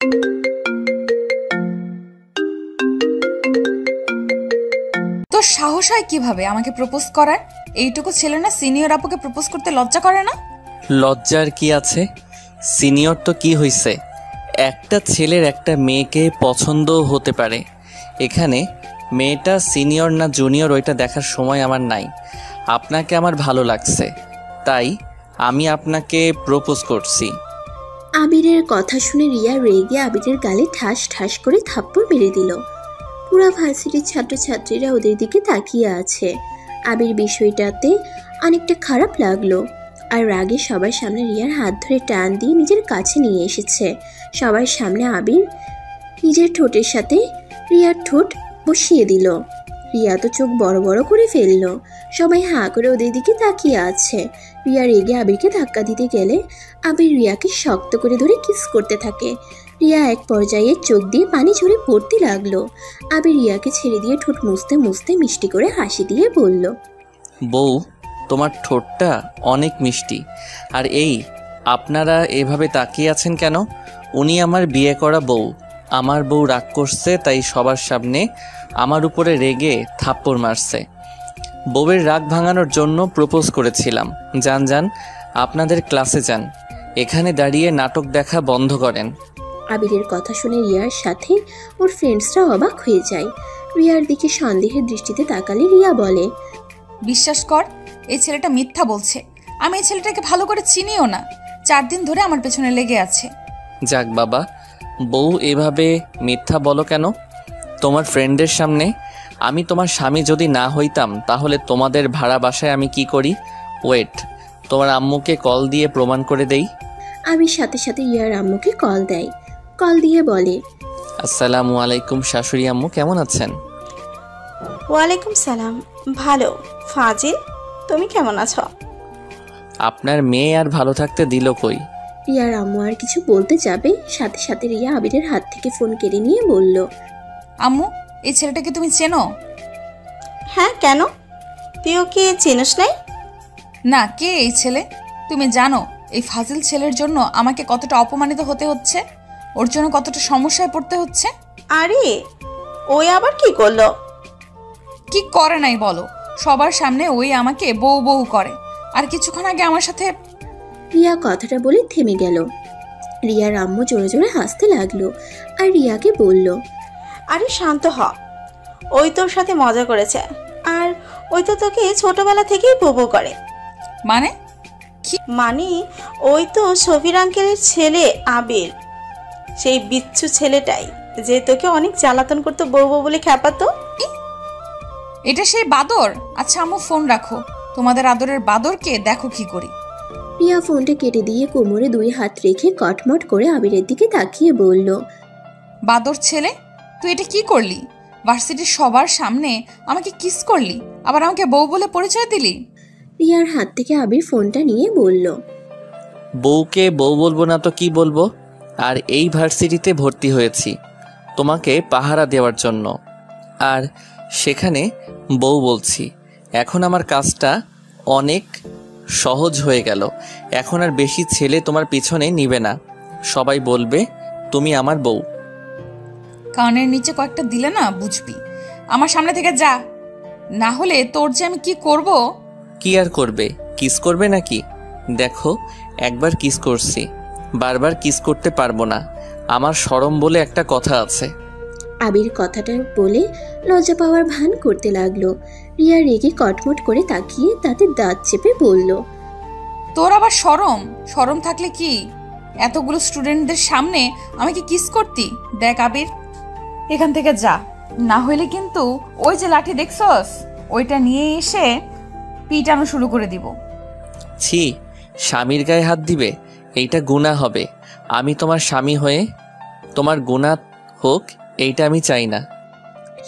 তোর সাহস হয় কিভাবে আমাকে প্রপোজ করার? এইটুকু ছেলে না সিনিয়র আপুকে প্রপোজ করতে লজ্জা করে না? লজ্জার কি আছে? সিনিয়র তো কি হইছে, একটা ছেলের একটা মেয়েকে পছন্দও হতে পারে। এখানে মেয়েটা সিনিয়র না জুনিয়র ওইটা দেখার সময় আমার নাই। আপনাকে আমার ভালো লাগছে, তাই আমি আপনাকে প্রপোজ করছি। আবিরের কথা শুনে রিয়া রেগে আবিরের গালে ঠাস ঠাস করে থাপ্পড় মেরে দিল। পুরা ভার্সিটির ছাত্রছাত্রীরা ওদের দিকে তাকিয়ে আছে। আবির বিষয়টাতে অনেকটা খারাপ লাগলো, আর রাগে সবার সামনে রিয়ার হাত ধরে টান দিয়ে নিজের কাছে নিয়ে এসেছে। সবার সামনে আবির নিজের ঠোঁটের সাথে রিয়ার ঠোঁট বসিয়ে দিল। রিয়া তো চোখ বড় বড় করে ফেলল। সবাই হাঁ করে ওদের দিকে তাকিয়ে আছে। রিয়া রেগে আবিরকে ধাক্কা দিতে গেলে আবির রিয়াকে শক্ত করে ধরে কিস করতে থাকে। রিয়া এক পর্যায়ে চোখ দিয়ে পানি ঝরে পড়তে লাগলো। আবির রিয়াকে ছেড়ে দিয়ে ঠোঁট মুছতে মুছতে মিষ্টি করে হাসি দিয়ে বলল, বউ, তোমার ঠোঁটটা অনেক মিষ্টি। আর এই আপনারা এভাবে তাকিয়ে আছেন কেন? উনি আমার বিয়ে করা বউ। আমার বউ রাগ করছে, তাই সবার সামনে আমার উপরে রেগে থাপ্পড় মারছে। বউয়ের রাগ ভাঙানোর জন্য প্রপোজ করেছিলাম। যান যান, আপনাদের ক্লাসে যান, এখানে দাঁড়িয়ে নাটক দেখা বন্ধ করেন। আবিরের কথা শুনে রিয়ার সাথে ওর ফ্রেন্ডসরা অবাক হয়ে যায়। রিয়ার দিকে সন্দেহের দৃষ্টিতে তাকালে রিয়া বলে, বিশ্বাস কর, এই ছেলেটা মিথ্যা বলছে। আমি এই ছেলেটাকে ভালো করে চিনিও না। 4 দিন ধরে আমার পেছনে লেগে আছে। যাক বাবা, বউ এভাবে মিথ্যা বলো কেন তোমার ফ্রেন্ডের সামনে? আমি তোমার স্বামী যদি না হইতাম তাহলে তোমাদের ভাড়া বাসায় আমি কি করি? ওয়েট, তোমার আম্মুকে কল দিয়ে প্রমাণ করে দেই। আবির সাথে সাথে রিয়ার আম্মুকে কল দেয়। কল দিয়ে বলে, আসসালামু আলাইকুম শাশুড়ি আম্মু, কেমন আছেন? ওয়ালাইকুম সালাম, ভালো। ফাজিল, তুমি কেমন আছো? আপনার মেয়ে আর ভালো থাকতে দিল কই? রিয়ার আম্মু আর কিছু বলতে যাবে, সাথে সাথে রিয়া আবিরের হাত থেকে ফোন কেড়ে নিয়ে বলল, আম্মু, এই ছেলেটাকে তুমি চেনো? হ্যাঁ, কেন? তুই ওকে চিনিস নাই? না, কে এই ছেলে? তুমি জানো এই ফাজিল ছেলের জন্য আমাকে কতটা অপমানিত হতে হচ্ছে, ওর জন্য কতটা সমস্যায় পড়তে হচ্ছে। আরে ওই আবার কি করলো? কি করে নাই বলো? সবার সামনে ওই আমাকে বউ বউ করে, আর কিছুক্ষণ আগে আমার সাথে। রিয়া কথাটা বলে থেমে গেল। রিয়ার আম্মু জোরে জোরে হাসতে লাগলো আর রিয়াকে বলল, আরে শান্ত হ, ওই তোর সাথে মজা করেছে, আর ওই তো তোকে ছোটবেলা থেকেই বউ করে। মানে? মানে ওই তো শফির আঙ্কেলের ছেলে আবির, সেই বিচ্ছু ছেলেটাই যে তোকে অনেক জ্বালাতন করতো বউ বউ বলে খ্যাপাতো। এটা সেই বাদর? আচ্ছা আম্মু, ফোন রাখো, তোমাদের আদরের বাদরকে দেখো কি করি। রিয়া ফোনটা কেটে দিয়ে কোমরে 2 হাত রেখে কটমট করে আবিরের দিকে তাকিয়ে বলল, বাদর ছেলে, তুই এটা কি করলি? ভার্সিটির সবার সামনে আমাকে কিস করলি, আবার আমাকে বউ বলে পরিচয় দিলি। রিয়ার হাত থেকে আবির ফোনটা নিয়ে বলল, বউকে বউ বলবো না তো কি বলবো? আর এই ভার্সিটিতে ভর্তি হয়েছি তোমাকে পাহারা দেওয়ার জন্য, আর সেখানে বউ বলছি। এখন আমার কাজটা অনেক সহজ হয়ে গেল। এখন আর বেশি ছেলে তোমার পিছনে নিবে না, সবাই বলবে তুমি আমার বউ। কানের নিচে কয়েকটা দিলে না বুঝবি। আমার সামনে থেকে যা, না হলে তোর যে আমি কি করব। কি আর করবে? কিস করবে নাকি? দেখো, একবার কিস করছি, বারবার কিস করতে পারবো না। আমার শরম বলে একটা কথা আছে। আবির কথাটা বলে লজ্জা পাওয়ার ভান করতে লাগলো। রিয়া রেগে কটমট করে তাকিয়ে তাতে দাঁত চেপে বলল, তোর আবার শরম? শরম থাকলে কি এতগুলো স্টুডেন্টদের সামনে আমাকে কিস করতি? দেখ আবির, এখান থেকে যা, না হইলে কিন্তু ওই যে লাঠি দেখছস ওইটা নিয়ে এসে পিটানো শুরু করে দিব। ছি, স্বামীর গায়ে হাত দিবে? এইটা গুনাহ হবে। আমি তোমার স্বামী হয়ে তোমার গুনাহ হোক, এইটা আমি চাই না।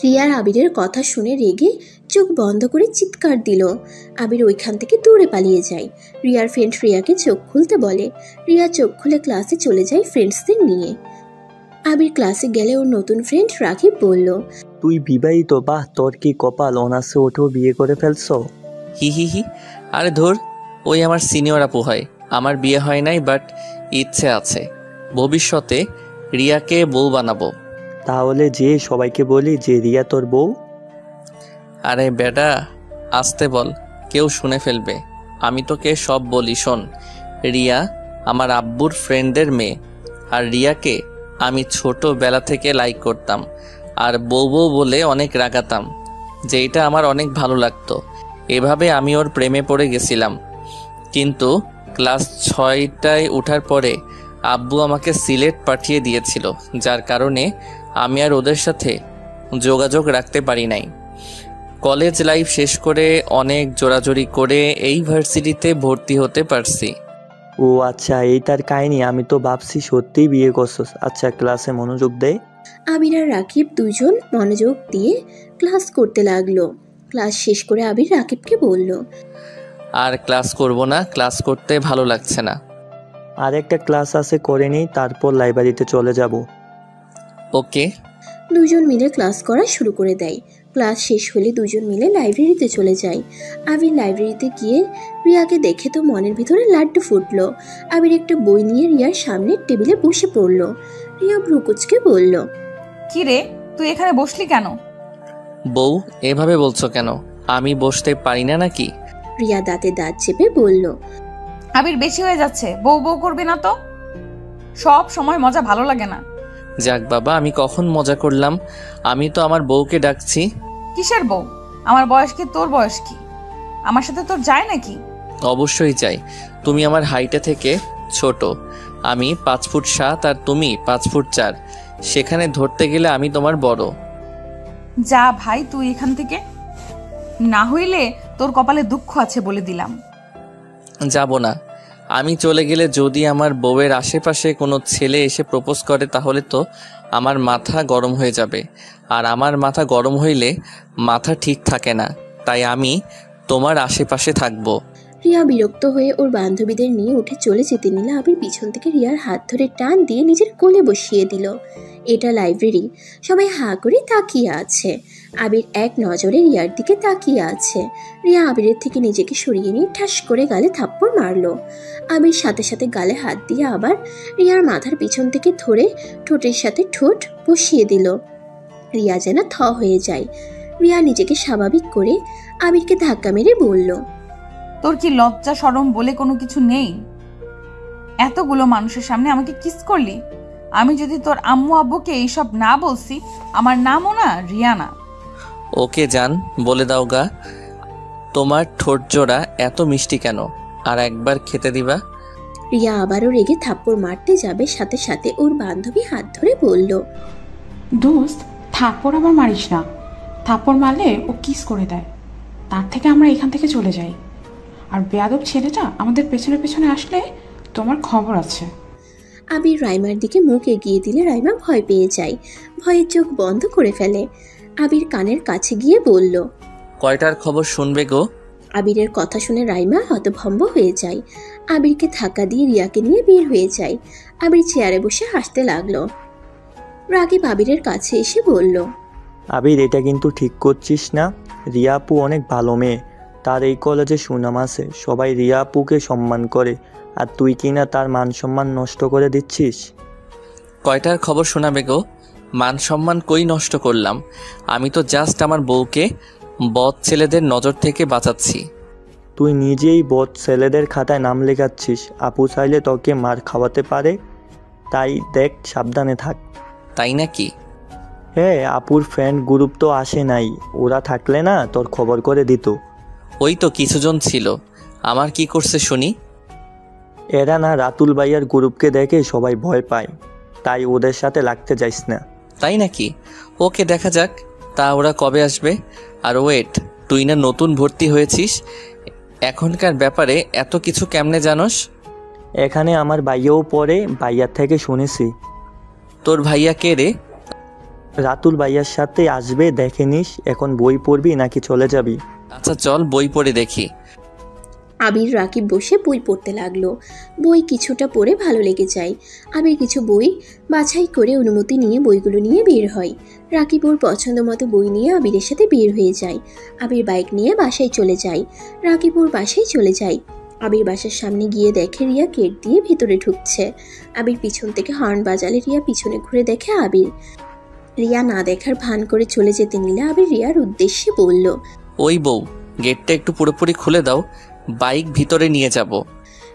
রিয়ার আবিরের কথা শুনে রেগে চোখ বন্ধ করে চিৎকার দিল। আবির ওইখান থেকে দৌড়ে পালিয়ে যায়। রিয়ার ফ্রেন্ড রিয়াকে চোখ খুলতে বলে। রিয়া চোখ খুলে ক্লাসে চলে যায় ফ্রেন্ডসদের নিয়ে। আবির ক্লাসে গেলে ওর নতুন ফ্রেন্ড রাকিব বলল, তুই বিবাহিত? বাহ, তোর কি কপাল, অনার্সে উঠেও বিয়ে করে ফেলছো। হি হি হি। আরে ধর, ওই আমার সিনিয়র আপু হয়। আমার বিয়ে হয় নাই, বাট ইচ্ছে আছে ভবিষ্যতে রিয়াকে বউ বানাবো। তাহলে যে সবাইকে বলি যে রিয়া তোর বউ। আরে বেটা, আসতে বল, কেউ শুনে ফেলবে। আমি তোকে সব বলি, শোন। রিয়া আমার আব্বুর ফ্রেন্ডের মেয়ে, আর রিয়াকে আমি ছোটবেলা থেকে লাইক করতাম আর বউ বউ বলে অনেক রাগাতাম, যেটা আমার অনেক ভালো লাগতো। এভাবে আমি ওর প্রেমে পড়ে গেছিলাম। কিন্তু ক্লাস 6টায় ওঠার পরে আব্বু আমাকে সিলেট পাঠিয়ে দিয়েছিল, যার কারণে আমি আর ওদের সাথে যোগাযোগ রাখতে পারি নাই। কলেজ লাইফ শেষ করে অনেক জোরাজোরি করে এই ভার্সিটিতে ভর্তি হতে পারছি। ও আচ্ছা, এই তার কাহিনী। আমি তো ভাবছি সত্যিই বিয়ে করছস। আচ্ছা, ক্লাসে মনোযোগ দে। আবির আর রাকিব দুজন মনোযোগ দিয়ে ক্লাস করতে লাগলো। ক্লাস শেষ করে আবির রাকিবকে বলল, আর ক্লাস করব না, ক্লাস করতে ভালো লাগছে না। আর একটা ক্লাস আছে, করে নিই, তারপর লাইব্রেরিতে চলে যাব। ওকে। দুজন মিলে ক্লাস করা শুরু করে দেয়। ক্লাস শেষ হলে দুজন মিলে লাইব্রেরিতে চলে যায়। আবির লাইব্রেরিতে গিয়ে রিয়াকে দেখে তো মনের ভিতরে লাড্ডু ফুটলো। আবির একটা বই নিয়ে রিয়ার সামনের টেবিলে বসে পড়লো। রিয়া ভ্রুকুচকে বলল, কি রে, তুই এখানে বসলি কেন? বউ, এভাবে বলছো কেন? আমি বসতে পারি না নাকি? রিয়া দাঁতে দাঁত চেপে বলল, আবির বেশি হয়ে যাচ্ছে, বউ বউ করবি না তো। সব সময় মজা ভালো লাগে না। যাক বাবা, আমি কখন মজা করলাম? আমি তো আমার বউকে ডাকছি। কিসের বউ? আমার বয়স কি তোর বয়স কি? আমার সাথে তোর যায় নাকি? অবশ্যই চাই। তুমি আমার হাইটে থেকে ছোট। আমি 5 ফুট 7 আর তুমি 5 ফুট 4। সেখানে ধরতে গেলে আমি তোমার বড়। যা ভাই তুই এখান থেকে, না হইলে তোর কপালে দুঃখ আছে বলে দিলাম। যাব না। আমি চলে গেলে যদি আমার বউয়ের আশেপাশে কোনো ছেলে এসে প্রপোজ করে, তাহলে তো আমার মাথা গরম হয়ে যাবে। আর আমার মাথা গরম হইলে মাথা ঠিক থাকে না। তাই আমি তোমার আশেপাশে থাকবো। রিয়া বিরক্ত হয়ে ওর বান্ধবীদের নিয়ে উঠে চলে যেতে নিলে আবির পিছন থেকে রিয়ার হাত ধরে টান দিয়ে নিজের কোলে বসিয়ে দিল। এটা লাইব্রেরি, সবাই হাঁ করে তাকিয়ে আছে। আবির এক নজরে রিয়ার দিকে তাকিয়ে আছে। রিয়া আবিরের থেকে নিজেকে সরিয়ে নিয়ে ঠাস করে গালে থাপ্পড় মারলো। আবির সাথে সাথে গালে হাত দিয়ে আবার রিয়ার মাথার পিছন থেকে ধরে ঠোঁটের সাথে ঠোঁট বসিয়ে দিল। রিয়া যেন থ হয়ে যায়। রিয়া নিজেকে স্বাভাবিক করে আবিরকে ধাক্কা মেরে বলল, তোর কি লজ্জা শরম বলে কোনো কিছু নেই? এতগুলো মানুষের সামনে আমাকে কিস করলি। আমি যদি তোর আম্মু আব্বুকে এইসব না বলছি, আমার নামও না রিয়ানা। ওকে জান, বলে দাও গা, তোমার ঠোঁট জোড়া এত মিষ্টি কেন? আর একবার খেতে দিবা? রিয়া আবারও রেগে থাপ্পড় মারতে যাবে, সাথে সাথে ওর বান্ধবী হাত ধরে বলল, দোস্ত, থাপ্পড় আবার মারিস না। থাপ্পড় মারলে ও কিস করে দেয়। তার থেকে আমরা এখান থেকে চলে যাই। আর বেয়াদব ছেলেটা আমাদের পেছনে পেছনে আসলে তোমার খবর আছে। আবির রাইমার দিকে মুখ এগিয়ে দিলে রাইমা ভয় পেয়ে যায়। ভয়ে চোখ বন্ধ করে ফেলে। আবির কানের কাছে গিয়ে বলল, কয়টার খবর শুনবে গো? আবিরের কথা শুনে রাইমা হতভম্ব হয়ে যায়। আবিরকে ধাক্কা দিয়ে রিয়াকে নিয়ে বের হয়ে যায়। আবির চেয়ারে বসে হাসতে লাগলো। রাকিব আবিরের কাছে এসে বলল, আবির, এটা কিন্তু ঠিক করছিস না। রিয়া আপু অনেক ভালো মেয়ে, তার এই কলেজে সুনাম আছে, সবাই রিয়া আপুকে সম্মান করে, আর তুই কিনা তার মান সম্মান নষ্ট করে দিচ্ছিস। কয়টার খবর শোনাবে গো? মান সম্মান কই নষ্ট করলাম? আমি তো জাস্ট আমার বউকে বদ ছেলেদের নজর থেকে বাঁচাচ্ছি। তুই নিজেই বদ ছেলেদের খাতায় নাম লেখাচ্ছিস। আপু চাইলে তোকে মার খাওয়াতে পারে, তাই দেখ, সাবধানে থাক। তাই নাকি? হ্যাঁ, আপুর ফ্রেন্ড গ্রুপ তো আসে নাই, ওরা থাকলে না তোর খবর করে দিত। ওই তো কিছুজন ছিল। আমার কি করছে শুনি? এরা না রাতুল ভাইয়ার গ্রুপকে দেখে সবাই ভয় পায়, তাই ওদের সাথে লাগতে যাইস না। তাই নাকি? ওকে, দেখা যাক। তা ওরা কবে আসবে? আর ওয়েট, তুই না নতুন ভর্তি হয়েছিস, এখনকার ব্যাপারে এত কিছু কেমনে জানোস? এখানে আমার ভাইয়াও পড়ে, ভাইয়ার থেকে শুনেছি। তোর ভাইয়া কে রে? রাতুল ভাইয়ার সাথে আসবে, দেখে নিস। এখন বই পড়বি নাকি চলে যাবি? আচ্ছা চল, বই পড়ে দেখি। আবির রাকিব বসে বই পড়তে লাগলো। বই কিছুটা পড়ে ভালো লেগে যায়। আবির কিছু বই বাছাই করে অনুমতি নিয়ে বইগুলো নিয়ে বের হয়। রাকিব ওর পছন্দ মতো বই নিয়ে আবিরের সাথে বের হয়ে যায়। আবির বাইক নিয়ে বাসায় চলে যায়। রাকিব ওর বাসায় চলে যায়। আবির বাসার সামনে গিয়ে দেখে রিয়া গেট দিয়ে ভিতরে ঢুকছে। আবির পিছন থেকে হর্ন বাজালে রিয়া পিছনে ঘুরে দেখে আবির। রিয়া না দেখার ভান করে চলে যেতে নিলে আবির রিয়ার উদ্দেশ্যে বলল, ওই বউ, গেটটা একটু পুরোপুরি খুলে দাও, বাইক ভিতরে নিয়ে যাব।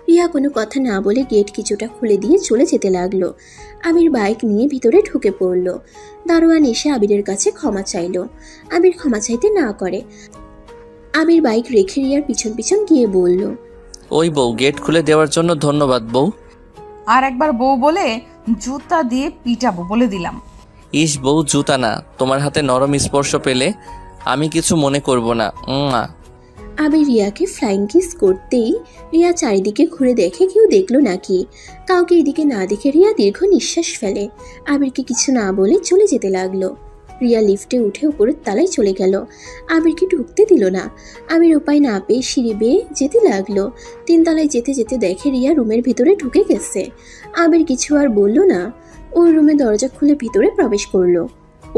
রিয়া কোনো কথা না বলে গেট কিছুটা খুলে দিয়ে চলে যেতে লাগলো। আবির বাইক নিয়ে ভিতরে ঢুকে পড়ল। দারোয়ান এসে আবিরের কাছে ক্ষমা চাইল। আবির ক্ষমা চাইতে না করে। আবির বাইক রেখে রিয়ার পিছন পিছন গিয়ে বলল, ওই বউ, গেট খুলে দেওয়ার জন্য ধন্যবাদ বউ। আর একবার বউ বলে জুতা দিয়ে পিটাবো বলে দিলাম। ইস বউ, জুতা না, তোমার হাতে নরম স্পর্শ পেলে আমি কিছু মনে করব না। আবির রিয়াকে ফ্লাইং কিস করতেই রিয়া চারিদিকে ঘুরে দেখে কেউ দেখলো নাকি। কাউকে এদিকে না দেখে রিয়া দীর্ঘ নিঃশ্বাস ফেলে। আবিরকে কিছু না বলে চলে যেতে লাগলো। রিয়া লিফটে উঠে উপরের তলায় চলে গেল। আবিরকে ঢুকতে দিল না। আবির উপায় না পেয়ে সিঁড়ি বেয়ে যেতে লাগলো। 3 তলায় যেতে যেতে দেখে রিয়া রুমের ভিতরে ঢুকে গেছে। আবির কিছু আর বলল না। ওর রুমে দরজা খুলে ভিতরে প্রবেশ করলো।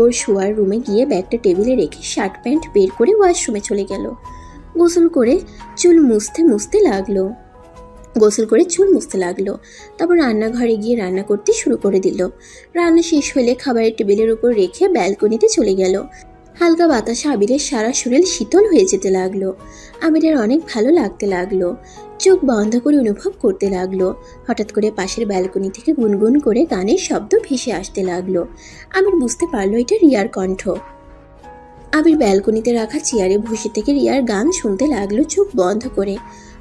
ওর শোয়ার রুমে গিয়ে ব্যাগটা টেবিলে রেখে শার্ট প্যান্ট বের করে ওয়াশরুমে চলে গেল। গোসল করে চুল মুছতে লাগলো। তারপর রান্নাঘরে গিয়ে রান্না করতে শুরু করে দিল। রান্না শেষ হলে খাবারের টেবিলের উপর রেখে ব্যালকনিতে চলে গেল। হালকা বাতাসে আবিরের সারা শরীর শীতল হয়ে যেতে লাগলো। আবিরের অনেক ভালো লাগতে লাগলো। চোখ বন্ধ করে অনুভব করতে লাগলো। হঠাৎ করে পাশের ব্যালকনি থেকে গুনগুন করে গানের শব্দ ভেসে আসতে লাগলো। আবির বুঝতে পারলো এটা রিয়ার কণ্ঠ। আবির ব্যালকনিতে রাখা চেয়ারে বসে থেকে রিয়ার গান শুনতে লাগলো চোখ বন্ধ করে।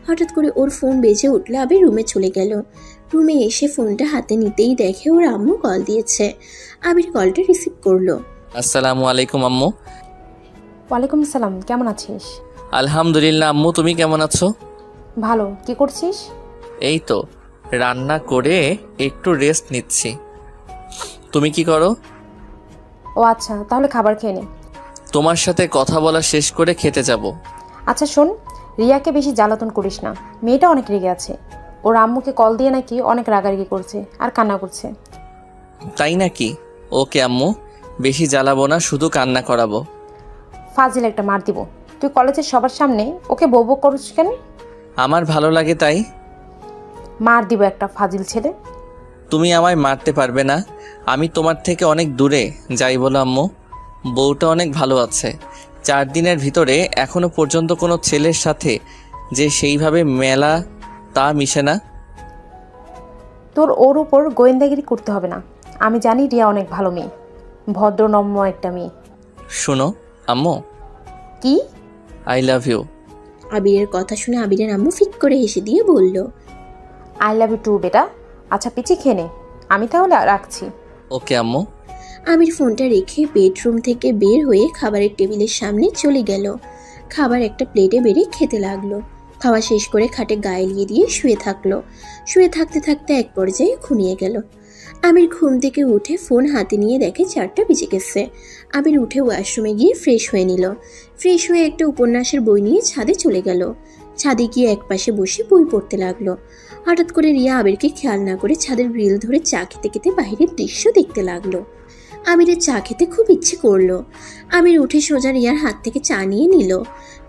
হঠাৎ করে ওর ফোন বেজে উঠলে আবির রুমে চলে গেল। রুমে এসে ফোনটা হাতে নিতেই দেখে ওর আম্মু কল দিয়েছে। আবির কলটা রিসিভ করলো। আসসালামু আলাইকুম আম্মু। ওয়ালাইকুম আসসালাম, কেমন আছিস? আলহামদুলিল্লাহ আম্মু, তুমি কেমন আছো? ভালো। কি করছিস? এই তো রান্না করে একটু রেস্ট নিচ্ছি। তুমি কি করো? ও আচ্ছা, তাহলে খাবার খেয়ে নে। তোমার সাথে কথা বলা শেষ করে খেতে যাব। আচ্ছা শোন, রিয়াকে বেশি জ্বালাতন করিস না। মেয়েটা অনেক রেগে আছে। ওর আম্মুকে কল দিয়ে নাকি অনেক রাগারাগি করছে আর কান্না করছে। তাই নাকি? ওকে আম্মু, বেশি জ্বালাবো না, শুধু কান্না করাবো। ফাজিল একটা মার দিব। তুই কলেজের সবার সামনে ওকে বউ বউ করিস কেন? আমার ভালো লাগে তাই। মার দিব একটা, ফাজিল ছেলে। তুমি আমায় মারতে পারবে না, আমি তোমার থেকে অনেক দূরে। যাই বলো আম্মু, বউটা অনেক ভালো আছে। 4 দিনের ভিতরে এখনো পর্যন্ত কোনো ছেলের সাথে যে সেইভাবে মেলা তা মিশে না। তোর ওর উপর গোয়েন্দাগিরি করতে হবে না। আমি জানি রিয়া অনেক ভালো মেয়ে, ভদ্রনম্য একটা মেয়ে। শোনো আম্মু, কি? I love you. আবিরের কথা শুনে আবিরের আম্মু ফিক করে হেসে দিয়ে বলল, আই লাভ ইউ টু বেটা। আচ্ছা পিচি খেয়ে নে, আমি তাহলে রাখছি। ওকে আম্মু। আবির ফোনটা রেখে বেডরুম থেকে বের হয়ে খাবারের টেবিলের সামনে চলে গেল। খাবার একটা প্লেটে বেড়ে খেতে লাগলো। খাওয়া শেষ করে খাটে গায়ে লিয়ে দিয়ে শুয়ে থাকলো। শুয়ে থাকতে থাকতে এক পর্যায়ে ঘুমিয়ে গেল। আবির ঘুম থেকে উঠে ফোন হাতে নিয়ে দেখে 4টা বেজে গেছে। আবির উঠে ওয়াশরুমে গিয়ে ফ্রেশ হয়ে নিল। ফ্রেশ হয়ে একটা উপন্যাসের বই নিয়ে ছাদে চলে গেল। ছাদে গিয়ে একপাশে বসে বই পড়তে লাগলো। হঠাৎ করে রিয়া আবিরকে খেয়াল না করে ছাদের গ্রিল ধরে চা খেতে খেতে বাহিরের দৃশ্য দেখতে লাগলো। আবিরের চা খেতে খুব ইচ্ছে করলো। আবির উঠে সোজা রিয়ার হাত থেকে চা নিয়ে নিল।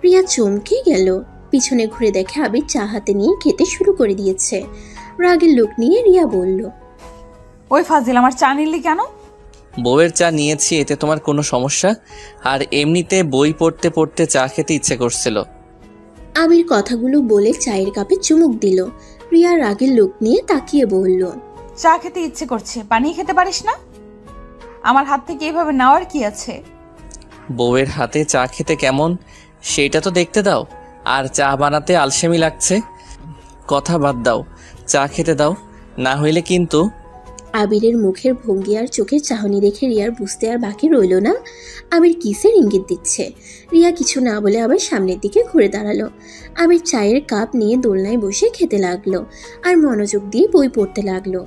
রিয়া চমকে গেল। পিছনে ঘুরে দেখে আবির চা হাতে নিয়ে খেতে শুরু করে দিয়েছে। রাগের লোক নিয়ে রিয়া বলল, ওই ফাজিল, আমার চা নিলি কেন? বউয়ের চা নিয়েছি, এতে তোমার কোনো সমস্যা? আর এমনিতে বই পড়তে পড়তে চা খেতে ইচ্ছে করছিল। আবির কথাগুলো বলে চায়ের কাপে চুমুক দিল। রিয়া রাগের লোক নিয়ে তাকিয়ে বলল, চা খেতে ইচ্ছে করছে, বানিয়ে খেতে পারিস না? আমার হাত থেকে এভাবে নেওয়ার কি আছে? বউয়ের হাতে চা খেতে কেমন সেটা তো দেখতে দাও। আর চা বানাতে আলসেমি লাগছে। কথা বাদ দাও, চা খেতে দাও, না হইলে কিন্তু। আবিরের মুখের ভঙ্গি আর চোখের চাহনি দেখে রিয়ার বুঝতে আর বাকি রইল না আবির কিসের ইঙ্গিত দিচ্ছে। রিয়া কিছু না বলে আবার সামনের দিকে ঘুরে দাঁড়ালো। আবির চায়ের কাপ নিয়ে দোলনায় বসে খেতে লাগলো আর মনোযোগ দিয়ে বই পড়তে লাগলো।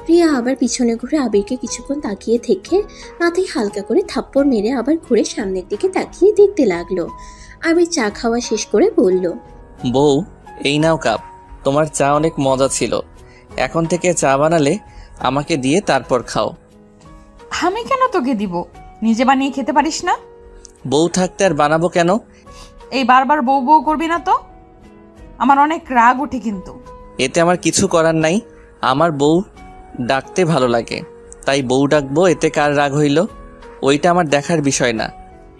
রিয়া আবার পিছনে ঘুরে আবিরকে কিছুক্ষণ তাকিয়ে থেকে মাথায় হালকা করে থাপ্পড় মেরে আবার ঘুরে সামনের দিকে তাকিয়ে দেখতে লাগলো। আবির চা খাওয়া শেষ করে বলল, বউ, এই নাও কাপ, তোমার চা অনেক মজা ছিল। এখন থেকে চা বানালে আমাকে দিয়ে তারপর খাও। আমি কেন তোকে দিব? নিজে বানিয়ে খেতে পারিস না? বউ থাকতে আর বানাবো কেন? এই বারবার বউ বউ করবি না তো। আমার অনেক রাগ ওঠে কিন্তু। এতে আমার কিছু করার নাই। আমার বউ ডাকতে ভালো লাগে, তাই বউ ডাকবো, এতে কার রাগ হইল ওইটা আমার দেখার বিষয় না।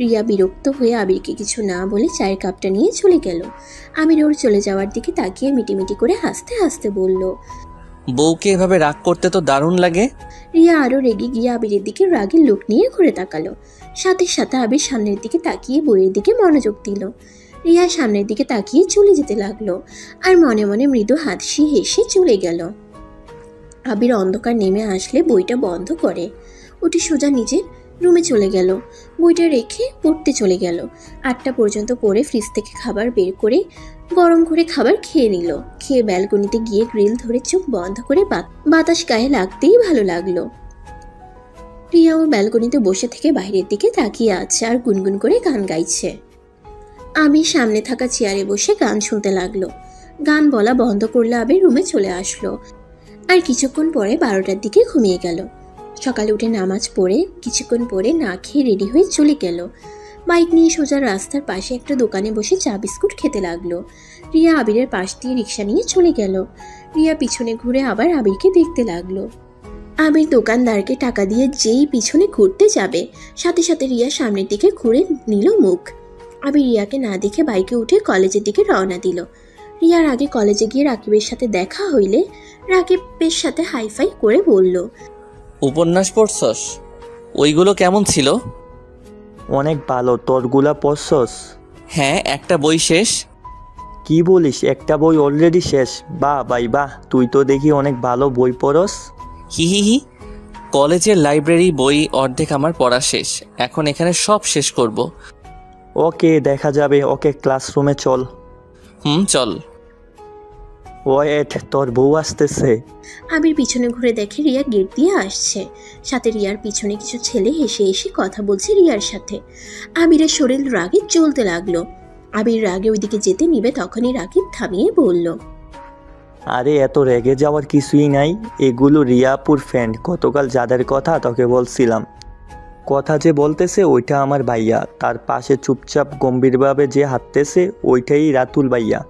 রিয়া বিরক্ত হয়ে আবিরকে কিছু না বলে চায়ের কাপটা নিয়ে চলে গেল। আবির ওর চলে যাওয়ার দিকে তাকিয়ে মিটিমিটি করে হাসতে হাসতে বলল, বউকে এভাবে রাগ করতে তো দারুণ লাগে। রিয়া আরো রেগে গিয়ে আবিরের দিকে রাগের লোক নিয়ে ঘুরে তাকালো। সাথে সাথে আবির সামনের দিকে তাকিয়ে বইয়ের দিকে মনোযোগ দিল। রিয়া সামনের দিকে তাকিয়ে চলে যেতে লাগলো, আর মনে মনে মৃদু হাসি হেসে চলে গেল। আবির অন্ধকার নেমে আসলে বইটা বন্ধ করে উঠে সোজা নিজের রুমে চলে গেল। বইটা রেখে পড়তে চলে গেল। 8টা পর্যন্ত পড়ে ফ্রিজ থেকে খাবার বের করে গরম করে খাবার খেয়ে নিল। খেয়ে ব্যালকনিতে গিয়ে গ্রিল ধরে চোখ বন্ধ করে বাতাস গায়ে লাগতেই ভালো লাগলো। রিয়াও ব্যালকনিতে বসে থেকে বাইরের দিকে তাকিয়ে আছে আর গুনগুন করে গান গাইছে। আমি সামনে থাকা চেয়ারে বসে গান শুনতে লাগলো। গান বলা বন্ধ করলে আবির রুমে চলে আসলো। আর কিছুক্ষণ পরে 12টার দিকে ঘুমিয়ে গেল। সকালে উঠে নামাজ পড়ে কিছুক্ষণ পরে না খেয়ে রেডি হয়ে চলে গেল। বাইক নিয়ে সোজা রাস্তার পাশে একটা দোকানে বসে চা বিস্কুট খেতে লাগলো। রিয়া আবিরের পাশ দিয়ে রিক্সা নিয়ে চলে গেল। রিয়া পিছনে ঘুরে আবার আবিরকে দেখতে লাগলো। আবির দোকানদারকে টাকা দিয়ে যেই পিছনে ঘুরতে যাবে, সাথে সাথে রিয়া সামনের দিকে ঘুরে নিল মুখ। আবির রিয়াকে না দেখে বাইকে উঠে কলেজের দিকে রওনা দিল। রিয়ার আগে কলেজে গিয়ে রাকিবের সাথে দেখা হইলে রাকিবের সাথে হাইফাই করে বলল, উপন্যাস পড়ছস? ওইগুলো কেমন ছিল? অনেক ভালো। তোরগুলা পড়ছস? হ্যাঁ, একটা বই শেষ। কি বলিস, একটা বই অলরেডি শেষ? বাহ ভাই বাহ, তুই তো দেখি অনেক ভালো বই পড়স। হি হি হি। কলেজের লাইব্রেরি বই অর্ধেক আমার পড়া শেষ, এখন এখানে সব শেষ করব। ওকে, দেখা যাবে। ওকে, ক্লাসরুমে চল। চল। ওয়েট, তোর বউ আসতেছে। আবির পিছনে ঘুরে দেখে রিয়া গেট দিয়ে আসছে। সাথে রিয়ার পিছনে কিছু ছেলে হেসে হেসে কথা বলছে রিয়ার সাথে। আবিরের শরীর রাগে জ্বলতে লাগলো। আবির রাগে ওইদিকে যেতে নিবে তখনই রাকিব থামিয়ে বলল, আরে এত রেগে যাওয়ার কিছুই নাই, এগুলো রিয়াপুর ফ্রেন্ড। গতকাল যাদের কথা তোকে বলছিলাম, কথা যে বলতেছে ওইটা আমার ভাইয়া। তার পাশে চুপচাপ গম্ভীরভাবে যে হাঁটতেছে ওইটাই রাতুল ভাইয়া।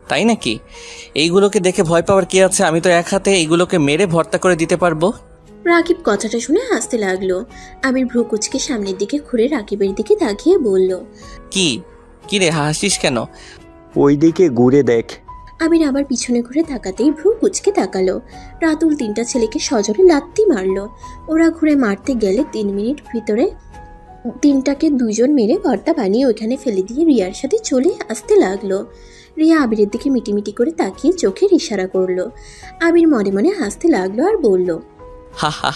তাই নাকি? এইগুলোকে দেখে ভয় পাওয়ার কি আছে? আমি তো এক হাতে এইগুলোকে মেরে ভর্তা করে দিতে পারবো। রাকিব কথাটা শুনে হাসতে লাগলো। আবির ভ্রু কুচকে সামনের দিকে ঘুরে রাকিবের দিকে তাকিয়ে বলল, কি রে, হাসিস কেন? ওই দিকে ঘুরে দেখ। আবির আবার পিছনে ঘুরে তাকাতেই ভ্রু কুচকে তাকালো। রাতুল 3টা ছেলেকে সজোরে লাত্তি মারলো। ওরা ঘুরে মারতে গেলে 3 মিনিট ভিতরে 3টাকে 2জন মেরে ভর্তা বানিয়ে ওইখানে ফেলে দিয়ে রিয়ার সাথে চলে আসতে লাগলো। রিয়া আবিরের দিকে মিটিমিটি করে তাকিয়ে চোখের ইশারা করলো। আবির মনে মনে হাসতে লাগলো আর বলল, হা হা,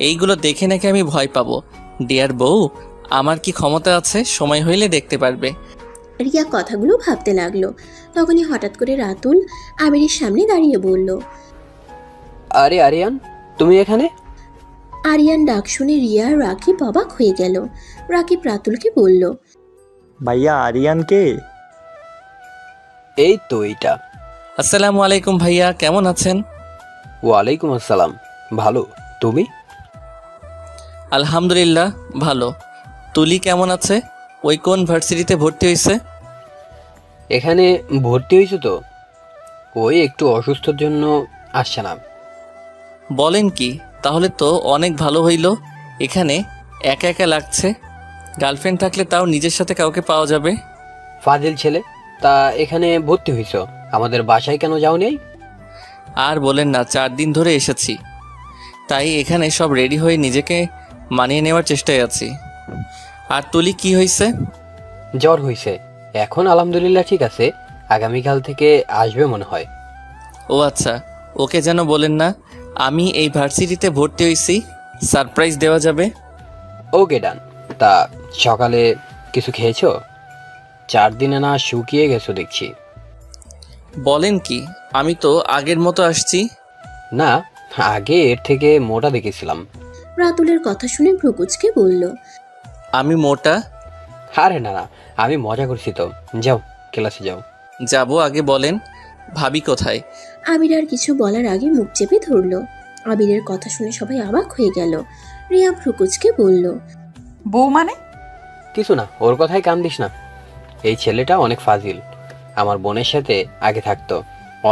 এইগুলো দেখে নাকি আমি ভয় পাবো? ডিয়ার বউ, আমার কি ক্ষমতা আছে? সময় হইলে দেখতে পারবে। রিয়া কথাগুলো ভাবতে লাগলো। তখনই হঠাৎ করে রাতুল আবিরের সামনে দাঁড়িয়ে বলল, আরে আরিয়ান, তুমি এখানে? আরিয়ান ডাক শুনে রিয়া আর রাকিব অবাক হয়ে গেল। রাকিব রাতুলকে বলল, ভাইয়া, আরিয়ানকে? এই তো এইটা। আসসালামু আলাইকুম ভাইয়া, কেমন আছেন? ওয়ালাইকুম আসসালাম। ভালো, তুমি? আলহামদুলিল্লাহ ভালো। তুলি কেমন আছে? ওই কোন ভার্সিটিতে ভর্তি হয়েছে? এখানে ভর্তি হয়েছো তো? ওই একটু অসুস্থর জন্য আসছে না। বলেন কি? তাহলে তো অনেক ভালো হইল। এখানে একা একা লাগছে। গার্লফ্রেন্ড থাকলে তাও নিজের সাথে কাউকে পাওয়া যাবে। ফাজিল ছেলে, তা এখানে ভর্তি হয়েছো, আমাদের বাসায় কেন যাও নেই? আর বলেন না, 4 দিন ধরে এসেছি, তাই এখানে সব রেডি হয়ে নিজেকে মানিয়ে নেওয়ার চেষ্টায় আছি। আর তুলি কি হয়েছে? জ্বর হয়েছে, এখন আলহামদুলিল্লাহ ঠিক আছে। আগামীকাল থেকে আসবে মনে হয়। ও আচ্ছা, ওকে যেন বলেন না আমি এই ভার্সিটিতে ভর্তি হয়েছি, সারপ্রাইজ দেওয়া যাবে। ওকে ডান। তা সকালে কিছু খেয়েছো? 4 দিনে না শুকিয়ে গেছো দেখছি। বলেন কি, আমি তো আগের মতো আসছি। না, আগে এর থেকে মোটা দেখেছিলাম। রাতুলের কথা শুনে ভ্রুকুচকে বলল, আমি মোটা? আরে না না, আমি মজা করছি তো। যাও, ক্লাসে যাও। যাব, আগে বলেন ভাবি কোথায়? আবির আর কিছু বলার আগে মুখ চেপে ধরলো। আবিরের কথা শুনে সবাই অবাক হয়ে গেল। রিয়া ভ্রুকুচকে বলল, বউ মানে? কিছু না, ওর কথায় কান দিস না। এই ছেলেটা অনেক ফাজিল। আমার বোনের সাথে আগে থাকতো,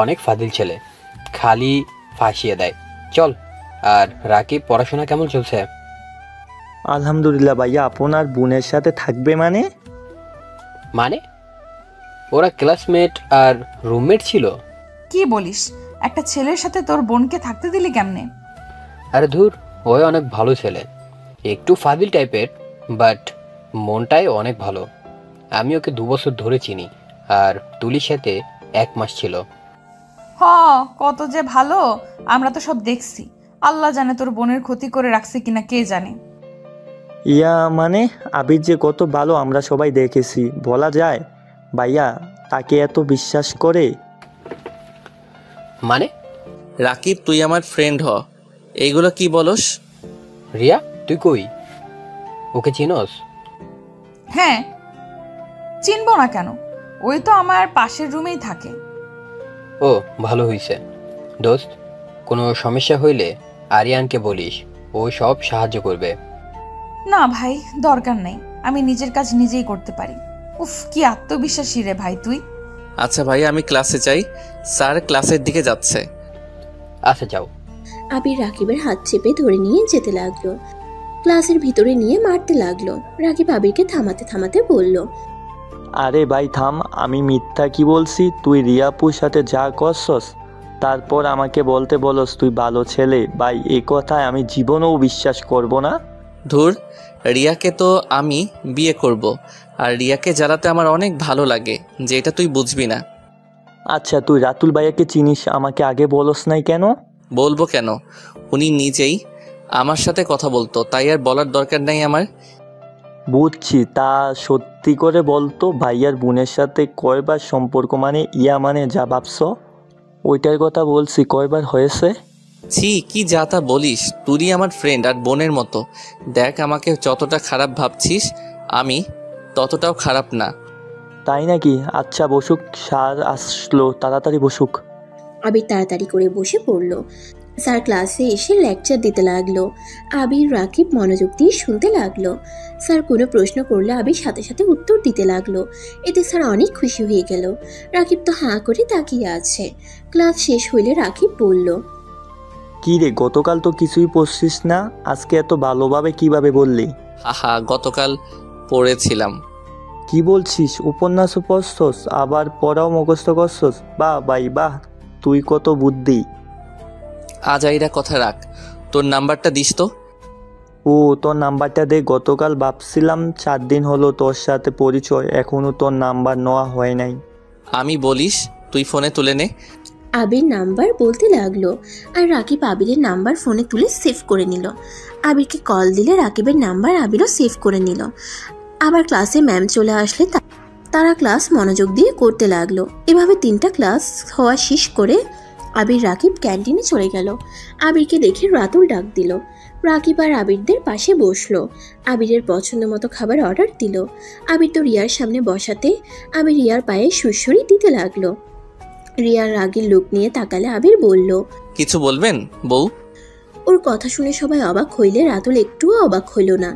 অনেক ফাজিল ছেলে, খালি ফাঁসিয়ে দেয়। চল। আর রাকিব পড়াশোনা কেমন চলছে? আলহামদুলিল্লাহ ভাইয়া। আপনার বোনের সাথে থাকবে মানে? মানে ওরা ক্লাসমেট আর রুমমেট ছিল। কি বলিস? একটা ছেলের সাথে তোর বোনকে থাকতে দিলি কেমনে? আরে ধুর, ওই অনেক ভালো ছেলে, একটু ফাজিল টাইপের, বাট মনটাই অনেক ভালো। আমি ওকে 2 বছর ধরে চিনি, আর তুলির সাথে 1 মাস ছিল। হ, কত যে ভালো, আমরা তো সব দেখছি। আল্লাহ জানে তোর বোনের ক্ষতি করে রাখছে কিনা, কে জানে। ইয়া মানে আবির যে কত ভালো আমরা সবাই দেখেছি, বলা যায়? ভাইয়া তাকে এত বিশ্বাস করে? মানে? রাকিব, তুই আমার ফ্রেন্ড হ। এইগুলো কি বলস? রিয়া, তুই কই? ওকে চিনোস? হ্যাঁ, চিনবো না কেন? ওই তো আমার পাশের রুমেই থাকে। ও, ভালো হইছে। দোস্ত, কোনো সমস্যা হইলে আরিয়ানকে বলিস, ও সব সাহায্য করবে। না ভাই, দরকার নেই, আমি নিজের কাজ নিজেই করতে পারি। উফ, কি আত্মবিশ্বাসী রে ভাই তুই। আচ্ছা ভাই, আমি ক্লাসে যাই, স্যার ক্লাসের দিকে যাচ্ছে। আচ্ছা, যাও। আবির রাকিবের হাত চেপে ধরে নিয়ে যেতে লাগলো, ক্লাসের ভিতরে নিয়ে মারতে লাগলো। রাকিব আবিরকে থামাতে থামাতে বলল, আরে ভাই থাম, আমি মিথ্যা কি বলছি? তুই রিয়াপুর সাথে যা করছস তারপর আমাকে বলতে বলস তুই ভালো ছেলে। ভাই এই কথায় আমি জীবনেও বিশ্বাস করব না। ধুর, রিয়াকে তো আমি বিয়ে করব, আর রিয়াকে জ্বালাতে আমার অনেক ভালো লাগে, যেটা তুই বুঝবি না। আচ্ছা তুই রাতুল ভাইয়াকে চিনিস, আমাকে আগে বলস নাই কেন? বলবো কেন? উনি নিজেই আমার সাথে কথা বলতো, তাই আর বলার দরকার নাই আমার। বুঝছি, তা সত্যি করে বলতো ভাইয়ার বোনের সাথে কয়বার সম্পর্ক? মানে ইয়া মানে যা ভাবছ ওইটার কথা বলছি, কয়বার হয়েছে? ছি, কি যা তা বলিস? তুই আমার ফ্রেন্ড আর বোনের মতো। দেখ, আমাকে যতটা খারাপ ভাবছিস আমি ততটাও খারাপ না। তাই নাকি? আচ্ছা বসুক, স্যার আসলো, তাড়াতাড়ি বসুক। আবির তাড়াতাড়ি করে বসে পড়ল। স্যার ক্লাসে এসে লেকচার দিতে লাগলো। আবির রাকিব মনোযোগ দিয়ে শুনতে লাগলো। স্যার কোনো প্রশ্ন করলে আবির সাথে সাথে উত্তর দিতে লাগলো। এতে স্যার অনেক খুশি হয়ে গেল। রাকিব তো হাঁ করে তাকিয়ে আছে। ক্লাস শেষ হইলে রাকিব বলল, কি রে, গতকাল তো কিছুই পড়ছিস না, আজকে এত ভালোভাবে কিভাবে বললি? হাহা, গতকাল পড়েছিলাম। কি বলছিস? উপন্যাসও পড়ছস, আবার পড়াও মুখস্থ করছস? বাহ ভাই বাহ, তুই কত বুদ্ধি। আজাইরা কথা রাখ, তোর নাম্বারটা দিস তো। ও তোর নাম্বারটা দে। গতকাল ভাবছিলাম 4 দিন হলো তোর সাথে পরিচয়, এখনো তোর নাম্বার নেওয়া হয় নাই। আমি বলিস, তুই ফোনে তুলে নে। আবির নাম্বার বলতে লাগলো, আর রাকিব আবিরের নাম্বার ফোনে তুলে সেভ করে নিল। আবিরকে কল দিলে রাকিবের নাম্বার আবিরও সেভ করে নিল। আবার ক্লাসে ম্যাম চলে আসলে তারা ক্লাস মনোযোগ দিয়ে করতে লাগলো। এভাবে 3টা ক্লাস হওয়া শেষ করে আবির রাকিব ক্যান্টিনে চলে গেল। আবিরকে দেখে রাতুল ডাক দিল। রাকিব আর আবিরদের পাশে বসলো। আবিরের পছন্দ মতো খাবার অর্ডার দিল। আবির তো রিয়ার সামনে বসাতে আবির রিয়ার পায়ে সুড়সুড়ি দিতে লাগলো। রিয়ার রাগের লোক নিয়ে তাকালে আবির বলল, কিছু বলবেন বউ? ওর কথা শুনে সবাই অবাক হইলে রাতুল একটুও অবাক হইল না।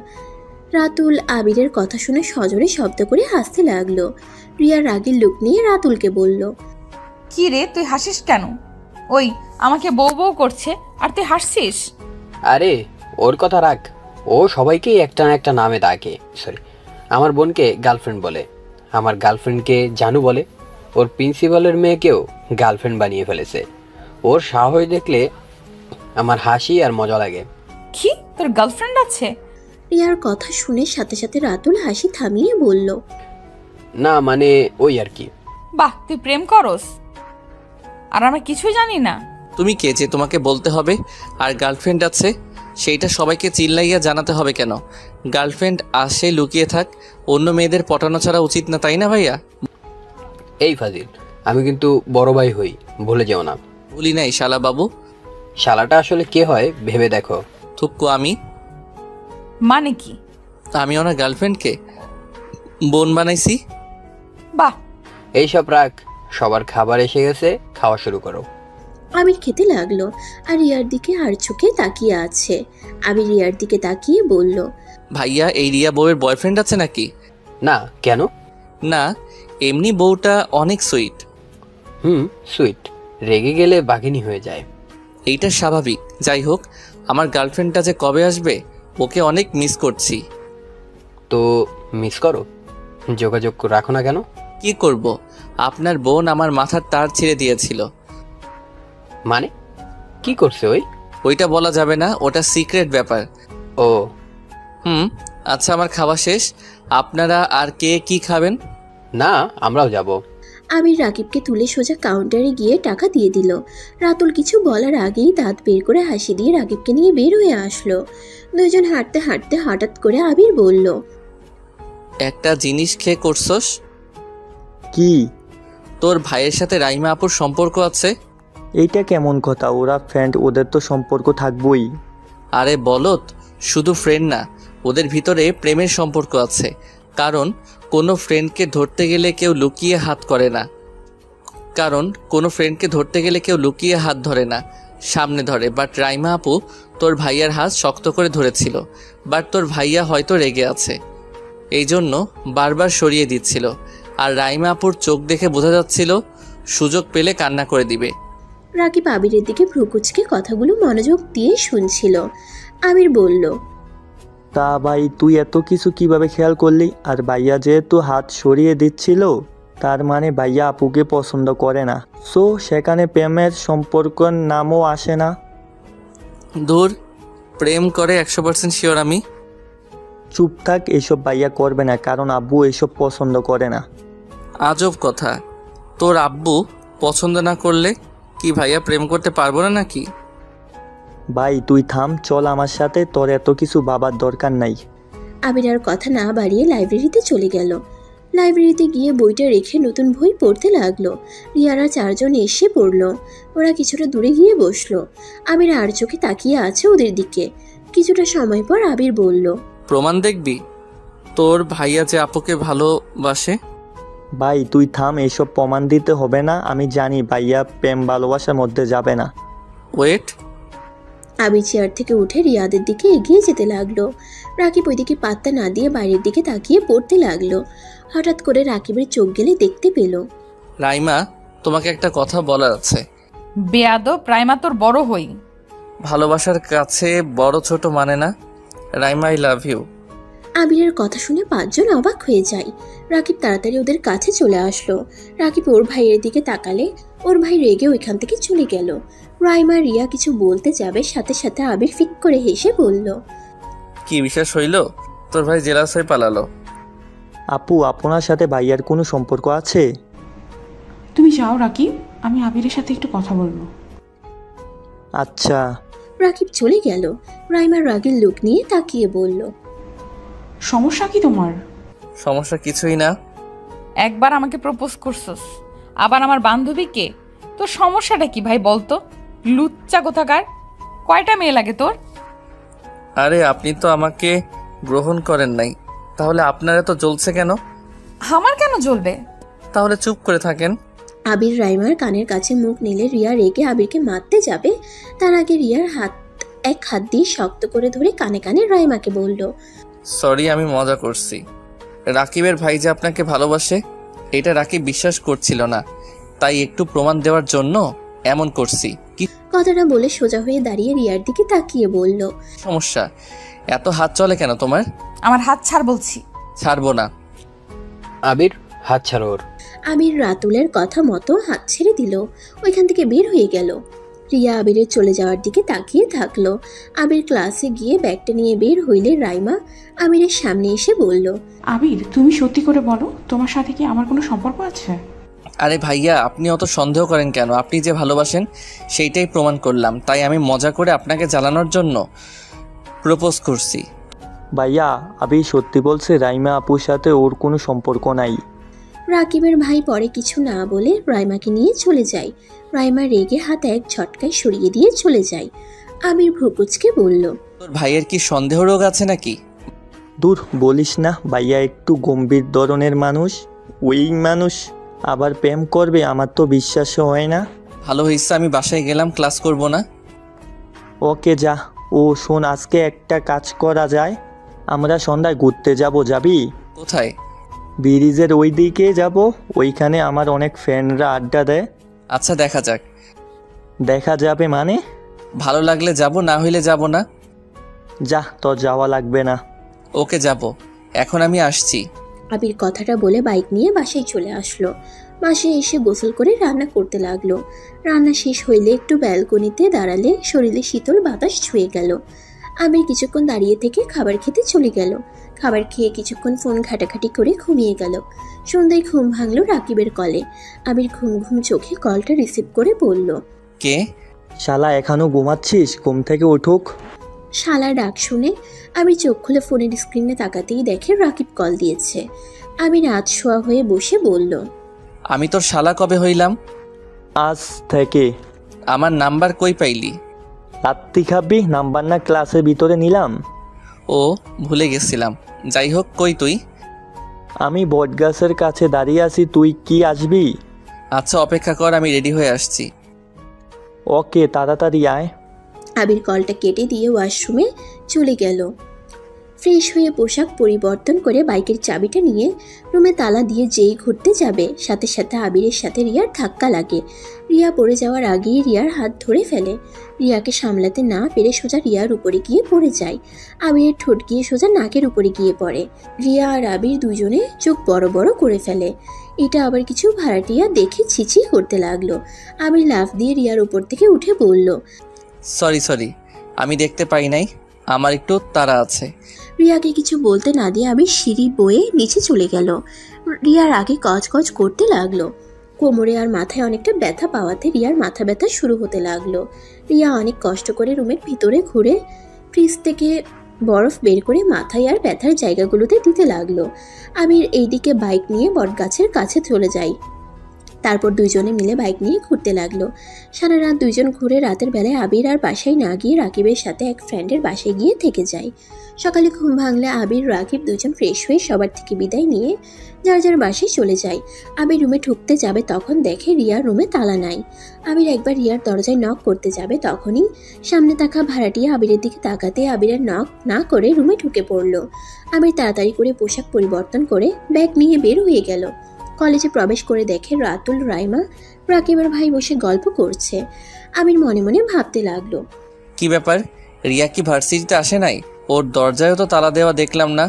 রাতুল আবিরের কথা শুনে সজোরে শব্দ করে হাসতে লাগলো। রিয়ার রাগের লোক নিয়ে রাতুলকে বলল, কি রে, তুই হাসিস কেন? ওই আমাকে বউ বউ করছে আর তুই হাসছিস? আরে ওর কথা রাখ, ও সবাইকেই একটা না একটা নামে ডাকে। সরি, আমার বোনকে গার্লফ্রেন্ড বলে, আমার গার্লফ্রেন্ডকে জানু বলে, ওর প্রিন্সিপালের মেয়েকেও গার্লফ্রেন্ড বানিয়ে ফেলেছে। ওর সাহস দেখলে আমার হাসি আর মজা লাগে। কি, তোর গার্লফ্রেন্ড আছে? রিয়ার কথা শুনে সাথে সাথে রাতুল হাসি থামিয়ে বলল, না মানে ওই আর কি। বাহ, তুই প্রেম করস আর আমরা কিছুই জানি না? তুমি কে যে তোমাকে বলতে হবে? আর গার্লফ্রেন্ড আছে সেইটা সবাইকে চিল্লাইয়া জানাতে হবে কেন? গার্লফ্রেন্ড আসে লুকিয়ে থাক, অন্য মেয়েদের পটানো ছাড়া উচিত না, তাই না ভাইয়া? এই ফাজিল, আমি কিন্তু বড় ভাই হই, ভুলে যেও না। বলি নাই শালা বাবু। শালাটা আসলে কে হয় ভেবে দেখো। থুক্কু আমি? মানে কি? আমি ওনার গার্লফ্রেন্ডকে বোন বানাইছি। বাহ, এইসব রাখ, সবার খাবার এসে গেছে, খাওয়া শুরু করো। আবির খেতে লাগলো আর রিয়ার দিকে আর চোখে তাকিয়ে আছে। আবির রিয়ার দিকে তাকিয়ে বলল, ভাইয়া, এই রিয়া বউয়ের বয়ফ্রেন্ড আছে নাকি? না, কেন? না, এমনি বউটা অনেক সুইট। সুইট, রেগে গেলে বাঘিনী হয়ে যায়। এইটা স্বাভাবিক। যাই হোক, আমার গার্লফ্রেন্ডটা যে কবে আসবে, ওকে অনেক মিস করছি। তো মিস করো, যোগাযোগ রাখো না কেন? কি করব, আপনার বোন আমার মাথার তার ছিঁড়ে দিয়েছিল। মানে কি করছে ওই? ওইটা বলা যাবে না, ওটা সিক্রেট ব্যাপার। ও আচ্ছা, আমার খাওয়া শেষ। আপনারা আর কে কি খাবেন? না, আমরাও যাব। আবির রাকিবকে তুলে সোজা কাউন্টারে গিয়ে টাকা দিয়ে দিল। রাতুল কিছু বলার আগেই দাঁত বের করে হাসি দিয়ে রাকিবকে নিয়ে বের হয়ে আসলো। দুইজন হাঁটতে হাঁটতে হঠাৎ করে আবির বলল, একটা জিনিস খেয়ে করছস? কি? তোর ভাইয়ের সাথে রাইমা আপুর সম্পর্ক আছে? এইটা কেমন কথা? ওরা ফ্রেন্ড, ওদের তো সম্পর্ক থাকবই। আরে বলত, শুধু ফ্রেন্ড না, ওদের ভিতরে প্রেমের সম্পর্ক আছে। কারণ কোনো ফ্রেন্ডকে ধরতে গেলে কেউ লুকিয়ে হাত ধরে না, সামনে ধরে। বাট রাইমা আপু তোর ভাইয়ার হাত শক্ত করে ধরেছিল। বাট তোর ভাইয়া হয়তো রেগে আছে, এই জন্য বারবার সরিয়ে দিচ্ছিল। আর রাইমা আপুর চোখ দেখে বোঝা যাচ্ছিল সুযোগ পেলে কান্না করে দিবে। রাকিব আবিরের দিকে ভ্রুকুচকে কথাগুলো মনোযোগ দিয়ে শুনছিল। আবির বলল, তা ভাই, তুই এত কিছু কিভাবে খেয়াল করলি? আর ভাইয়া যেহেতু হাত সরিয়ে দিচ্ছিল, তার মানে ভাইয়া আপুকে পছন্দ করে না। সো সেখানে প্রেমের সম্পর্কের নামও আসে না। দূর, প্রেম করে 100% শিওর আমি। চুপ থাক, এসব ভাইয়া করবে না, কারণ আব্বু এসব পছন্দ করে না। আজব কথা, তোর আব্বু পছন্দ না করলে কি ভাইয়া প্রেম করতে পারবো না নাকি? ভাই তুই থাম, চল আমার সাথে, তোর এত কিছু ভাবার দরকার নাই। আবির আর কথা না বাড়িয়ে লাইব্রেরিতে চলে গেল। লাইব্রেরিতে গিয়ে বইটা রেখে নতুন বই পড়তে লাগলো। রিয়ারা চারজন এসে পড়লো। ওরা কিছুটা দূরে গিয়ে বসলো। আবির আর চোখে তাকিয়ে আছে ওদের দিকে। কিছুটা সময় পর আবির বলল, প্রমাণ দেখবি তোর ভাইয়া যে আপুকে ভালোবাসে? ভাই তুই থাম, এসব প্রমাণ দিতে হবে না। আমি জানি ভাইয়া প্রেম ভালোবাসার মধ্যে যাবে না। ওয়েট। আবির চেয়ার থেকে উঠে রিয়াদের দিকে এগিয়ে যেতে লাগলো। রাকিব ওইদিকে পাত্তা না দিয়ে বাইরের দিকে তাকিয়ে পড়তে লাগলো। হঠাৎ করে রাকিবের চোখ গেলে দেখতে পেল। রাইমা, তোমাকে একটা কথা বলার আছে। বেয়াদব, রাইমা তোর বড় হই। ভালোবাসার কাছে বড় ছোট মানে না। Raima, I love you. আবিরের কথা শুনে পাঁচজন অবাক হয়ে যায়। রাকিব তাড়াতাড়ি ওদের কাছে চলে আসলো। রাকিব ওর ভাইয়ের দিকে তাকালে ওর ভাই রেগে ওইখান থেকে চলে গেল। রাইমা রিয়া কিছু বলতে যাবে, সাথে সাথে আবির ফিক করে হেসে বলল, কি বিশ্বাস হইল? তোর ভাই জেলাস হয়ে পালালো। আপু, আপনার সাথে ভাইয়ার কোনো সম্পর্ক আছে? তুমি যাও রাকিব, আমি আবিরের সাথে একটু কথা বলবো। আচ্ছা। রাকিব চলে গেল। রাইমার রাগের লুক নিয়ে তাকিয়ে বলল, সমস্যা কি তোমার? সমস্যা কিছুই না। একবার আমাকে প্রপোজ করছস, আবার আমার বান্ধবীকে। তোর সমস্যাটা কি ভাই বলতো? লুচ্চা কোথাকার। কয়টা মেয়ে লাগে তোর? আরে আপনি তো আমাকে গ্রহণ করেন নাই, তাহলে আপনারা তো জ্বলছে কেন? আমার কেন জ্বলবে? তাহলে চুপ করে থাকেন। আবির রাইমার কানের কাছে মুখ নিলে রিয়া রেগে আবিরকে মারতে যাবে। তার আগে রিয়ার এক হাত দিয়ে শক্ত করে ধরে কানে কানে রাইমাকে বলল, সরি, আমি মজা করছি। রাকিবের ভাই যে আপনাকে ভালোবাসে এটা রাকিব বিশ্বাস করছিল না, তাই একটু প্রমাণ দেওয়ার জন্য এমন করছি। কি কথাটা বলে সোজা হয়ে দাঁড়িয়ে রিয়ার দিকে তাকিয়ে বলল, সমস্যা? এত হাত চলে কেন তোমার? আমার হাত ছাড় বলছি। ছাড়বো না। আবির, হাত ছাড়ো ওর। আবির রাতুলের কথা মতো হাত ছেড়ে দিল। ওইখান থেকে বের হয়ে গেল। রিয়া আবিরের চলে যাওয়ার দিকে তাকিয়ে থাকলো। আবির ক্লাসে গিয়ে ব্যাগটা নিয়ে বের হইলে রাইমা আবিরের সামনে এসে বলল, আবির, তুমি সত্যি করে বলো, তোমার সাথে কি আমার কোনো সম্পর্ক আছে? আরে ভাইয়া, আপনি অত সন্দেহ করেন কেন? আপনি যে ভালোবাসেন সেইটাই প্রমাণ করলাম, তাই আমি মজা করে আপনাকে জ্বালানোর জন্য প্রপোজ করছি। ভাইয়া, আবি সত্যি বলছে রাইমা আপুর সাথে ওর কোনো সম্পর্ক নাই। রাকিবের ভাই পরে কিছু না বলে রাইমাকে নিয়ে চলে যায়। রাইমা রেগে হাত এক ঝটকায় সরিয়ে দিয়ে চলে যায়। আবির ভ্রুকুচকে বলল, তোর ভাইয়ের কি সন্দেহ রোগ আছে নাকি? দূর, বলিস না, ভাইয়া একটু গম্ভীর ধরনের মানুষ। ওই মানুষ আবার প্রেম করবে, আমার তো বিশ্বাস হয় না। ভালো হয়েছে আমি বাসায় গেলাম, ক্লাস করব না। ওকে যা। ও শোন, আজকে একটা কাজ করা যায়, আমরা সন্ধ্যায় ঘুরতে যাব, যাবি? কোথায়? ব্রিজের ওই দিকে যাব, ওইখানে আমার অনেক ফ্রেন্ডরা আড্ডা দেয়। আচ্ছা দেখা যাক। দেখা যাবে মানে? ভালো লাগলে যাব, না হইলে যাব না। যা, তোর যাওয়া লাগবে না। ওকে যাব, এখন আমি আসছি। আবির কথাটা বলে বাইক নিয়ে বাসায় চলে আসলো। বাসায় এসে গোসল করে রান্না করতে লাগলো। রান্না শেষ হইলে একটু ব্যালকনিতে দাঁড়ালে শরীরে শীতল বাতাস ছুঁয়ে গেল। আবির কিছুক্ষণ দাঁড়িয়ে থেকে খাবার খেতে চলে গেল। খাবার খেয়ে কিছুক্ষণ ফোন ঘাটাঘাটি করে ঘুমিয়ে গেল। সন্ধ্যায় ঘুম ভাঙলো রাকিবের কলে। আবির ঘুম ঘুম চোখে কলটা রিসিভ করে বলল, কে? শালা এখনো ঘুমাচ্ছিস? ঘুম থেকে উঠুক। শালা ডাক শুনে আবির চোখ খুলে ফোনের স্ক্রিনে তাকাতেই দেখে রাকিব কল দিয়েছে। আবির রাত শোয়া হয়ে বসে বলল, আমি তোর শালা কবে হইলাম? আজ থেকে। আমার নাম্বার কই পাইলি? রাত্রি খাবি? নাম্বার না ক্লাসের ভিতরে নিলাম। ও ভুলে গেছিলাম। যাই হোক, কই তুই? আমি বটগাছের কাছে দাঁড়িয়ে আছি, তুই কি আসবি? আচ্ছা অপেক্ষা কর, আমি রেডি হয়ে আসছি। ওকে, তাড়াতাড়ি আয়। আবির কলটা কেটে দিয়ে ওয়াশরুমে চলে গেল। ফ্রেশ হয়ে পোশাক পরিবর্তন করে বাইকের চাবিটা নিয়ে রুমে তালা দিয়ে যেই ঘুরতে যাবে, সাথে সাথে আবিরের সাথে রিয়ার ধাক্কা লাগে। রিয়া পড়ে যাওয়ার আগেই রিয়ার হাত ধরে ফেলে। রিয়াকে সামলাতে না পেরে সোজা রিয়ার উপরে গিয়ে পড়ে যায়। আবিরের ঠোঁট গিয়ে সোজা নাকের উপরে গিয়ে পড়ে। রিয়া আর আবির দুজনে চোখ বড় বড় করে ফেলে। এটা আবার কিছু ভাড়াটিয়া দেখে ছিছি করতে লাগলো। আবির লাফ দিয়ে রিয়ার উপর থেকে উঠে বলল, সরি, আমি দেখতে পাই নাই, আমার একটু তাড়া আছে। রিয়াকে কিছু বলতে না দিয়ে আবির সিঁড়ি বয়ে নিচে চলে গেল। রিয়ার আগে কচ করতে লাগলো। কোমরে আর মাথায় অনেকটা ব্যথা পাওয়াতে রিয়ার মাথা ব্যথা শুরু হতে লাগলো। রিয়া অনেক কষ্ট করে রুমের ভিতরে ঘুরে ফ্রিজ থেকে বরফ বের করে মাথায় আর ব্যথার জায়গাগুলোতে দিতে লাগলো। আবির এইদিকে বাইক নিয়ে বটগাছের কাছে চলে যায়। তারপর দুইজনে মিলে বাইক নিয়ে ঘুরতে লাগলো। সারা রাত দুইজন ঘুরে রাতের বেলায় আবির আর বাসায় না গিয়ে রাকিবের সাথে এক ফ্রেন্ডের বাসায় গিয়ে থেকে যায়। সকালে ঘুম ভাঙলে আবির রাকিব দুজন ফ্রেশ হয়ে সবার থেকে বিদায় নিয়ে যার যার বাসায় চলে যায়। আবির রুমে ঢুকতে যাবে তখন দেখে রিয়ার রুমে তালা নাই। আবির একবার রিয়ার দরজায় নক করতে যাবে তখনই সামনে থাকা ভাড়াটিয়া আবিরের দিকে তাকাতে আবিরের নক না করে রুমে ঢুকে পড়ল। আবির তাড়াতাড়ি করে পোশাক পরিবর্তন করে ব্যাগ নিয়ে বের হয়ে গেল। কলেজে প্রবেশ করে দেখে রাতুল, রাইমা, রাকিবের ভাই বসে গল্প করছে। আবির মনে মনে ভাবতে লাগলো, কি ব্যাপার, রিয়া কি ভার্সিটিতে আসে নাই? ওর দরজায়ও তো তালা দেওয়া দেখলাম না,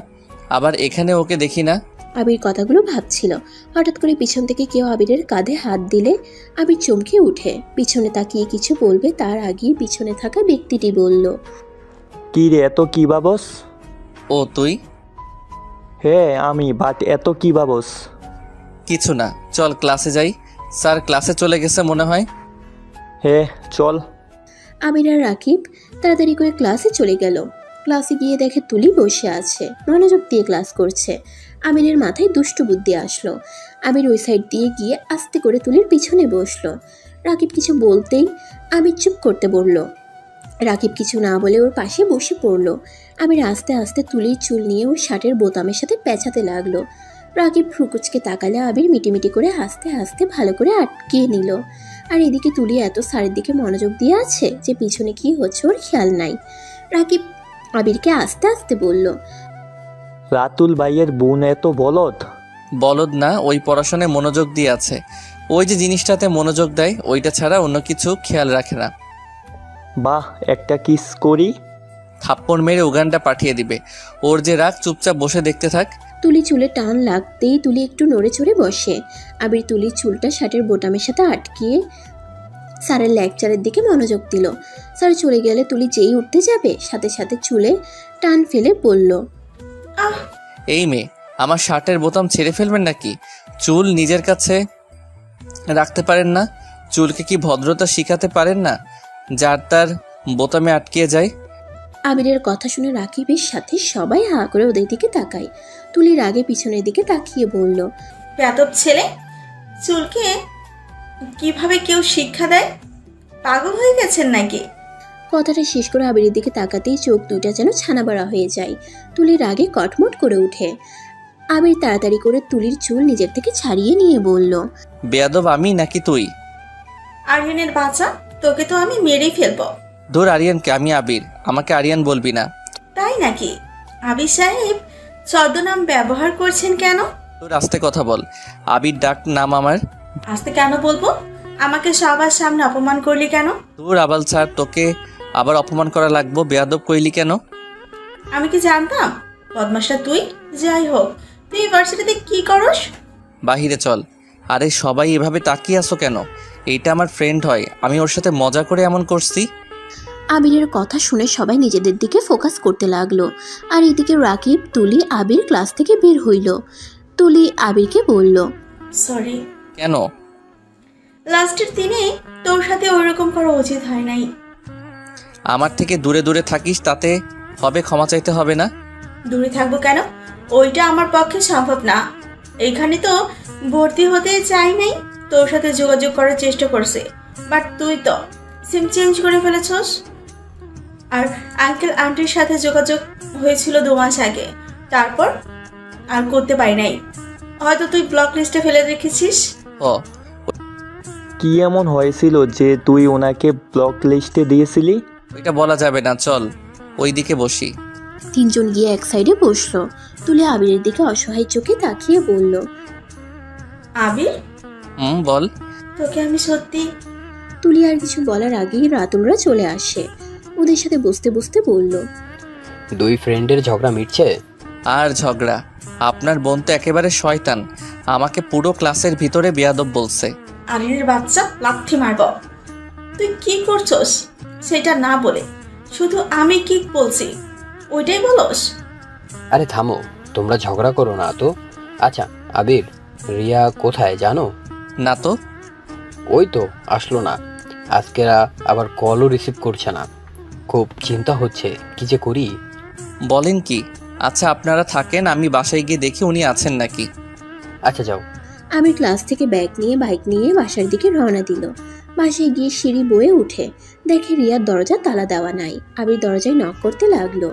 আবার এখানে ওকে দেখি না। আবির কথাগুলো ভাবছিল। হঠাৎ করে পিছন থেকে কেউ আবিরের কাঁধে হাত দিলে আবির চমকে উঠে পিছনে তাকিয়ে কিছু বলবে তার আগেই পিছনে থাকা ব্যক্তিটি বলল, কি রে, এত কি ভাবস? ও তুই? হ্যাঁ আমি, বাট এত কি ভাবস? কিছু না, চল ক্লাসে যাই। স্যার ক্লাসে চলে গেছে মনে হয়। হ্যাঁ চল। আবির আর রাকিব তাড়াতাড়ি করে ক্লাসে চলে গেল। ক্লাসে গিয়ে দেখে তুলি বসে আছে, মনোযোগ দিয়ে ক্লাস করছে। আবিরের মাথায় দুষ্টু বুদ্ধি আসলো। আবির ওই সাইড দিয়ে গিয়ে আস্তে করে তুলির পিছনে বসলো। রাকিব কিছু বলতেই আবির চুপ করতে বলল। রাকিব কিছু না বলে ওর পাশে বসে পড়লো। আবির আস্তে আস্তে তুলির চুল নিয়ে ওর শার্টের বোতামের সাথে পেঁচাতে লাগলো। রাকিব ফ্রুকুচকে তাকালে আবির মিটিমিটি করে হাসতে হাসতে ভালো করে আটকিয়ে নিল। আর এদিকে তুলি এত স্যারের দিকে মনোযোগ দিয়ে আছে যে পিছনে কি হচ্ছে ওর খেয়াল নাই। রাকিব আবিরকে আস্তে আস্তে বলল, রাতুল ভাইয়ের বোন এত বলদ? বলদ না, ওই পড়াশোনায় মনোযোগ দিয়ে আছে। ওই যে জিনিসটাতে মনোযোগ দেয় ওইটা ছাড়া অন্য কিছু খেয়াল রাখে না। বাহ, একটা কিস করি? থাপ্পড় মেরে উগানটা পাঠিয়ে দিবে। ওর যে রাগ, চুপচাপ বসে দেখতে থাক। তুলি চুলে টান লাগতেই তুলি একটু নড়ে চড়ে বসে। আবির তুলির চুলটা শার্টের বোতামের সাথে আটকিয়ে স্যারের লেকচারের দিকে মনোযোগ দিল। স্যার চলে গেলে তুলি যেই উঠতে যাবে সাথে সাথে চুলে টান ফেলে বলল, এই মেয়ে, আমার শার্টের বোতাম ছেড়ে ফেলবেন নাকি? চুল নিজের কাছে রাখতে পারেন না? চুলকে কি ভদ্রতা শিখাতে পারেন না, যার তার বোতামে আটকে যায়? আবিরের কথা শুনে রাকিবের সাথে সবাই হা করে ওদের দিকে তাকায়। তুলির আগে পিছনের দিকে তাকিয়ে বলল, বেয়াদব ছেলে, চুলকে কিভাবে কেউ শিক্ষা দেয়? পাগল হয়ে গেছেন নাকি? কথাটা শেষ করে আবিরের দিকে তাকাতেই চোখ দুইটা যেন ছানা বড়া হয়ে যায়। তুলির আগে কটমট করে ওঠে। আবির তাড়াতাড়ি করে তুলির চুল নিজের থেকে ছাড়িয়ে নিয়ে বলল, বেয়াদব আমি নাকি তুই? আরিয়ানের বাচ্চা, তোকে তো আমি মেরেই ফেলবো। ধর আরিয়ানকে, আমি আবির, আমাকে আরিয়ান বলবি না। তাই নাকি? আবির সাহেব ছদ্মনাম ব্যবহার করছেন কেন? তোর আস্তে কথা বল। আবির ডাক নাম আমার। আস্তে কেন বলবো? আমাকে সবার সামনে অপমান করলি কেন? তোর আবাল ছাড়, তোকে আবার অপমান করা লাগবো? বেয়াদব কইলি কেন? আমি কি জানতাম বদমাশটা তুই? যাই হোক, তুই ইউনিভার্সিটিতে কি করস? বাহিরে চল। আরে সবাই এভাবে তাকিয়ে আসো কেন? এইটা আমার ফ্রেন্ড হয়, আমি ওর সাথে মজা করে এমন করছি। আবিরের কথা শুনে সবাই নিজেদের দিকে ফোকাস করতে লাগলো। আর এদিকে রাকিব, তুলি, আবির ক্লাস থেকে বের হইল। তুলি আবিরকে বলল, সরি, কেন? লাস্টের দিনে তোর সাথে ওইরকম করা উচিত হয় নাই। আমার থেকে দূরে দূরে থাকিস, তাতে হবে ক্ষমা চাইতে হবে না? দূরে থাকবো কেন? ওইটা আমার পক্ষে সম্ভব না। এইখানে তো ভর্তি হতে চাই নাই, তোর সাথে যোগাযোগ করার চেষ্টা করছে, বাট তুই তো সিম চেঞ্জ করে ফেলেছস। আর আঙ্কেল আন্টির সাথে যোগাযোগ হয়েছিল 2 মাস আগে, তারপর আর করতে পারি নাই। হয়তো তুই ব্লক লিস্টে ফেলে রেখেছিস। ও কি এমন হয়েছিল যে তুই ওনাকে ব্লক লিস্টে দিয়েছিলি? ওইটা বলা যাবে না, চল ওইদিকে বসি। তিনজন গিয়ে এক সাইডে বসলো। তুলি আবিরের দিকে অসহায় চোখে তাকিয়ে বলল, আবির, বল। তোকে আমি সত্যি। তুলি আর কিছু বলার আগেই রাতুলরা চলে আসে। ওদের সাথে বসতে বসতে বলল, 2 ফ্রেন্ডের ঝগড়া মিটছে? আর ঝগড়া? আপনার বোন তো একেবারে শয়তান, আমাকে পুরো ক্লাসের ভিতরে বেয়াদব বলছে। আবিরের বাচ্চা, লাথি মারব। তুই কি করছস সেটা না বলে শুধু আমি কি বলছি ওইটাই বলস? আরে থামো, তোমরা ঝগড়া করো না তো। আচ্ছা আবির, রিয়া কোথায় জানো? না তো। ওই তো আসলো না, আজকেরা আবার কলও রিসিভ করছে না। খুব চিন্তা হচ্ছে, কি যে করি। বলেন কি? আচ্ছা আপনারা থাকেন, আমি বাসায় গিয়ে দেখি উনি আছেন নাকি। আচ্ছা যাও। আবির ক্লাস থেকে ব্যাগ নিয়ে বাইক নিয়ে বাসার দিকে রওনা দিল। বাসায় গিয়ে সিঁড়ি বয়ে উঠে দেখে রিয়ার দরজা তালা দেওয়া নাই। আবির দরজায় নক করতে লাগলো।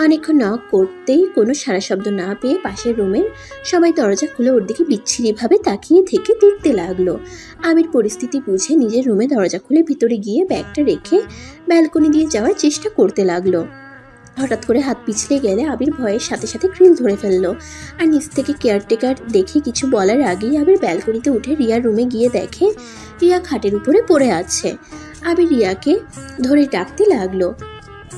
অনেকক্ষণ নক করতেই কোনো সারা শব্দ না পেয়ে পাশের রুমের সবাই দরজা খুলে ওর দিকে বিচ্ছিরিভাবে তাকিয়ে থেকে দেখতে লাগলো। আবির পরিস্থিতি বুঝে নিজের রুমে দরজা খুলে ভিতরে গিয়ে ব্যাগটা রেখে ব্যালকনি দিয়ে যাওয়ার চেষ্টা করতে লাগলো। হঠাৎ করে হাত পিছলে গেলে আবির ভয়ের সাথে সাথে গ্রিল ধরে ফেললো। আর নিচ থেকে কেয়ারটেকার দেখে কিছু বলার আগেই আবির ব্যালকনিতে উঠে রিয়ার রুমে গিয়ে দেখে রিয়া খাটের উপরে পড়ে আছে। আবির রিয়াকে ধরে ডাকতে লাগলো।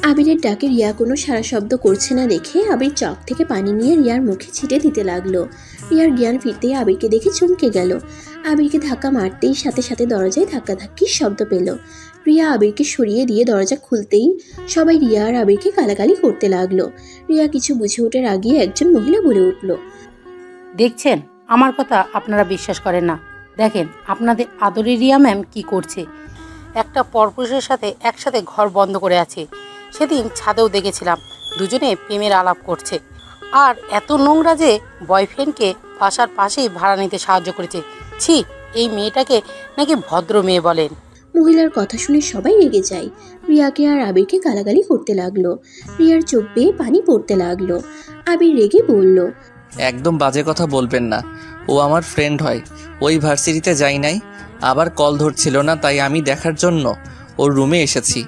আবিরের ডাকে রিয়া কোনো সারা শব্দ করছে না দেখে আবির চক থেকে পানি নিয়ে রিয়ার মুখে ছিটে দিতে লাগলো। রিয়ার জ্ঞান ফিরতেই আবিরকে দেখে চমকে গেল। আবিরকে ধাক্কা মারতেই সাথে সাথে দরজায় ধাক্কাধাক্কির শব্দ পেল। রিয়া আবিরকে সরিয়ে দিয়ে দরজা খুলতেই সবাই রিয়া আর আবিরকে গালাগালি করতে লাগলো। রিয়া কিছু বুঝে ওঠার আগে একজন মহিলা বলে উঠল, দেখছেন, আমার কথা আপনারা বিশ্বাস করেন না। দেখেন আপনাদের আদরের রিয়া ম্যাম কি করছে। একটা পরপুরুষের সাথে একসাথে ঘর বন্ধ করে আছে। সেদিন ছাদেও দেখেছিলাম দুজনে প্রেমের আলাপ করছে। আর এত নোংরা যে বয়ফ্রেন্ডকে বাসার পাশেই ভাড়া নিতে সাহায্য করেছে। ছি, এই মেয়েটাকে নাকি ভদ্র মেয়ে বলেন। মহিলার কথা শুনে সবাই রেগে যায়। রিয়াকে আর আবিরকে গালাগালি করতে লাগলো। রিয়ার চোখ বেয়ে পানি পড়তে লাগলো। আবির রেগে বলল, একদম বাজে কথা বলবেন না, ও আমার ফ্রেন্ড হয়। ওই ভার্সিটিতে যাই নাই, আবার কল ধরছিল না, তাই আমি দেখার জন্য ওর রুমে এসেছি।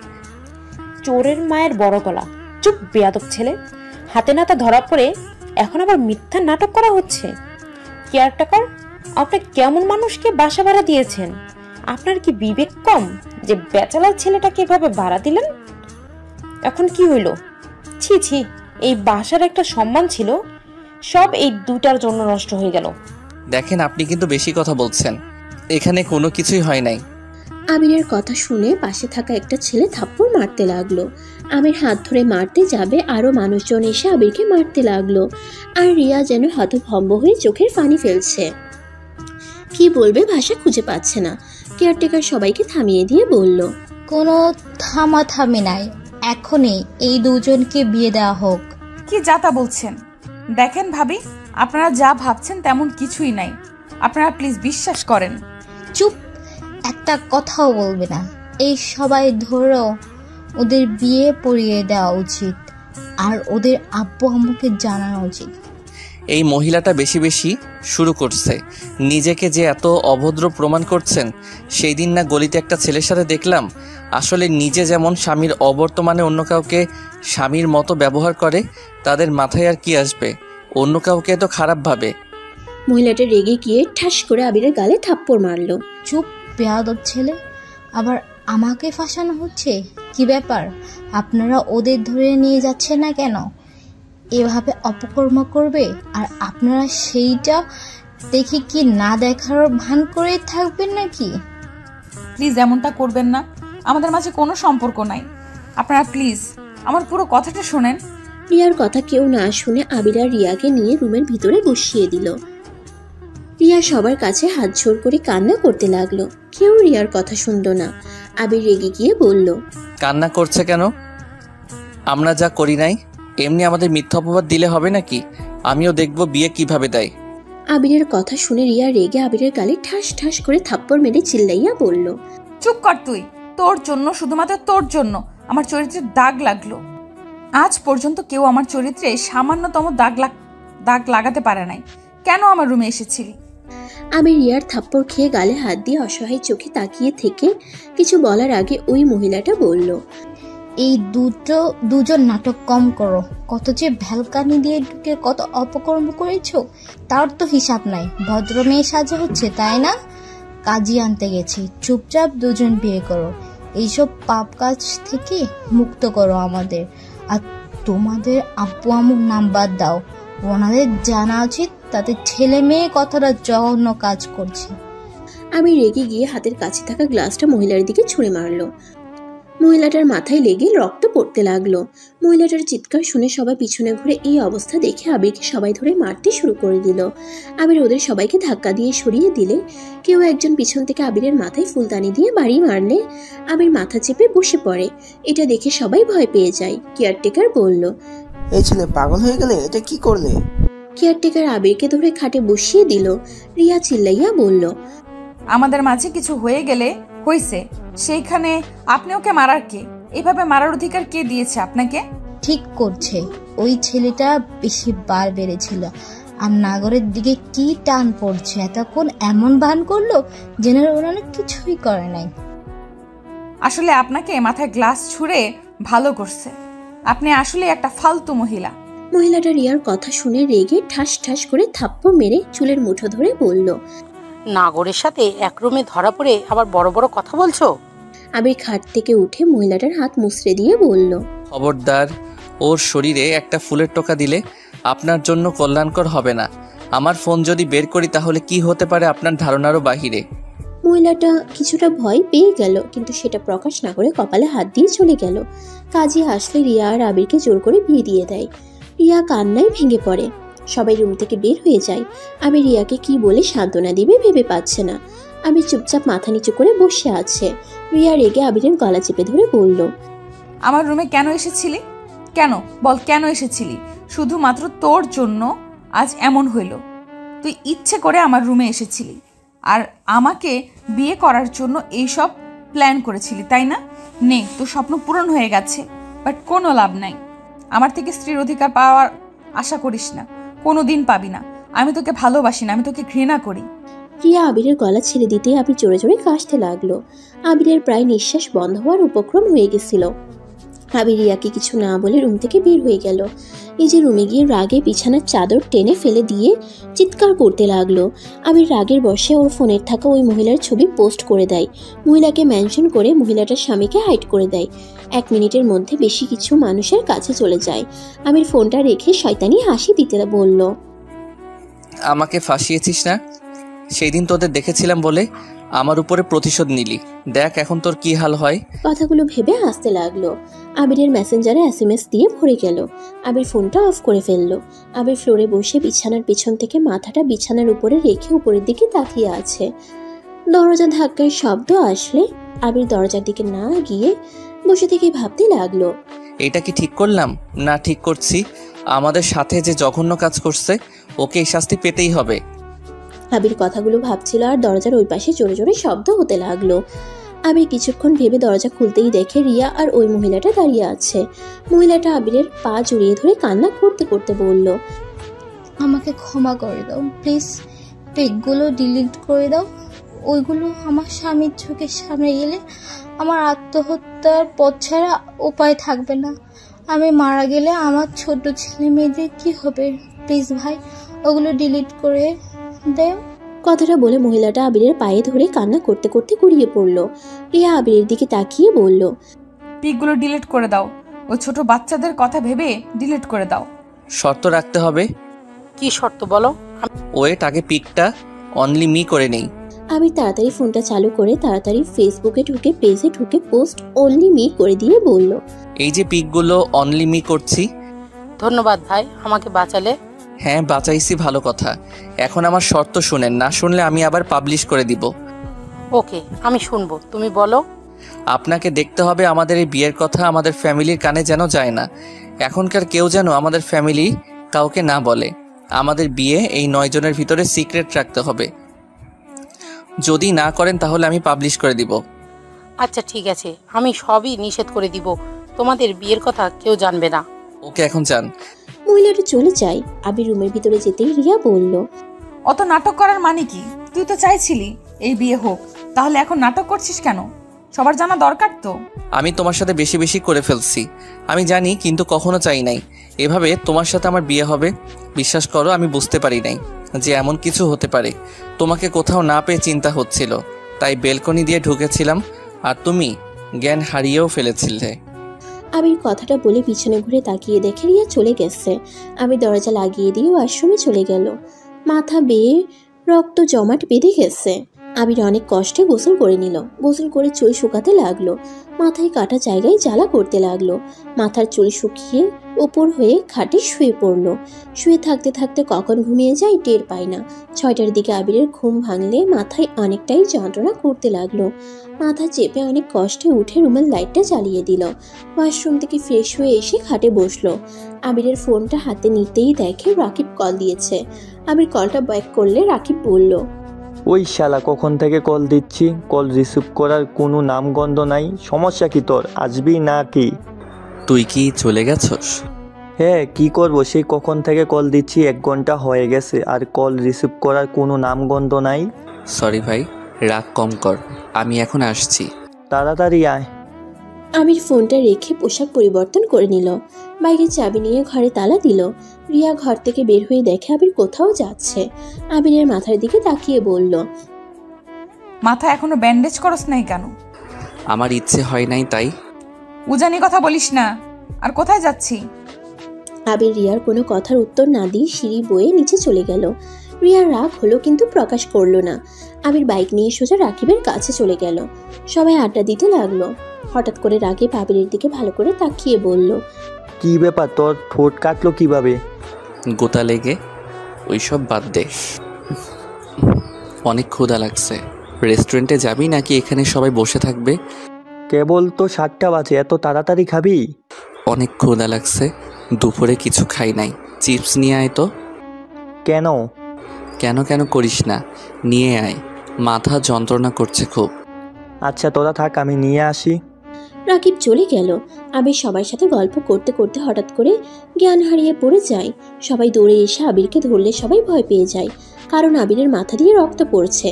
চোরের মায়ের বড় গলা। চুপ বেয়াদব ছেলে, হাতে নাতে ধরা পড়ে এখন আবার মিথ্যা নাটক করা হচ্ছে। কেয়ারটেকার, আপনি কেমন মানুষকে বাসা ভাড়া দিয়েছেন? আপনার কি বিবেক কম যে ব্যাচেলার ছেলেটাকে এভাবে ভাড়া দিলেন? এখন কি হইল? ছি ছি, এই বাসার একটা সম্মান ছিল, সব এই দুটার জন্য নষ্ট হয়ে গেল। দেখেন আপনি কিন্তু বেশি কথা বলছেন, এখানে কোনো কিছুই হয় নাই। আবিরের কথা শুনে পাশে থাকা একটা ছেলে থাপ্পড় মারতে লাগলো। আবির হাত ধরে মারতে যাবে, আরো মানুষজন এসে আবিরকে মারতে লাগলো। আর রিয়া যেন হতভম্ব হয়ে চোখের পানি ফেলছে, কি বলবে ভাষা খুঁজে পাচ্ছে না। কেয়ারটেকার সবাইকে থামিয়ে দিয়ে বলল, কোনো থামাথামি নাই, এখনই এই দুজনকে বিয়ে দেওয়া হোক। কি যাতা বলছেন? দেখেন ভাবি, আপনারা যা ভাবছেন তেমন কিছুই নাই। আপনারা প্লিজ বিশ্বাস করেন। চুপ, একটা কথাও বলবে না। এই সবাই ধরো ওদের বিয়ে পড়িয়ে দেওয়া উচিত, আর ওদের আব্বু আম্মুকে জানানো উচিত। এই মহিলাটা বেশি বেশি শুরু করছে। নিজেকে যে এত অভদ্র প্রমাণ করছেন। সেই দিন না গলিতে একটা ছেলের সাথে দেখলাম, আসলে নিজে যেমন স্বামীর অবর্তমানে অন্য কাউকে স্বামীর মতো ব্যবহার করে, তাদের মাথায় আর কি আসবে? অন্য কাউকে এত খারাপ ভাবে। মহিলাটা রেগে গিয়ে ঠাস করে আবিরের গালে থাপ্পড় মারলো। চুপ বেয়াদব ছেলে, আবার আমাকে ফাঁসানো হচ্ছে। কি ব্যাপার, আপনারা ওদের ধরে নিয়ে যাচ্ছেন না কেন? এভাবে অপকর্ম করবে আর আপনারা সেইটা দেখে কি না দেখার ভান করে থাকবেন নাকি? প্লিজ এমনটা করবেন না, আমাদের মাঝে কোনো সম্পর্ক নাই। আপনারা প্লিজ আমার পুরো কথাটা শোনেন। রিয়ার কথা কেউ না শুনে আবির আর রিয়াকে নিয়ে রুমের ভিতরে বসিয়ে দিল। রিয়া সবার কাছে হাত জোড় করে কান্না করতে লাগলো। কেউ রিয়ার কথা শুনলো না। আবির রেগে গিয়ে বলল, কান্না করছে কেন? আমরা যা করি নাই এমনি আমাদের মিথ্যা অপবাদ দিলে হবে নাকি? আমিও দেখব বিয়ে কিভাবে দেয়। আবিরের কথা শুনে রিয়া রেগে আবিরের গালে ঠাস ঠাস করে থাপ্পড় মেরে চিল্লাইয়া বলল, চুপ কর তুই। তোর জন্য, শুধুমাত্র তোর জন্য আমার চরিত্রে দাগ লাগলো। আজ পর্যন্ত কেউ আমার চরিত্রে সামান্যতম দাগ লাগাতে পারে নাই। কেন আমার রুমে এসেছিলি? আমি রিয়ার থাপ্পড় খেয়ে গালে হাত দিয়ে অসহায় চোখে তাকিয়ে থেকে কিছু বলার আগে ওই মহিলাটা বলল, এই দুজন নাটক কম করো। কত যে ভ্যালকানি দিয়ে ঢুকে কত অপকর্ম করেছো তার তো হিসাব নাই। ভদ্র মেয়ে সাজা হচ্ছে তাই না? কাজী আনতে গেছি, চুপচাপ দুজন বিয়ে করো। এইসব পাপ কাজ থেকে মুক্ত করো আমাদের। আর তোমাদের আব্বু আম্মুর নাম বাদ দাও, ওনাদের জানা উচিত তাদের ছেলে মেয়ে কতটা জঘন্য কাজ করছে। আমি রেগে গিয়ে হাতের কাছে থাকা গ্লাসটা মহিলার দিকে ছুঁড়ে মারলো। মহিলাটার মাথায় লেগে রক্ত পড়তে লাগলো। মহিলাটার চিৎকার শুনে সবাই পিছনে ঘুরে এই অবস্থা দেখে আবিরকে সবাই ধরে মারতে শুরু করে দিল। আবির ওদের সবাইকে ধাক্কা দিয়ে সরিয়ে দিলে কেউ একজন পিছন থেকে আবিরের মাথায় ফুলদানি দিয়ে বাড়ি মারলে আবির মাথা চেপে বসে পড়ে। এটা দেখে সবাই ভয় পেয়ে যায়। কেয়ারটেকার বলল, এই ছেলে পাগল হয়ে গেলে, এটা কি করলে? কেয়ারটেকার আবিরকে ধরে খাটে বসিয়ে দিল। রিয়া চিল্লাইয়া বলল, আমাদের মাঝে কিছু হয়ে গেলে হইছে, সেইখানে আপনি ওকে মারার কে? এভাবে মারার অধিকার কে দিয়েছে আপনাকে? ঠিক করছে, ওই ছেলেটা বেশি বার বেড়েছিল। আর নাগরের দিকে কি টান পড়ছে, এতক্ষণ এমন ভান করলো যেন ওনারা কিছুই করে নাই। আসলে আপনাকে মাথায় গ্লাস ছুঁড়ে ভালো করছে। আপনি আসলে একটা ফালতু মহিলা। মহিলাটা রিয়ার কথা শুনে রেগে ঠাস ঠাস করে থাপ্পড় মেরে চুলের মুঠো ধরে বলল, নাগরের সাথে এক রুমে ধরা পড়ে আবার বড় বড় কথা বলছো? আবির খাট থেকে উঠে মহিলাটার হাত মুছড়ে দিয়ে বলল, খবরদার, ওর শরীরে একটা ফুলের টোকা দিলে আপনার জন্য কল্যাণকর হবে না। আমার ফোন যদি বের করি তাহলে কি হতে পারে আপনার ধারণারও বাহিরে। মহিলাটা কিছুটা ভয় পেয়ে গেল, কিন্তু সেটা প্রকাশ না করে কপালে হাত দিয়ে চলে গেল। কাজী আসলে রিয়া আর আবিরকে জোর করে বিয়ে দিয়ে দেয়। রিয়া কান্নায় ভেঙে পড়ে। সবাই রুম থেকে বের হয়ে যায়। আবির রিয়াকে কি বলে সান্ত্বনা দিবে ভেবে পাচ্ছে না। আবির চুপচাপ মাথা নিচু করে বসে আছে। রিয়া রেগে আবিরের গলা চেপে ধরে বলল, আমার রুমে কেন এসেছিলি? কেন বল, কেন এসেছিলি? শুধুমাত্র তোর জন্য আজ এমন হইল। তুই ইচ্ছে করে আমার রুমে এসেছিলি আর আমাকে বিয়ে করার জন্য এইসব প্ল্যান করেছিলি, তাই না? নে, তোর স্বপ্ন পূরণ হয়ে গেছে, বাট কোনো লাভ নাই। আমার থেকে স্ত্রীর অধিকার পাওয়ার আশা করিস না, কোনো দিন পাবি না। আমি তোকে ভালোবাসি না, আমি তোকে ঘৃণা করি। রিয়া আবিরের গলা ছেড়ে দিতে আবির জোরে জোরে কাশতে লাগলো। আবিরের প্রায় নিঃশ্বাস বন্ধ হওয়ার উপক্রম হয়ে গেছিল। আবির রিয়াকে কিছু না বলে রুম থেকে বের হয়ে গেল। নিজের রুমে গিয়ে রাগে বিছানার চাদর টেনে ফেলে দিয়ে চিৎকার করতে লাগলো। আবির রাগের বশে ওর ফোনের থাকা ওই মহিলার ছবি পোস্ট করে দেয়। মহিলাকে মেনশন করে মহিলাটার স্বামীকে হাইড করে দেয়। 1 মিনিটের মধ্যে বেশি কিছু মানুষের কাছে চলে যায়। আবির ফোনটা রেখে শয়তানি হাসি দিতে বলল, আমাকে ফাঁসিয়েছিস না? সেই দিন তোদের দেখেছিলাম বলে আমার উপরে প্রতিশোধ নিলি। দেখ এখন তোর কি হাল হয়। কথাগুলো ভেবে হাসতে লাগলো। আবিরের মেসেঞ্জারে SMS দিয়ে ভরে গেল। আবির ফোনটা অফ করে ফেললো। আবির ফ্লোরে বসে বিছানার পেছন থেকে মাথাটা বিছানার উপরে রেখে উপরের দিকে তাকিয়ে আছে। দরজা ধাক্কার শব্দ আসলে আবির দরজার দিকে না গিয়ে বসে থেকে ভাবতে লাগলো, এটা কি ঠিক করলাম না ঠিক করছি? আমাদের সাথে যে জঘন্য কাজ করছে ওকে এই শাস্তি পেতেই হবে। আবির কথাগুলো ভাবছিল আর দরজার ওই পাশে জোরে জোরে শব্দ হতে লাগলো। আবির কিছুক্ষণ ভেবে দরজা খুলতেই দেখে রিয়া আর ওই মহিলাটা দাঁড়িয়ে আছে। মহিলাটা আবিরের পা জড়িয়ে ধরে কান্না করতে করতে বলল, আমাকে ক্ষমা করে দাও প্লিজ, পেজগুলো ডিলিট করে দাও। ওইগুলো আমার স্বামীর চোখের সামনে গেলে আমার আত্মহত্যার পথ ছাড়া উপায় থাকবে না। আমি মারা গেলে আমার ছোট ছেলে মেয়েদের কি হবে? প্লিজ ভাই, ওগুলো ডিলিট করে দেও। কথাটা বলে মহিলাটা আবিরের পায়ে ধরে কান্না করতে করতে গড়িয়ে পড়ল। রিয়া আবিরের দিকে তাকিয়ে বলল, পিকগুলো ডিলিট করে দাও। ওই ছোট বাচ্চাদের কথা ভেবে ডিলিট করে দাও। শর্ত রাখতে হবে। কি শর্ত বলো? ওয়েট, আগে পিকটা অনলি মি করে নেই। আবির তাড়াতাড়ি ফোনটা চালু করে তাড়াতাড়ি ফেসবুকে ঢুকে পেজে ঢুকে পোস্ট অনলি মি করে দিয়ে বলল, এই যে পিকগুলো অনলি মি করছি। ধন্যবাদ ভাই, আমাকে বাঁচালে। হ্যাঁ বাঁচাইছি, ভালো কথা। এখন আমার শর্ত শুনেন, না শুনলে আমি আবার পাবলিশ করে দিব। ওকে, আমি শুনবো, তুমি বলো। আপনাকে দেখতে হবে আমাদের এই বিয়ের কথা আমাদের ফ্যামিলির কানে যেন যায় না। এখনকার কেউ যেন আমাদের ফ্যামিলি কাউকে না বলে। আমাদের বিয়ে এই 9 জনের ভিতরে সিক্রেট রাখতে হবে। যদি না করেন তাহলে আমি পাবলিশ করে দিব। আচ্ছা ঠিক আছে, আমি সবই নিষেধ করে দিব। তোমাদের বিয়ের কথা কেউ জানবে না। ওকে, এখন যান। মহিলাটা চলে যায়। আবির রুমের ভিতরে যেতেই রিয়া বলল, অত নাটক করার মানে কি? তুই তো চাইছিলি এই বিয়ে হোক, তাহলে এখন নাটক করছিস কেন? সবার জানা দরকার তো। আমি তোমার সাথে বেশি বেশি করে ফেলছি, আমি জানি, কিন্তু কখনো চাই নাই এভাবে তোমার সাথে আমার বিয়ে হবে। বিশ্বাস করো, আমি বুঝতে পারি নাই যে এমন কিছু হতে পারে। তোমাকে কোথাও না পেয়ে চিন্তা হচ্ছিল, তাই বেলকনি দিয়ে ঢুকেছিলাম, আর তুমি জ্ঞান হারিয়েও ফেলেছিলে। আবির কথাটা বলে পিছনে ঘুরে তাকিয়ে দেখে রিয়া চলে গেছে। আবির দরজা লাগিয়ে দিয়ে ওয়াশরুমে চলে গেল। মাথা বেয়ে রক্ত জমাট বেঁধে গেছে। আবির অনেক কষ্টে গোসল করে নিল। গোসল করে চুল শুকাতে লাগলো। মাথায় কাটা জায়গায় জ্বালা করতে লাগলো। মাথার চুল শুকিয়ে ওপর হয়ে খাটে শুয়ে পড়লো। শুয়ে থাকতে থাকতে কখন ঘুমিয়ে যায় টের পায় না। 6টার দিকে আবিরের ঘুম ভাঙলে মাথায় অনেকটাই যন্ত্রণা করতে লাগলো। মাথা চেপে অনেক কষ্টে উঠে রুমের লাইটটা জ্বালিয়ে দিল। ওয়াশরুম থেকে ফ্রেশ হয়ে এসে খাটে বসলো। আবিরের ফোনটা হাতে নিতেই দেখে রাকিব কল দিয়েছে। আবির কলটা ব্যাক করলে রাকিব বলল, ওই শালা কখন থেকে কল দিচ্ছি, কল রিসিভ করার কোনো নামগন্ধ নাই। সমস্যা কি তোর, আসবি না কি? তুই কি চলে গেছস? হ্যাঁ, কি করবো, সেই কখন থেকে কল দিচ্ছি, 1 ঘন্টা হয়ে গেছে, আর কল রিসিভ করার কোনো নামগন্ধ নাই। সরি ভাই, রাগ কম কর, আমি এখন আসছি। তাড়াতাড়ি আয়। আবির ফোনটা রেখে পোশাক পরিবর্তন করে নিল। বাইকের চাবি নিয়ে ঘরে তালা দিল। রিয়া ঘর থেকে বের হয়ে দেখে আবির কোথাও যাচ্ছে। আবিরের মাথার দিকে তাকিয়ে বলল, মাথা এখনো ব্যান্ডেজ করস নাই কেন? আমার ইচ্ছে হয় নাই তাই। উজানি কথা বলিস না। আর কোথায় যাচ্ছি? আবির রিয়ার কোনো কথার উত্তর না দিয়ে সিঁড়ি বয়ে নিচে চলে গেল। রিয়ার রাগ হলো কিন্তু প্রকাশ করলো না। আবির বাইক নিয়ে সোজা রাকিবের কাছে চলে গেল। সবাই আড্ডা দিতে লাগলো। হঠাৎ করে রাকিব আবিরের দিকে ভালো করে তাকিয়ে বলল, কি ব্যাপার, তোর ঠোঁট কাটলো কিভাবে? গোতা লেগে। ওইসব বাদ দে, অনেক ক্ষুধা লাগছে। রেস্টুরেন্টে যাবি নাকি এখানে সবাই বসে থাকবে? কেবল তো 7টা বাজে, এত তাড়াতাড়ি খাবি? অনেক ক্ষুধা লাগছে, দুপুরে কিছু খাই নাই। চিপস নিয়ে আয় তো। কেন? কেন কেন করিস না, নিয়ে আয়, মাথা যন্ত্রণা করছে খুব। আচ্ছা তোরা থাক, আমি নিয়ে আসি। রাকিব চলে গেল। আবির সবার সাথে গল্প করতে করতে হঠাৎ করে জ্ঞান হারিয়ে পড়ে যায়। সবাই দৌড়ে এসে আবিরকে ধরলে সবাই ভয় পেয়ে যায়, কারণ আবিরের মাথা দিয়ে রক্ত পড়ছে।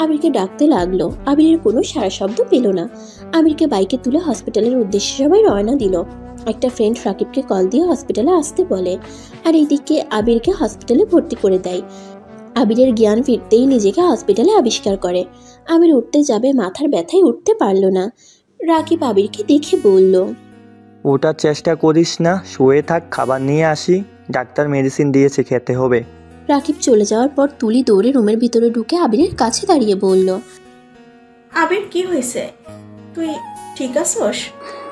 আবিরকে ডাকতে লাগলো। আবিরের কোনো সারা শব্দ পেল না। আবিরকে বাইকে তুলে হসপিটালের উদ্দেশ্যে সবাই রওনা দিল। একটা ফ্রেন্ড রাকিবকে কল দিয়ে হসপিটালে আসতে বলে, আর এইদিকে আবিরকে হসপিটালে ভর্তি করে দেয়। আবিরের জ্ঞান ফিরতেই নিজেকে হসপিটালে আবিষ্কার করে। আবির উঠতে যাবে, মাথার ব্যথায় উঠতে পারল না। রাকিব আবিরকে দেখে বলল, ওটার চেষ্টা করিস না, শুয়ে থাক, খাবার নিয়ে আসি। ডাক্তার মেডিসিন দিয়েছে, খেতে হবে। রাকিব চলে যাওয়ার পর তুলি দৌড়ে রুমের ভিতরে ঢুকে আবিরের কাছে দাঁড়িয়ে বলল, আবির কি হয়েছে? তুই ঠিক আছোস?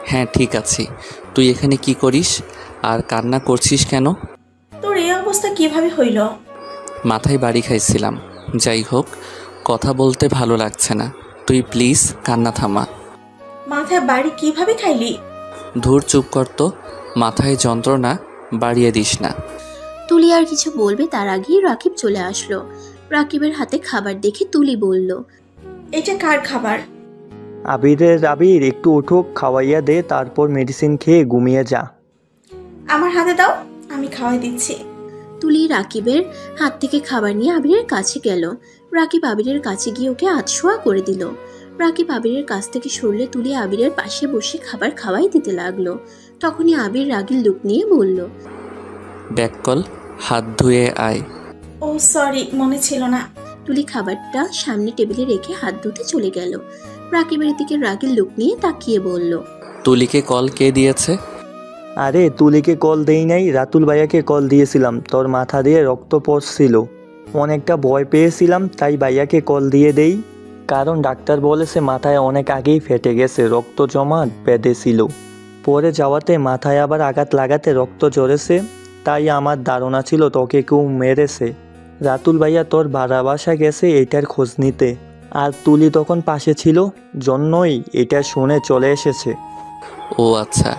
হ্যাঁ ঠিক আছি। তুই এখানে কি করিস আর কান্না করছিস কেন? তোর এই অবস্থা কিভাবে হইল? মাথায় বাড়ি খাইছিলাম। যাই হোক, কথা বলতে ভালো লাগছে না, তুই প্লিজ কান্না থামা। মাথায় বাড়ি কিভাবে খাইলি? ধুর চুপ কর তো, মাথায় যন্ত্রণা বাড়িয়ে দিস না। তুলি আর কিছু বলবে তার আগেই রাকিব চলে আসলো। রাকিবের হাতে খাবার দেখে তুলি বলল, এটা কার খাবার? আবির একটু উঠো, খাওয়াইয়া দে, তারপর মেডিসিন খেয়ে ঘুমিয়ে যা। আমার হাতে দাও, আমি খাওয়াই দিচ্ছি। তুলি রাকিবের হাত থেকে খাবার নিয়ে আবিরের কাছে গেল। রাকিব আবিরের কাছে গিয়ে ওকে আধশোয়া করে দিল। রাকিব আবিরের কাছ থেকে সরলে তুলি আবিরের পাশে বসে খাবার খাওয়াই দিতে লাগলো। তখনই আবির রাগিল লুক নিয়ে বলল, ব্যাক কল, হাত ধুয়ে আয়। ও সরি, মনে ছিল না। তুলি খাবারটা সামনে টেবিলে রেখে হাত ধুতে চলে গেল। রাকিবের দিকে রাগের লুক নিয়ে তাকিয়ে বলল, তুলিকে কল কে দিয়েছে? আরে তুলিকে কল দেই নাই, রাতুল ভাইয়াকে কল দিয়েছিলাম। তোর মাথা দিয়ে রক্ত পড়ছিল, অনেকটা ভয় পেয়েছিলাম, তাই ভাইয়াকে কল দিয়ে দেই। কারণ ডাক্তার বলেছে মাথায় অনেক আগেই ফেটে গেছে, রক্ত জমা বেঁধেছিল। পরে যাওয়াতে মাথায় আবার আঘাত লাগাতে রক্ত ঝরেছে, তাই আমার ধারণা ছিল তোকে কেউ মেরেছে। রাতুল ভাইয়া তোর ভাড়া বাসা গেছে এটার খোঁজ নিতে, আর তুলি তখন পাশে ছিল, জন্যই এটা শুনে চলে এসেছে। ও আচ্ছা।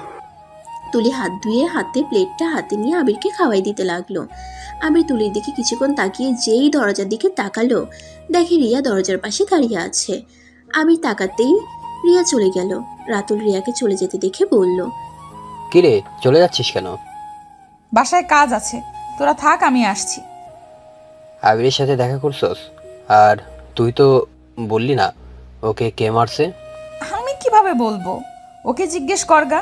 তুলি হাত ধুয়ে হাতে প্লেটটা হাতে নিয়ে আবিরকে খাওয়াই দিতে লাগলো। আবির তুলির দিকে কিছুক্ষণ তাকিয়ে যেই দরজার দিকে তাকালো, দেখে রিয়া দরজার পাশে দাঁড়িয়ে আছে। আবির তাকাতেই রিয়া চলে গেল। রাতুল রিয়াকে চলে যেতে দেখে বলল, কিরে চলে যাচ্ছিস কেন? বাসায় কাজ আছে, তোরা থাক, আমি আসছি। আবিরের সাথে দেখা করছস? আর তুই তো বললি না ওকে কে মারছে? আমি কিভাবে বলবো, ওকে জিজ্ঞেস করগা।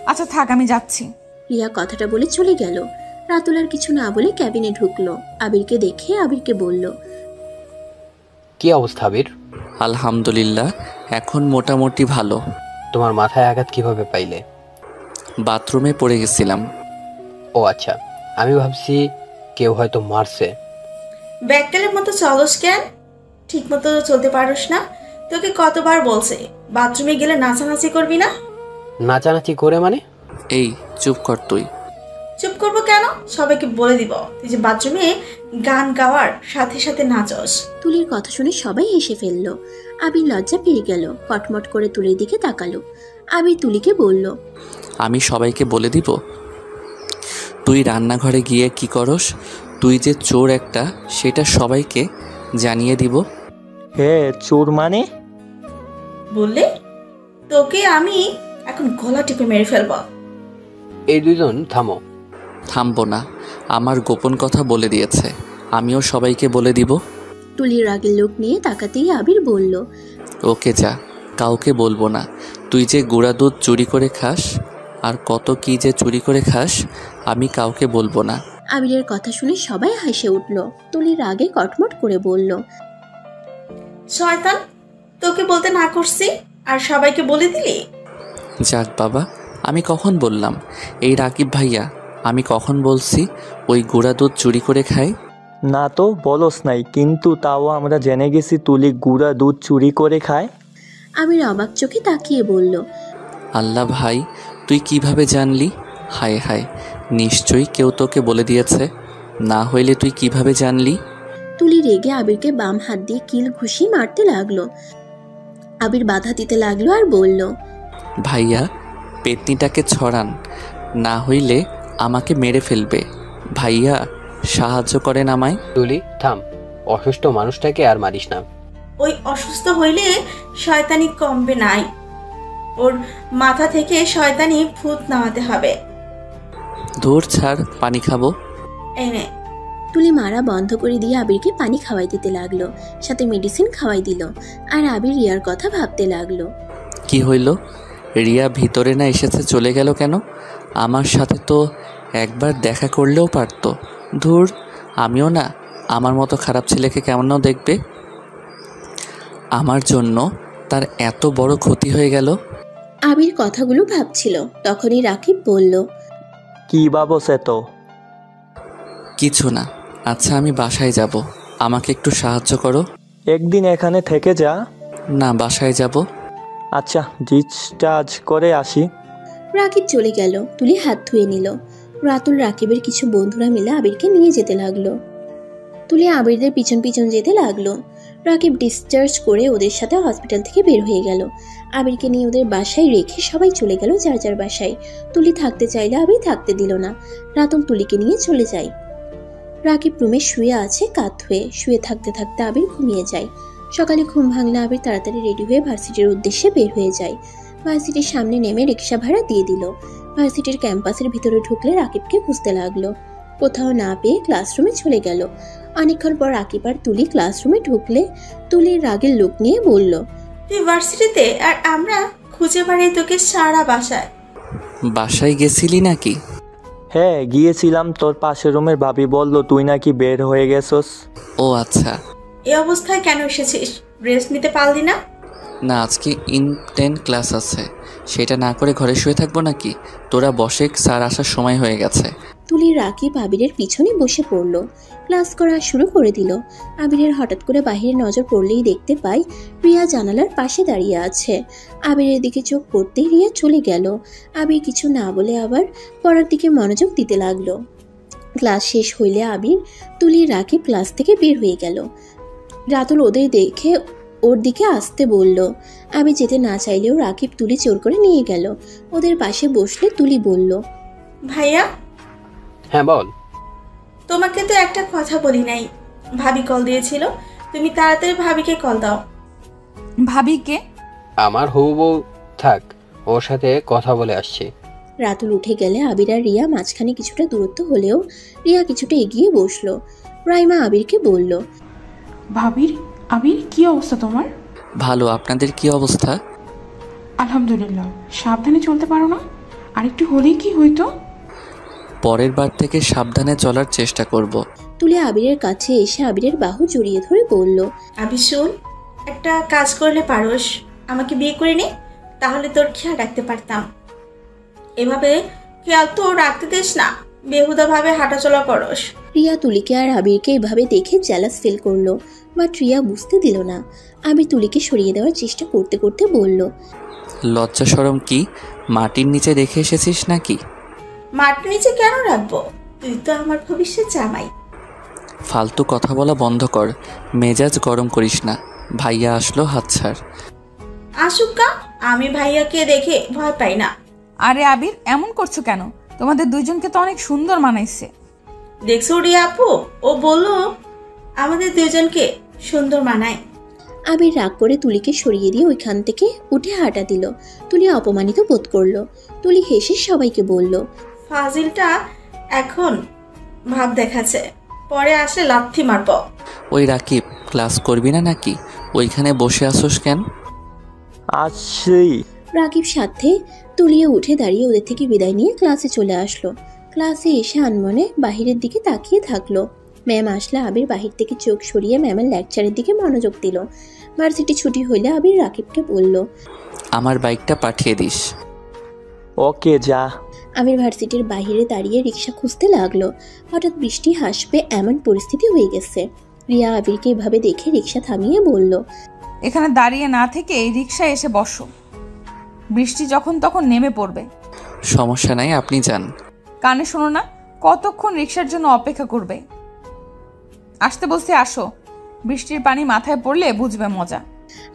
আচ্ছা থাক, আমি যাচ্ছি। রিয়া কথাটা বলে চলে গেল। রাতুল আর কিছু না বলে ক্যাবিনে ঢুকলো। আবিরকে দেখে আবিরকে বলল, কি অবস্থা আবির? আলহামদুলিল্লাহ, এখন মোটামুটি ভালো। তোমার মাথায় আঘাত কিভাবে পাইলে? বাথরুমে পড়ে গেছিলাম। ও আচ্ছা, আমি ভাবছি কেউ হয়তো মারছে। ব্যাককালের মতো চলস কেন? ঠিক মতো চলতে পারোস না? তোকে কতবার বলছে বাথরুমে গেলে নাচানাচি করবি না। নাচানাচি করে মানে? এই চুপ কর তুই। চুপ করবো কেন? সবাইকে বলে দিব তুই যে বাথরুমে গান গাওয়ার সাথে সাথে নাচস। তুলির কথা শুনে সবাই হেসে ফেললো। আবির লজ্জা পেয়ে গেল, কটমট করে তুলির দিকে তাকালো। আবির তুলিকে বলল, আমি সবাইকে বলে দিব তুই রান্নাঘরে গিয়ে কি করস? তুই যে চোর একটা, সেটা সবাইকে জানিয়ে দিব। হ্যাঁ, চোর মানে? বললে তোকে আমি এখন গলা টিপে মেরে ফেলবো। এই দুইজন থামো। থামবো না, আমার গোপন কথা বলে দিয়েছে, আমিও সবাইকে বলে দিব। তুলির রাগের লোক নিয়ে তাকাতেই আবির বলল, ওকে যা, কাউকে বলবো না। তুই যে গুঁড়া দুধ চুরি করে খাস, আর কত কি যে চুরি করে খাস, আমি কাউকে বলবো না। আবিরের কথা শুনে সবাই হেসে উঠল। তুলির রাগে কটমট করে বলল, শয়তান, তোকে বলতে না করছি আর সবাইকে বলে দিলি। যাক বাবা, আমি কখন বললাম? এই রাকিব ভাইয়া, আমি কখন বলছি ওই গুঁড়া দুধ চুরি করে খাই? না তো বলস নাই, কিন্তু তাও আমরা জেনে গেছি তুলি গুঁড়া দুধ চুরি করে খায়। আবির অবাক চোখে তাকিয়ে বলল, আল্লাহ ভাই, তুই কিভাবে জানলি? হায় হায়, নিশ্চয়ই কেউ তোকে বলে দিয়েছে, না হইলে তুই কিভাবে জানলি? তুলি রেগে আবিরকে বাম হাত দিয়ে কিল ঘুষি মারতে লাগলো। আবির বাধা দিতে লাগলো আর বলল, ভাইয়া, পেতনিটাকে ছড়ান, না হইলে আমাকে মেরে ফেলবে। ভাইয়া, সাহায্য করেন আমায়। তুলি থাম, অসুস্থ মানুষটাকে আর মারিস না। ওই অসুস্থ হইলে শয়তানি কমবে নাই, ওর মাথা থেকে শয়তানি ভূত নামাতে হবে। ধুর ছাড়, পানি খাবো। এই নে। তুলি মারা বন্ধ করে দিয়ে আবিরকে পানি খাওয়াই দিতে লাগলো, সাথে মেডিসিন খাওয়াই দিল। আর আবির রিয়ার কথা ভাবতে লাগলো। কি হইল? রিয়া ভিতরে না এসেছে, চলে গেল কেন? আমার সাথে তো একবার দেখা করলেও পারতো। ধুর, আমিও না আমার মতো খারাপ ছেলেকে কেমন দেখবে। আমার জন্য তার এত বড় ক্ষতি হয়ে গেল। আবির কথাগুলো ভাবছিল, তখনই রাকিব বলল, কি ভাবস এত? কিছু না। আচ্ছা, আমি বাসায় যাব, আমাকে একটু সাহায্য করো। একদিন এখানে থেকে যা। না, বাসায় যাব। আচ্ছা, ডিসচার্জ করে আসি। রাকিব চলে গেল। তুলি হাত ধুয়ে নিল। রাতুল রাকিবের কিছু বন্ধুরা মিলে আবিরকে নিয়ে যেতে লাগলো। তুলি আবিরদের পিছন পিছন যেতে লাগলো। রাকিব ডিসচার্জ করে ওদের সাথে হসপিটাল থেকে বের হয়ে গেল। আবিরকে নিয়ে ওদের বাসায় রেখে সবাই চলে গেল যার যার বাসায়। তুলি থাকতে চাইলে আবির থাকতে দিল না। রাতুল তুলিকে নিয়ে চলে যায়। রাকিব রুমে শুয়ে আছে কাত হয়ে। শুয়ে থাকতে থাকতে আবির ঘুমিয়ে যায়। সকালে ঘুম ভাঙলে আবির তাড়াতাড়ি রেডি হয়ে ভার্সিটির উদ্দেশ্যে বের হয়ে যায়। ভার্সিটির সামনে নেমে রিক্সা ভাড়া দিয়ে দিল। ভার্সিটির ক্যাম্পাসের ভিতরে ঢুকলে রাকিবকে খুঁজতে লাগলো। কোথাও না পেয়ে ক্লাসরুমে চলে গেল। অনেকক্ষণ পর রাকিব আর তুলি ক্লাসরুমে ঢুকলে তুলির রাগের লোক নিয়ে বলল, তুই ভার্সিটিতে আর আমরা খুঁজে বেড়াই তোকে সারা বাসায়। বাসায় গেছিলি নাকি? হ্যাঁ গিয়েছিলাম, তোর পাশের রুমের ভাবি বলল তুই নাকি বের হয়ে গেছস। ও আচ্ছা। এই অবস্থায় কেন এসেছিস? রেস্ট নিতে পারলি না? না, আজকে ইনটেন ক্লাস আছে, সেটা না করে ঘরে শুয়ে থাকবো নাকি? তোরা বসে, স্যার আসার সময় হয়ে গেছে। তুলি রাকিব আবিরের পিছনে বসে পড়ল। ক্লাস করা শুরু করে দিল। আবিরের হঠাৎ করে বাহিরে নজর পড়লেই দেখতে পাই রিয়া জানালার পাশে দাঁড়িয়ে আছে। আবিরের দিকে চোখ পড়তেই রিয়া চলে গেল। আবির কিছু না বলে আবার পড়ার দিকে মনোযোগ দিতে লাগলো। ক্লাস শেষ হইলে আবির, তুলি, রাকিব ক্লাস থেকে বের হয়ে গেল। রাতুল ওদের দেখে ওর দিকে আসতে বলল। আবির যেতে না চাইলেও রাকিব তুলি জোর করে নিয়ে গেল। ওদের পাশে বসলে তুলি বলল, ভাইয়া। হ্যাঁ বল। তোমাকে তো একটা কথা বলি নাই। ভাবি কল দিয়েছিল, তুমি তাড়াতাড়ি ভাবিকে কল দাও। ভাবিকে? আমার হবু বউ, থাক, ওর সাথে কথা বলে আসছি। রাতুল উঠে গেলে আবির আর রিয়া মাঝখানে কিছুটা দূরত্ব হলেও রিয়া কিছুটা এগিয়ে বসলো। রাইমা আবিরকে বলল, আবির কি অবস্থা তোমার? ভালো, আপনাদের কি অবস্থা? আলহামদুলিল্লাহ। সাবধানে চলতে পারো না? আরেকটু হলেই কি হইতো? পরের বার থেকে সাবধানে চলার চেষ্টা করব। তুলে আবিরের কাছে এসে আবিরের বাহু জড়িয়ে ধরে বলল, আবি শুন, একটা কাজ করলে পারোস, আমাকে বিয়ে করে নে, তাহলে তোর খেয়াল রাখতে পারতাম। এভাবে খেয়াল তো রাখতে দিস না, বেহুদা ভাবে হাঁটাচলা করস। রিয়া তুলিকে আর আবিরকে এভাবে দেখে জ্যালাস ফিল করলো, বাট রিয়া বুঝতে দিল না। আবির তুলিকে সরিয়ে দেওয়ার চেষ্টা করতে করতে বলল, লজ্জা শরম কি? মাটির নিচে রেখে এসেছিস নাকি? মাটির নিচে কেন রাখবো? তুই তো আমার ভবিষ্যৎ জামাই। ফালতু কথা বলা বন্ধ কর, মেজাজ গরম করিস না। ভাইয়া আসলো, হাত ছাড়। আসুকা, আমি ভাইয়াকে দেখে ভয় পাই না। আরে আবির, এমন করছো কেন? তোমাদের দুইজনকে তো অনেক সুন্দর মানাইছে। দেখছো রিয়া আপু, ও বললো আমাদের দুজনকে সুন্দর মানায়। আবির রাগ করে তুলিকে সরিয়ে দিয়ে ওইখান থেকে উঠে হাঁটা দিল। তুলি অপমানিত বোধ করলো। তুলি হেসে সবাইকে বলল, ফাজিলটা এখন ভাব দেখাচ্ছে, পরে আসলে লাথি মারব। ওই রাকিব, ক্লাস করবি না নাকি? ওইখানে বসে আসোস কেন? আসছি। রাকিব সাথে তুলিয়ে উঠে দাঁড়িয়ে ওদের থেকে বিদায় নিয়ে ক্লাসে চলে আসলো। ক্লাসে এসে আনমনে বাহিরের দিকে তাকিয়ে থাকলো। ম্যাম আসলে আবির বাহির থেকে চোখ সরিয়ে ম্যামের লেকচারের দিকে মনোযোগ দিল। ভার্সিটি ছুটি হইলে আবির রাকিবকে বলল, আমার বাইকটা পাঠিয়ে দিস। ওকে যা। আবির ভার্সিটির বাহিরে দাঁড়িয়ে রিক্সা খুঁজতে লাগলো। হঠাৎ বৃষ্টি হাসবে এমন পরিস্থিতি হয়ে গেছে। রিয়া আবিরকে এভাবে দেখে রিক্সা থামিয়ে বলল, এখানে দাঁড়িয়ে না থেকে রিকশায় এসে বসো, বৃষ্টি যখন তখন নেমে পড়বে। সমস্যা নাই, আপনি যান। কানে শোনো না, কতক্ষণ রিকশার জন্য অপেক্ষা করবে? আসতে বলছি আসো, বৃষ্টির পানি মাথায় পড়লে বুঝবে মজা।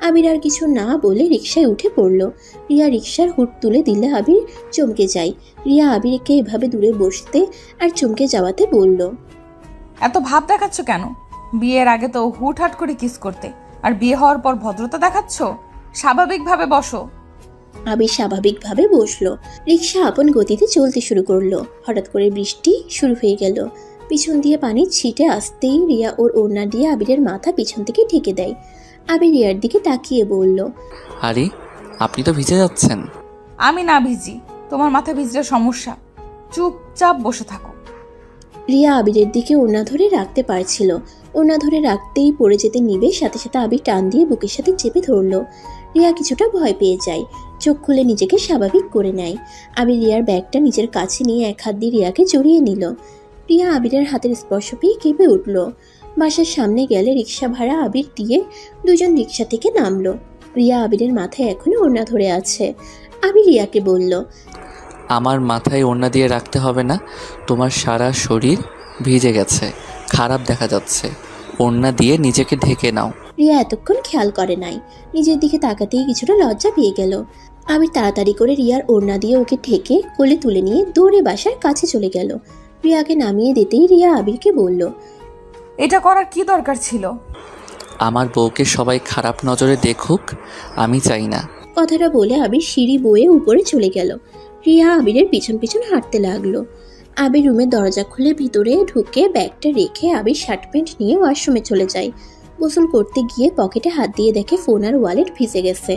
আবির আর কিছু না বলে রিকশায় উঠে পড়লো। রিয়া রিকশার হুড তুলে দিলে আবির চমকে যায়। রিয়া আবিরকে এভাবে দূরে বসতে আর চমকে যাওয়াতে বলল, এত ভাব দেখাচ্ছ কেন? বিয়ের আগে তো হুটহাট করে কিস করতে, আর বিয়ে হওয়ার পর ভদ্রতা দেখাচ্ছ। স্বাভাবিকভাবে বসো। আবির স্বাভাবিকভাবে বসলো। রিকশা আপন গতিতে চলতে শুরু করলো। হঠাৎ করে বৃষ্টি শুরু হয়ে গেল। পিছন দিয়ে পানি ছিটে আসতেই রিয়া ওর ওড়না দিয়ে আবিরের মাথা পিছন থেকে ঢেকে দেয়। আবির রিয়ার দিকে তাকিয়ে বলল, আরে আপনি তো ভিজে যাচ্ছেন। আমি না ভিজি, তোমার মাথা ভিজলে সমস্যা। চুপচাপ বসে থাকো। রিয়া আবিরের দিকে ওড়না ধরে রাখতে পারছিল। ওড়না ধরে রাখতেই পড়ে যেতে নিবে, সাথে সাথে আবির টান দিয়ে বুকের সাথে চেপে ধরলো। রিয়া কিছুটা ভয় পেয়ে যায়। চোখ খুলে নিজেকে স্বাভাবিক করে নেয়। আবির রিয়ার ব্যাগটা নিজের কাছে নিয়ে এক হাত দিয়ে রিয়াকে জড়িয়ে নিল। রিয়া আবিরের হাতের স্পর্শ পেয়ে কেঁপে উঠল। বাসার সামনে গেলে রিক্সা ভাড়া আবির দিয়ে দুজন রিক্সা থেকে নামলো। রিয়া আবিরের মাথায় এখনো ওড়না ধরে আছে। আবির রিয়াকে বলল, আমার মাথায় ওড়না দিয়ে রাখতে হবে না, তোমার সারা শরীর ভিজে গেছে, খারাপ দেখা যাচ্ছে, ওড়না দিয়ে নিজেকে ঢেকে নাও। রিয়া এতক্ষণ খেয়াল করে নাই। নিজের দিকে তাকাতেই কিছুটা লজ্জা পেয়ে গেল। আবির তাড়াতাড়ি করে রিয়ার ওড়না দিয়ে ওকে ঢেকে কোলে তুলে নিয়ে দৌড়ে বাসার কাছে চলে গেল। রিয়াকে নামিয়ে দিতেই রিয়া আবিরকে বলল, এটা করার কি দরকার ছিল? আমার বউকে সবাই খারাপ নজরে দেখুক, আমি চাই না। কথাটা বলে আবির সিঁড়ি বয়ে উপরে চলে গেল। রিয়া আবিরের পিছন পিছন হাঁটতে লাগলো। আবির রুমের দরজা খুলে ভিতরে ঢুকে ব্যাগটা রেখে আবির শার্ট প্যান্ট নিয়ে ওয়াশরুমে চলে যায়। গোসল করতে গিয়ে পকেটে হাত দিয়ে দেখে ফোন আর ওয়ালেট ভিজে গেছে।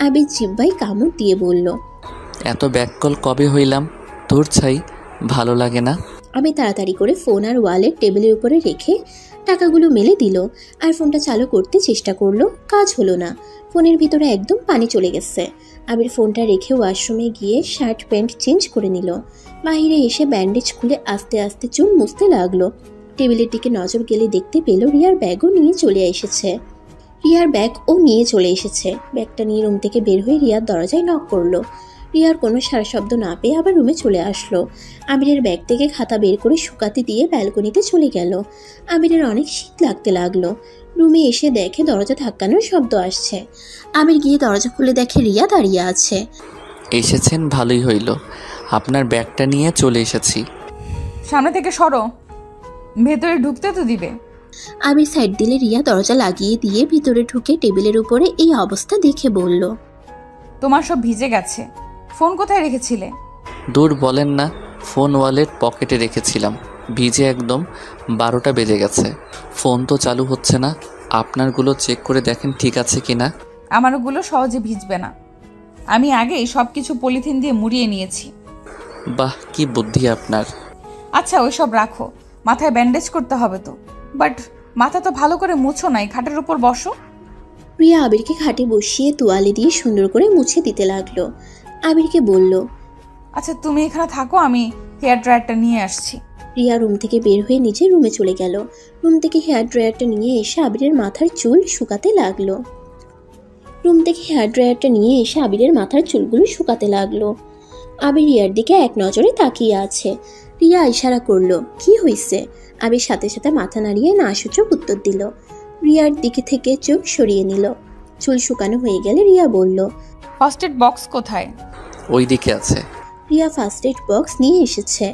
আবির জিব্বাই কামড় দিয়ে বলল, এত ব্যাককল কবে হইলাম? তোর ছাই, ভালো লাগে না? আমি তাড়াতাড়ি করে ফোন আর ওয়ালেট টেবিলের উপরে রেখে টাকাগুলো মেলে দিল আর ফোনটা চালু করতে চেষ্টা করলো, কাজ হলো না। ফোনের ভিতরে একদম পানি চলে গেছে। আবির ফোনটা রেখে ওয়াশরুমে গিয়ে শার্ট প্যান্ট চেঞ্জ করে নিল। বাইরে এসে ব্যান্ডেজ খুলে আস্তে আস্তে চুল মুছতে লাগলো। টেবিলের দিকে নজর গেলে দেখতে পেল রিয়ার ব্যাগও নিয়ে চলে এসেছে। ব্যাগটা নিয়ে রুম থেকে বের হয়ে রিয়ার দরজায় নক করলো। রিয়ার কোনো সারা শব্দ না পেয়ে আবার রুমে চলে আসলো। আবিরের ব্যাগ থেকে খাতা বের করে শুকাতে দিয়ে ব্যালকনিতে চলে গেল। আবিরের অনেক শীত লাগতে লাগলো। রুমে এসে দেখে দরজা ধাক্কানোর শব্দ আসছে। আবির গিয়ে দরজা খুলে দেখে রিয়া দাঁড়িয়ে আছে। এসেছেন, ভালোই হইল। আপনার ব্যাগটা নিয়ে চলে এসেছি। সামনে থেকে সরো, ভেতরে ঢুকতে তো দিবে। আবির সাইড দিলে রিয়া দরজা লাগিয়ে দিয়ে ভিতরে ঢুকে টেবিলের উপরে এই অবস্থা দেখে বলল, তোমার সব ভিজে গেছে। ফোন কোথায় রেখেছিলে? দূর বলেন না, ফোন ওয়ালেট পকেটে রেখেছিলাম। ভিজে একদম 12টা বেজে গেছে। ফোন তো চালু হচ্ছে না। আপনারগুলো চেক করে দেখেন ঠিক আছে কিনা। আমারগুলো সহজে ভিজবে না। আমি আগেই সব কিছু পলিথিন দিয়ে মুড়িয়ে নিয়েছি। বাহ, কি বুদ্ধি আপনার। আচ্ছা ওই সব রাখো, মাথায় ব্যান্ডেজ করতে হবে তো। বাট মাথা তো ভালো করে মুছো নাই, খাটের উপর বসো। রিয়া আবিরকে খাটে বসিয়ে তোয়ালে দিয়ে সুন্দর করে মুছে দিতে লাগলো। আবিরকে বলল, আচ্ছা তুমি এখানে থাকো, আমি হেয়ার ড্রায়ারটা নিয়ে আসছি। রিয়া রুম থেকে বের হয়ে নিজের রুমে চলে গেল। রুম থেকে হেয়ার ড্রায়ারটা নিয়ে এসে আবিরের মাথার চুলগুলো শুকাতে লাগলো। আবির রিয়ার দিকে এক নজরে তাকিয়ে আছে। রিয়া ইশারা করলো, কি হয়েছে? আবির সাথে সাথে মাথা নাড়িয়ে না সূচক উত্তর দিল। রিয়ার দিকে থেকে চোখ সরিয়ে নিল। চুল শুকানো হয়ে গেলে রিয়া বলল, ফার্স্ট এড বক্স কোথায়? ওই দিকে আছে। রিয়া ফার্স্ট এড বক্স নিয়ে এসেছে।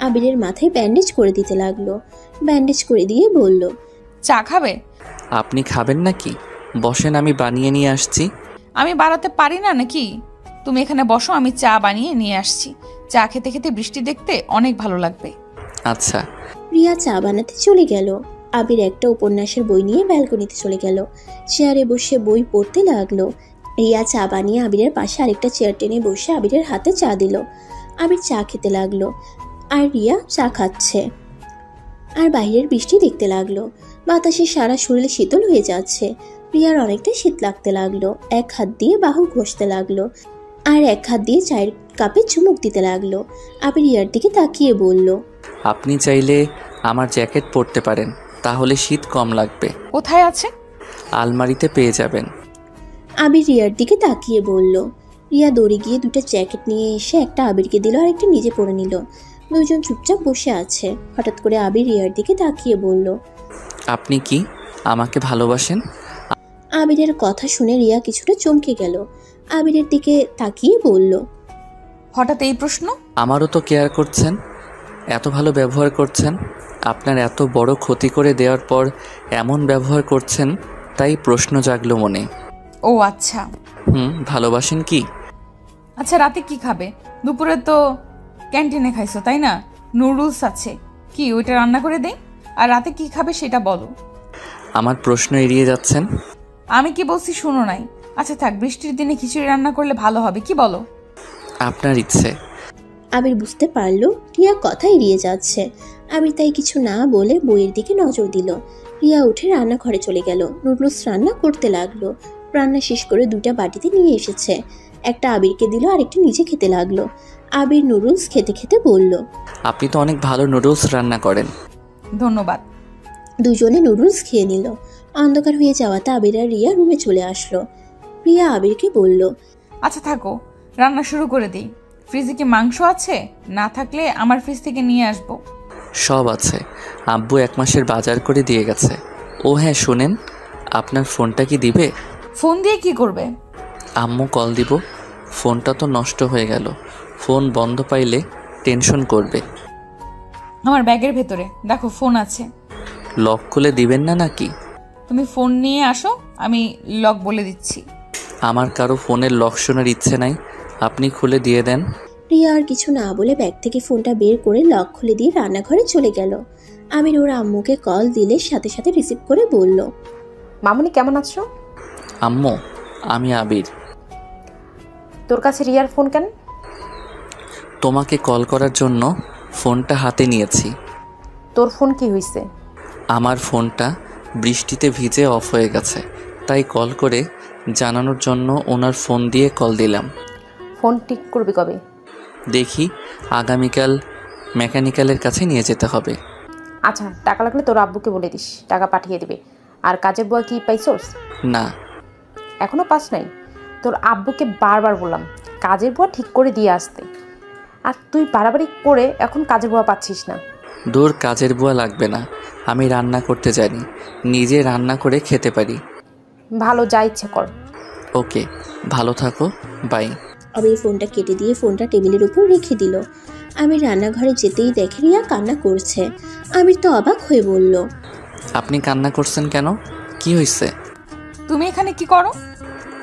আবিরের মাথায় ব্যান্ডেজ করে দিতে লাগলো। ব্যান্ডেজ করে দিয়ে বলল, চা খাবে? আপনি খাবেন নাকি? বসেন, আমি বানিয়ে নিয়ে আসছি। আমি বাড়াতে পারি না নাকি? তুমি এখানে বসো, আমি চা বানিয়ে নিয়ে আসছি। চা খেতে খেতে বৃষ্টি দেখতে অনেক ভালো লাগবে। আচ্ছা। রিয়া চা বানাতে চলে গেল। আবির একটা উপন্যাসের বই নিয়ে ব্যালকনিতে চলে গেল। চেয়ারে বসে বই পড়তে লাগলো। রিয়া চা বানিয়ে আবিরের পাশে আরেকটা চেয়ার টেনে বসে আবিরের হাতে চা দিল। আবির চা খেতে লাগলো আর রিয়া চা খাচ্ছে আর বাইরের বৃষ্টি দেখতে লাগলো। বাতাসে সারা শরীরে শীতল হয়ে যাচ্ছে। রিয়ার অনেকটা শীত লাগতে লাগলো। এক হাত দিয়ে বাহু ঘষতে লাগলো আর এক হাত দিয়ে চায়ের কাপে চুমুক দিতে লাগলো। আবির রিয়ার দিকে তাকিয়ে বলল, আপনি চাইলে আমার জ্যাকেট পরতে পারেন, তাহলে শীত কম লাগবে। কোথায় আছে? আলমারিতে পেয়ে যাবেন। আবির রিয়ার দিকে তাকিয়ে বলল। রিয়া দৌড়ে গিয়ে দুটো জ্যাকেট নিয়ে এসে একটা আবিরকে দিল আর একটা নিজে পরে নিল। দুজন চুপচাপ বসে আছে। হঠাৎ করে আবির রিয়ার দিকে তাকিয়ে বলল, আপনি কি আমাকে ভালোবাসেন? আবিরের কথা শুনে রিয়া কিছুটা চমকে গেল। আবিরের দিকে তাকিয়ে বলল, হঠাৎ এই প্রশ্ন? আমারও তো কেয়ার করছেন, এত ভালো ব্যবহার করছেন। আপনার এত বড় ক্ষতি করে দেওয়ার পর এমন ব্যবহার করছেন, তাই প্রশ্ন জাগলো মনে। ও আচ্ছা। ভালোবাসেন কি? আচ্ছা রাতে কি খাবে? দুপুরে তো ক্যান্টিনে খাইছো তাই না? নুডলস আছে, কি ওইটা রান্না করে দেই? আর রাতে কি খাবে সেটা বলো। আমার প্রশ্ন এড়িয়ে যাচ্ছেন। আমি কি বলছি শুনো নাই? আচ্ছা থাক, বৃষ্টির দিনে খিচুড়ি রান্না করলে ভালো হবে, কি বলো? আপনার ইচ্ছে। আবির বুঝতে পারলো রিয়া কথা এড়িয়ে যাচ্ছে। আবির তাই কিছু না বলে বইয়ের দিকে নজর দিল। রিয়া উঠে রান্নাঘরে চলে গেল। নুডলস রান্না করতে লাগলো। রান্না শেষ করে দুটা বাটিতে নিয়ে এসেছে। একটা আবিরকে দিল আর একটা নিজে খেতে লাগলো। আবির নুডলস খেতে খেতে বলল, আপনি তো অনেক ভালো নুডলস রান্না করেন। ধন্যবাদ। দুজনে নুডলস খেয়ে নিল। অন্ধকার হয়ে যাওয়াতে আবির আর রিয়া রুমে চলে আসলো। রিয়া আবিরকে বলল, আচ্ছা থাকো, রান্না শুরু করে দিই। ফ্রিজে কি মাংস আছে? না থাকলে আমার ফ্রিজ থেকে নিয়ে আসবো। সব আছে, আব্বু 1 মাসের বাজার করে দিয়ে গেছে। ও হ্যাঁ শোনেন, আপনার ফোনটা কি দিবে? ফোন দিয়ে কি করবে? আম্মু কল দিব। ফোনটা তো নষ্ট হয়ে গেল, ফোন বন্ধ পাইলে টেনশন করবে। আমার ব্যাগের ভেতরে দেখো ফোন আছে। লক খুলে দিবেন না নাকি? তুমি ফোন নিয়ে আসো, আমি লক বলে দিচ্ছি। আমার কারো ফোনের লক শোনার ইচ্ছে নাই, আপনি খুলে দিয়ে দেন। রিয়া আর কিছু না বলে ব্যাগ থেকে ফোনটা বের করে লক খুলে দিয়ে রান্নাঘরে চলে গেল। আবির ওর আম্মুকে কল দিলে সাথে সাথে রিসিভ করে বলল, মামুনি কেমন আছো? আম্মু, আমি আবির। তোর কাছে রিয়ার ফোন কেন? তোমাকে কল করার জন্য ফোনটা হাতে নিয়েছি। তোর ফোন কি হয়েছে? আমার ফোনটা বৃষ্টিতে ভিজে অফ হয়ে গেছে, তাই কল করে জানানোর জন্য ওনার ফোন দিয়ে কল দিলাম। ফোন ঠিক করবি কবে? দেখি, আগামীকাল মেকানিক্যালের কাছে নিয়ে যেতে হবে। আচ্ছা, টাকা লাগলে তোর আব্বুকে বলে দিস, টাকা পাঠিয়ে দিবে। আর কাজের বুয়া কি পাইছোস? না। এখনো পাস নাই? তোর আব্বুকে বারবার বললাম কাজের বুয়া ঠিক করে দিয়ে আসতে, আর তুই বাড়াবাড়ি করে এখন কাজের বুয়া পাচ্ছিস না। দূর, কাজের বুয়া লাগবে না, আমি রান্না করতে জানি, নিজে রান্না করে খেতে পারি। ভালো, যা ইচ্ছে কর। ওকে, ভালো থাকো, বাই। আবির ফোনটা কেটে দিয়ে ফোনটা টেবিলের উপর রেখে দিল। আমির রান্নাঘরে যেতেই দেখে রিয়া কান্না করছে। আমির তো অবাক হয়ে বলল, আপনি কান্না করছেন কেন? কি হয়েছে? তুমি এখানে কি করো?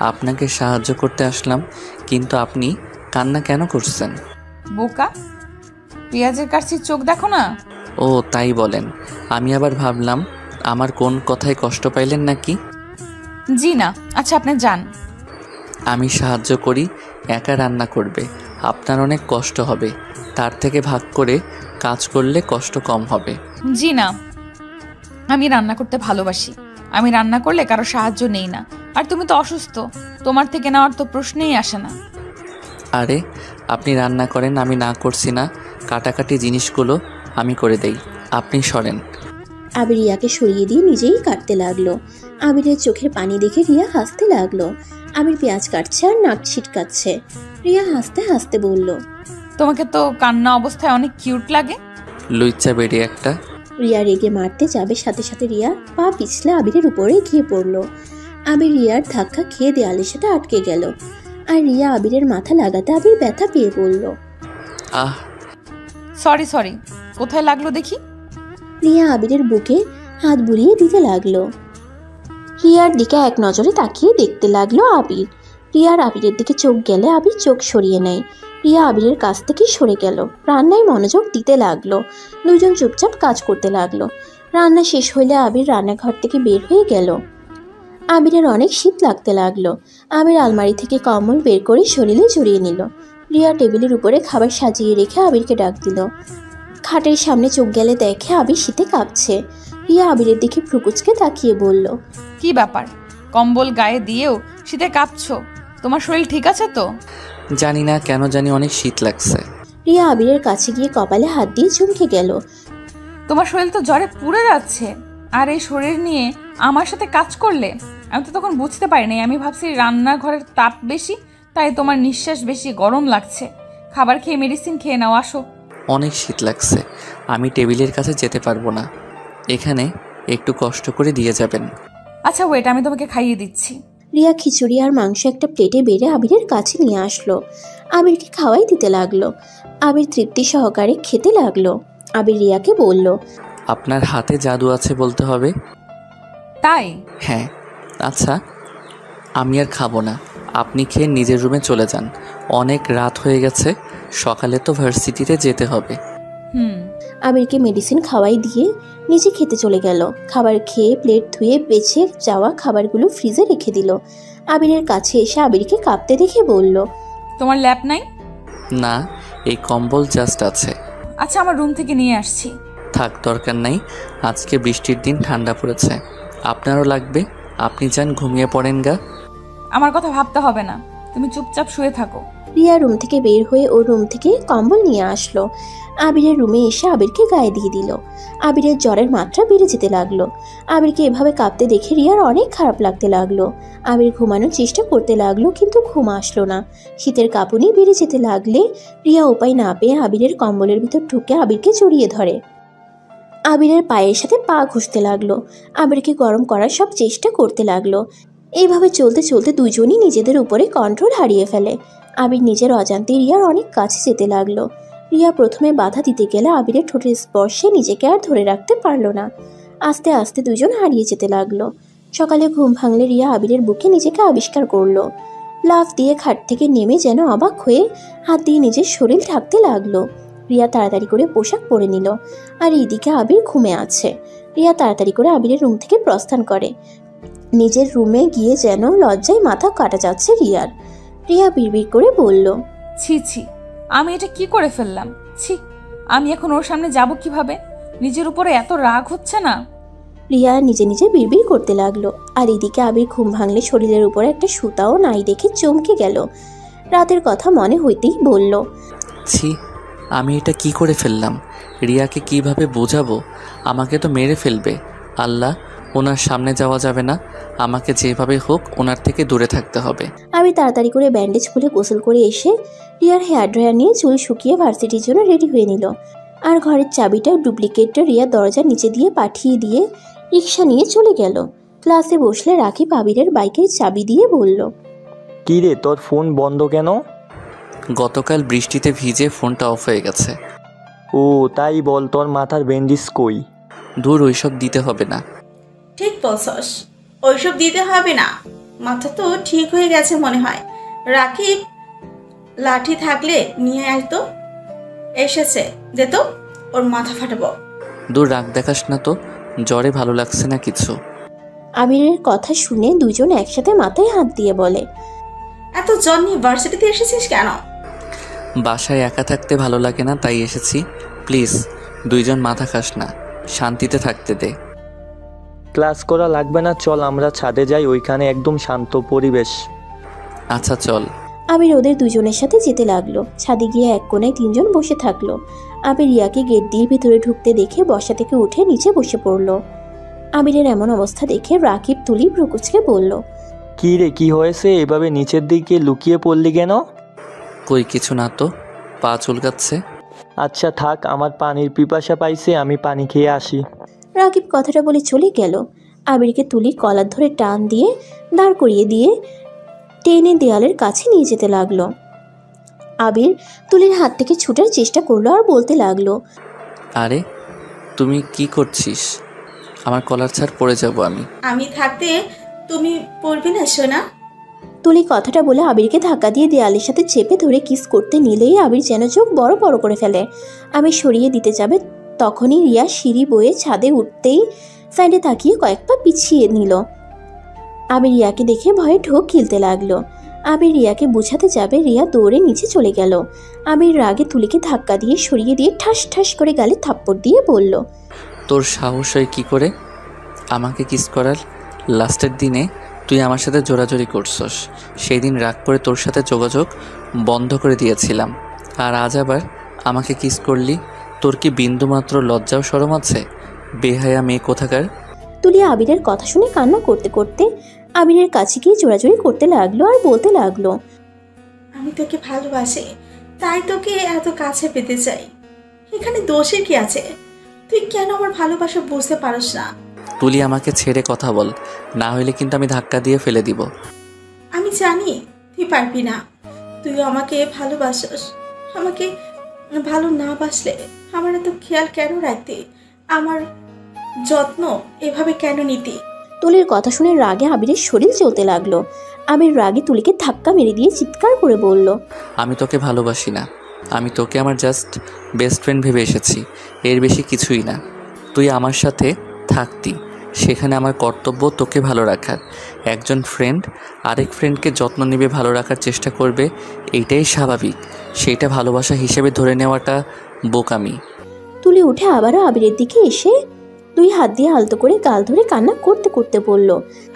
আপনাকে সাহায্য করতে আসলাম, কিন্তু আপনি কান্না কেন করছেন? বোকা, পেঁয়াজের কাছে চোখ দেখো না। ও তাই বলেন। আমি আবার ভাবলাম আমার কোন কথায় কষ্ট পাইলেন নাকি। জি না। আচ্ছা, আপনি যান। আমি সাহায্য করি, একা রান্না করবে, আপনার অনেক কষ্ট হবে, তার থেকে ভাগ করে কাজ করলে কষ্ট কম হবে। জি না, আমি রান্না করতে ভালোবাসি, আমি রান্না করলে কারো সাহায্য নেই না। আর তুমি তো অসুস্থ, তোমার থেকে নেওয়ার তো প্রশ্নেই আসে না। আরে, আপনি রান্না করেন, আমি না করছি না, কাটাকাটি জিনিসগুলো আমি করে দেই, আপনি সরেন। আবির রিয়াকে সরিয়ে দিয়ে নিজেই কাটতে লাগলো। আবিরের চোখের পানি দেখে রিয়া হাসতে লাগলো। আবির পেঁয়াজ কাটছে আর নাক ছিটকাচ্ছে। রিয়া হাসতে হাসতে বলল, তোমাকে তো কান্না অবস্থায় অনেক কিউট লাগে। লুইচ্চা বেরিয়ে একটা। রিয়া রেগে মারতে যাবে, সাথে সাথে রিয়া পা পিছলে আবিরের উপরে গিয়ে পড়লো। আবির রিয়ার ধাক্কা খেয়ে দেয়ালের সাথে আটকে গেল। আর রিয়া আবিরের মাথা লাগাতে আবির ব্যথা পেয়ে পড়ল। আহ, সরি সরি, কোথায় লাগলো দেখি? রিয়া আবিরের বুকে হাত বুলিয়ে দিতে লাগলো। রিয়ার দিকে এক নজরে তাকিয়ে দেখতে লাগলো আবির। রিয়ার আবিরের দিকে চোখ গেলে আবির চোখ সরিয়ে নেয়। রিয়া আবিরের কাছ থেকে সরে গেল, রান্নায় মনোযোগ দিতে লাগলো। দুজন চুপচাপ কাজ করতে লাগলো। রান্না শেষ হইলে আবির রান্নাঘর থেকে বের হয়ে গেল। আবিরের অনেক শীত লাগতে লাগলো। আবির আলমারি থেকে কম্বল বের করে শরীরে জড়িয়ে নিল। রিয়া টেবিলের উপরে খাবার সাজিয়ে রেখে আবিরকে ডাক দিল। খাটের সামনে চোখ গেলে দেখে আবির শীতে কাঁপছে। রিয়া আবিরের দিকে ভ্রুকুচকে তাকিয়ে বলল, কি ব্যাপার, কম্বল গায়ে দিয়েও শীতে কাঁপছো? তোমার শরীর ঠিক আছে তো? জানি না কেন জানি অনেক শীত লাগছে। রিয়া আবিরের কাছে গিয়ে কপালে হাত দিয়ে চমকে গেল। তোমার শরীর তো জ্বরে পুড়ে যাচ্ছে, আর এই শরীর নিয়ে আমার সাথে কাজ করলে? আমি তো তখন বুঝতে পারিনি, আমি ভাবছি রান্নাঘরের তাপ বেশি, তাই তোমার নিঃশ্বাস বেশি গরম লাগছে। খাবার খেয়ে মেডিসিন খেয়ে নাও, আসো। অনেক শীত লাগছে, আমি টেবিলের কাছে যেতে পারবো না, এখানে একটু কষ্ট করে দিয়ে যাবেন। আচ্ছা ওয়েট, আমি তোমাকে খাইয়ে দিচ্ছি। রিয়া খিচুড়ি আর মাংস একটা প্লেটে বেড়ে আবিরের কাছে নিয়ে আসলো। আবিরকে খাওয়াই দিতে লাগলো। আবির তৃপ্তি সহকারে খেতে লাগলো। আবির রিয়াকে বলল, আপনার হাতে জাদু আছে বলতে হবে। তাই? হ্যাঁ। আচ্ছা, আমি আর খাবো না, আপনি খেয়ে নিজের রুমে চলে যান, অনেক রাত হয়ে গেছে, সকালে তো ভার্সিটিতে যেতে হবে। আবিরকে মেডিসিন খাওয়াই দিয়ে নিজে খেতে চলে গেল। খাবার খেয়ে প্লেট ধুয়ে বেছে যাওয়া খাবারগুলো ফ্রিজে রেখে দিল। আবিরের কাছে এসে আবিরকে কাঁপতে দেখে বলল, তোমার ল্যাপ নাই? না, এই কম্বল জাস্ট আছে। আচ্ছা, আমার রুম থেকে নিয়ে আসছি। থাক, দরকার নাই, আজকে বৃষ্টির দিন, ঠান্ডা পড়েছে, আপনারও লাগবে, আপনি যান ঘুমিয়ে পড়েন গা। আমার কথা ভাবতে হবে না, তুমি চুপচাপ শুয়ে থাকো। রিয়া রুম থেকে বের হয়ে ওর রুম থেকে কম্বল নিয়ে আসলো। আবিরের রুমে এসে আবিরকে গায়ে দিয়ে দিল। আবিরের জ্বরের মাত্রা বেড়ে যেতে লাগলো। আবিরকে এভাবে কাঁপতে দেখে রিয়ার অনেক খারাপ লাগতে লাগলো। আবির ঘুমানোর চেষ্টা করতে লাগলো, কিন্তু ঘুম আসলো না। শীতের কাঁপুনি বেড়ে যেতে লাগলে রিয়া উপায় না পেয়ে আবিরের কম্বলের ভিতর ঢুকে আবিরকে জড়িয়ে ধরে। আবিরের পায়ের সাথে পা ঘষতে লাগলো। আবিরকে গরম করার সব চেষ্টা করতে লাগলো। এইভাবে চলতে চলতে দুজনই নিজেদের উপরে কন্ট্রোল হারিয়ে ফেলে। আবির নিজের অজান্তে রিয়ার অনেক কাছে যেতে লাগলো। রিয়া প্রথমে বাধা দিতে গেলে আবিরের ঠোঁটের স্পর্শে নিজেকে আর ধরে রাখতে পারল না। আস্তে আস্তে দুজন হারিয়ে যেতে লাগলো। সকালে ঘুম ভাঙলে রিয়া আবিরের বুকে নিজেকে আবিষ্কার করলো। লাফ দিয়ে খাট থেকে নেমে যেন অবাক হয়ে হাত দিয়ে নিজের শরীর ঢাকতে লাগলো। রিয়া তাড়াতাড়ি করে পোশাক পরে নিল। আর এইদিকে আবির ঘুমে আছে। রিয়া তাড়াতাড়ি করে আবিরের রুম থেকে প্রস্থান করে। নিজের রুমে গিয়ে যেন লজ্জায় মাথা কাটা যাচ্ছে রিয়ার। রিয়া বিড়বিড় করে বলল, ছি ছি, আমি এটা কি করে ফেললাম, ছি। আমি এখন ওর সামনে যাব কিভাবে? নিজের উপরে এত রাগ হচ্ছে না? রিয়া নিজে নিজে বিড়বিড় করতে লাগলো। আর এদিকে আবির ঘুম ভাঙলে শরীরের উপরে একটা সুতাও নাই দেখে চমকে গেল। রাতের কথা মনে হইতেই বলল, ছি, আমি এটা কি করে ফেললাম? রিয়াকে কিভাবে বোঝাবো? আমাকে তো মেরে ফেলবে। আল্লাহ, ওনার সামনে যাওয়া যাবে না। আমাকে যেভাবে হোক ওনার থেকে দূরে থাকতে হবে। আমি তাড়াতাড়ি করে ব্যান্ডেজ খুলে গোসল করে এসে রিয়ার হেয়ার ড্রায়ার নিয়ে চুল শুকিয়ে ভার্সিটির জন্য রেডি হয়ে নিল। আর ঘরের চাবিটা ডুপ্লিকেটটা রিয়ার দরজার নিচে দিয়ে পাঠিয়ে দিয়ে রিক্সা নিয়ে চলে গেল। ক্লাসে বসলে রাকিব আবিরের বাইকের চাবি দিয়ে বলল, কী রে, তোর ফোন বন্ধ কেন? গতকাল বৃষ্টিতে ভিজে ফোনটা অফ হয়ে গেছে। ও তাই বল, তোর মাথার ব্যান্ডেজ কই? দূর, ওইসব দিতে হবে না। ঠিক বলছস, ওইসব দিতে হবে না। মাথা তো ঠিক হয়ে গেছে মনে হয়। রাকিব, লাঠি থাকলে নিয়ে আসতো। এসেছে, দে তো, ওর মাথা ফাটাবো। দূর, রাগ দেখাস না তো, জ্বরে ভালো লাগছে না কিছু। আবিরের কথা শুনে দুজন একসাথে মাথায় হাত দিয়ে বলে, এত জ্বর নিয়ে ভার্সিটিতে এসেছিস কেন? বাসায় একা থাকতে ভালো লাগে না, তাই এসেছি। প্লিজ দুইজন মাথা খাস না, শান্তিতে থাকতে দে। ক্লাস করা লাগবে না, চল আমরা ছাদে যাই, ওইখানে একদম শান্ত পরিবেশ। আচ্ছা চল। আবির ওদের দুজনের সাথে যেতে লাগলো। ছাদে গিয়ে এক কোণায় তিনজন বসে থাকলো। আবির রিয়াকে গেট দিয়ে ভিতরে ঢুকতে দেখে বসা থেকে উঠে নিচে বসে পড়ল। আবিরের এমন অবস্থা দেখে রাকিব তুলি প্রকুচকে বলল, কী রে, কি হয়েছে? এভাবে নিচের দিকে লুকিয়ে পড়লি কেন? কই কিছু না তো, পা চুলকাচ্ছে। আচ্ছা থাক, আমার পানির পিপাসা পাইছে, আমি পানি খেয়ে আসি। রাকিব কথাটা বলে চলে গেল। আবিরকে তুলি কলার ধরে টান দিয়ে দাঁড় করিয়ে দিয়ে টেনে দেয়ালের কাছে নিয়ে যেতে লাগলো। আবির তুলির হাত থেকে ছুটার চেষ্টা করলো আর বলতে লাগলো, আরে তুমি কি করছিস? আমার কলার ছাড়, পড়ে যাব আমি। আমি থাকতে তুমি পড়বে না সোনা? তুলি কথাটা বলে আবিরকে ধাক্কা দিয়ে দেয়ালের সাথে চেপে ধরে কিস করতে নিলেই আবির যেন চোখ বড় বড় করে ফেলে। আবির সরিয়ে দিতে যাবে, তখনই রিয়া সিঁড়ি বয়ে ছাদে উঠতেই সাইডে তাকিয়ে কয়েক পা পিছিয়ে নিল। আবির রিয়াকে দেখে ভয়ে ঢোক গিলতে লাগলো। আবির রিয়াকে বোঝাতে যাবে, রিয়া দৌড়ে নিচে চলে গেল। আবির রাগে তুলিকে ধাক্কা দিয়ে সরিয়ে দিয়ে ঠাস ঠাস করে গালে থাপ্পড় দিয়ে বলল, তোর সাহস হয় কি করে আমাকে কিস করার? লাস্টের দিনে তুই আমার সাথে জোরাজোরি করছস, সেই দিন রাগ করে তোর সাথে যোগাযোগ বন্ধ করে দিয়েছিলাম, আর আজ আবার আমাকে কিস করলি? তোর কি বিন্দুমাত্র লজ্জাও শরম আছে? বেহায়া মেয়ে কোথাকার। তুলি আবিরের কথা শুনে কান্না করতে করতে আবিরের কাছে গিয়ে জোরাজোরি করতে লাগলো আর বলতে লাগলো, আমি তোকে ভালোবাসি, তাই তোকে এত কাছে পেতে চাই। এখানে দোষের কি আছে? তুই কেন আমার ভালোবাসা বুঝতে পারস না? তুলি আমাকে ছেড়ে কথা বল, না হলে কিন্তু আমি ধাক্কা দিয়ে ফেলে দিব। আমি জানি তুই পারবি না। তুই আমাকে ভালোবাসস। আমাকে ভালো না বাসলে আমার এত খেয়াল কেন রাখতি? আমার যত্ন এভাবে কেন নিতি? তুলির কথা শুনে রাগে আবিরের শরীর চলতে লাগলো। আবির রাগে তুলিকে ধাক্কা মেরে দিয়ে চিৎকার করে বলল, আমি তোকে ভালোবাসি না, আমি তোকে আমার জাস্ট বেস্ট ফ্রেন্ড ভেবে এসেছি, এর বেশি কিছুই না। তুই আমার সাথে থাকতি, সেখানে আমার কর্তব্য তোকে ভালো রাখার। একজন ফ্রেন্ড আরেক ফ্রেন্ডকে যত্ন নেবে, ভালো রাখার চেষ্টা করবে, এইটাই স্বাভাবিক। সেইটা ভালোবাসা হিসেবে ধরে নেওয়াটা বোকামি। তুলি উঠে আবারও আবিরের দিকে এসে দুই হাত দিয়ে আলতো করে গাল ধরে কান্না করতে করতে বলল,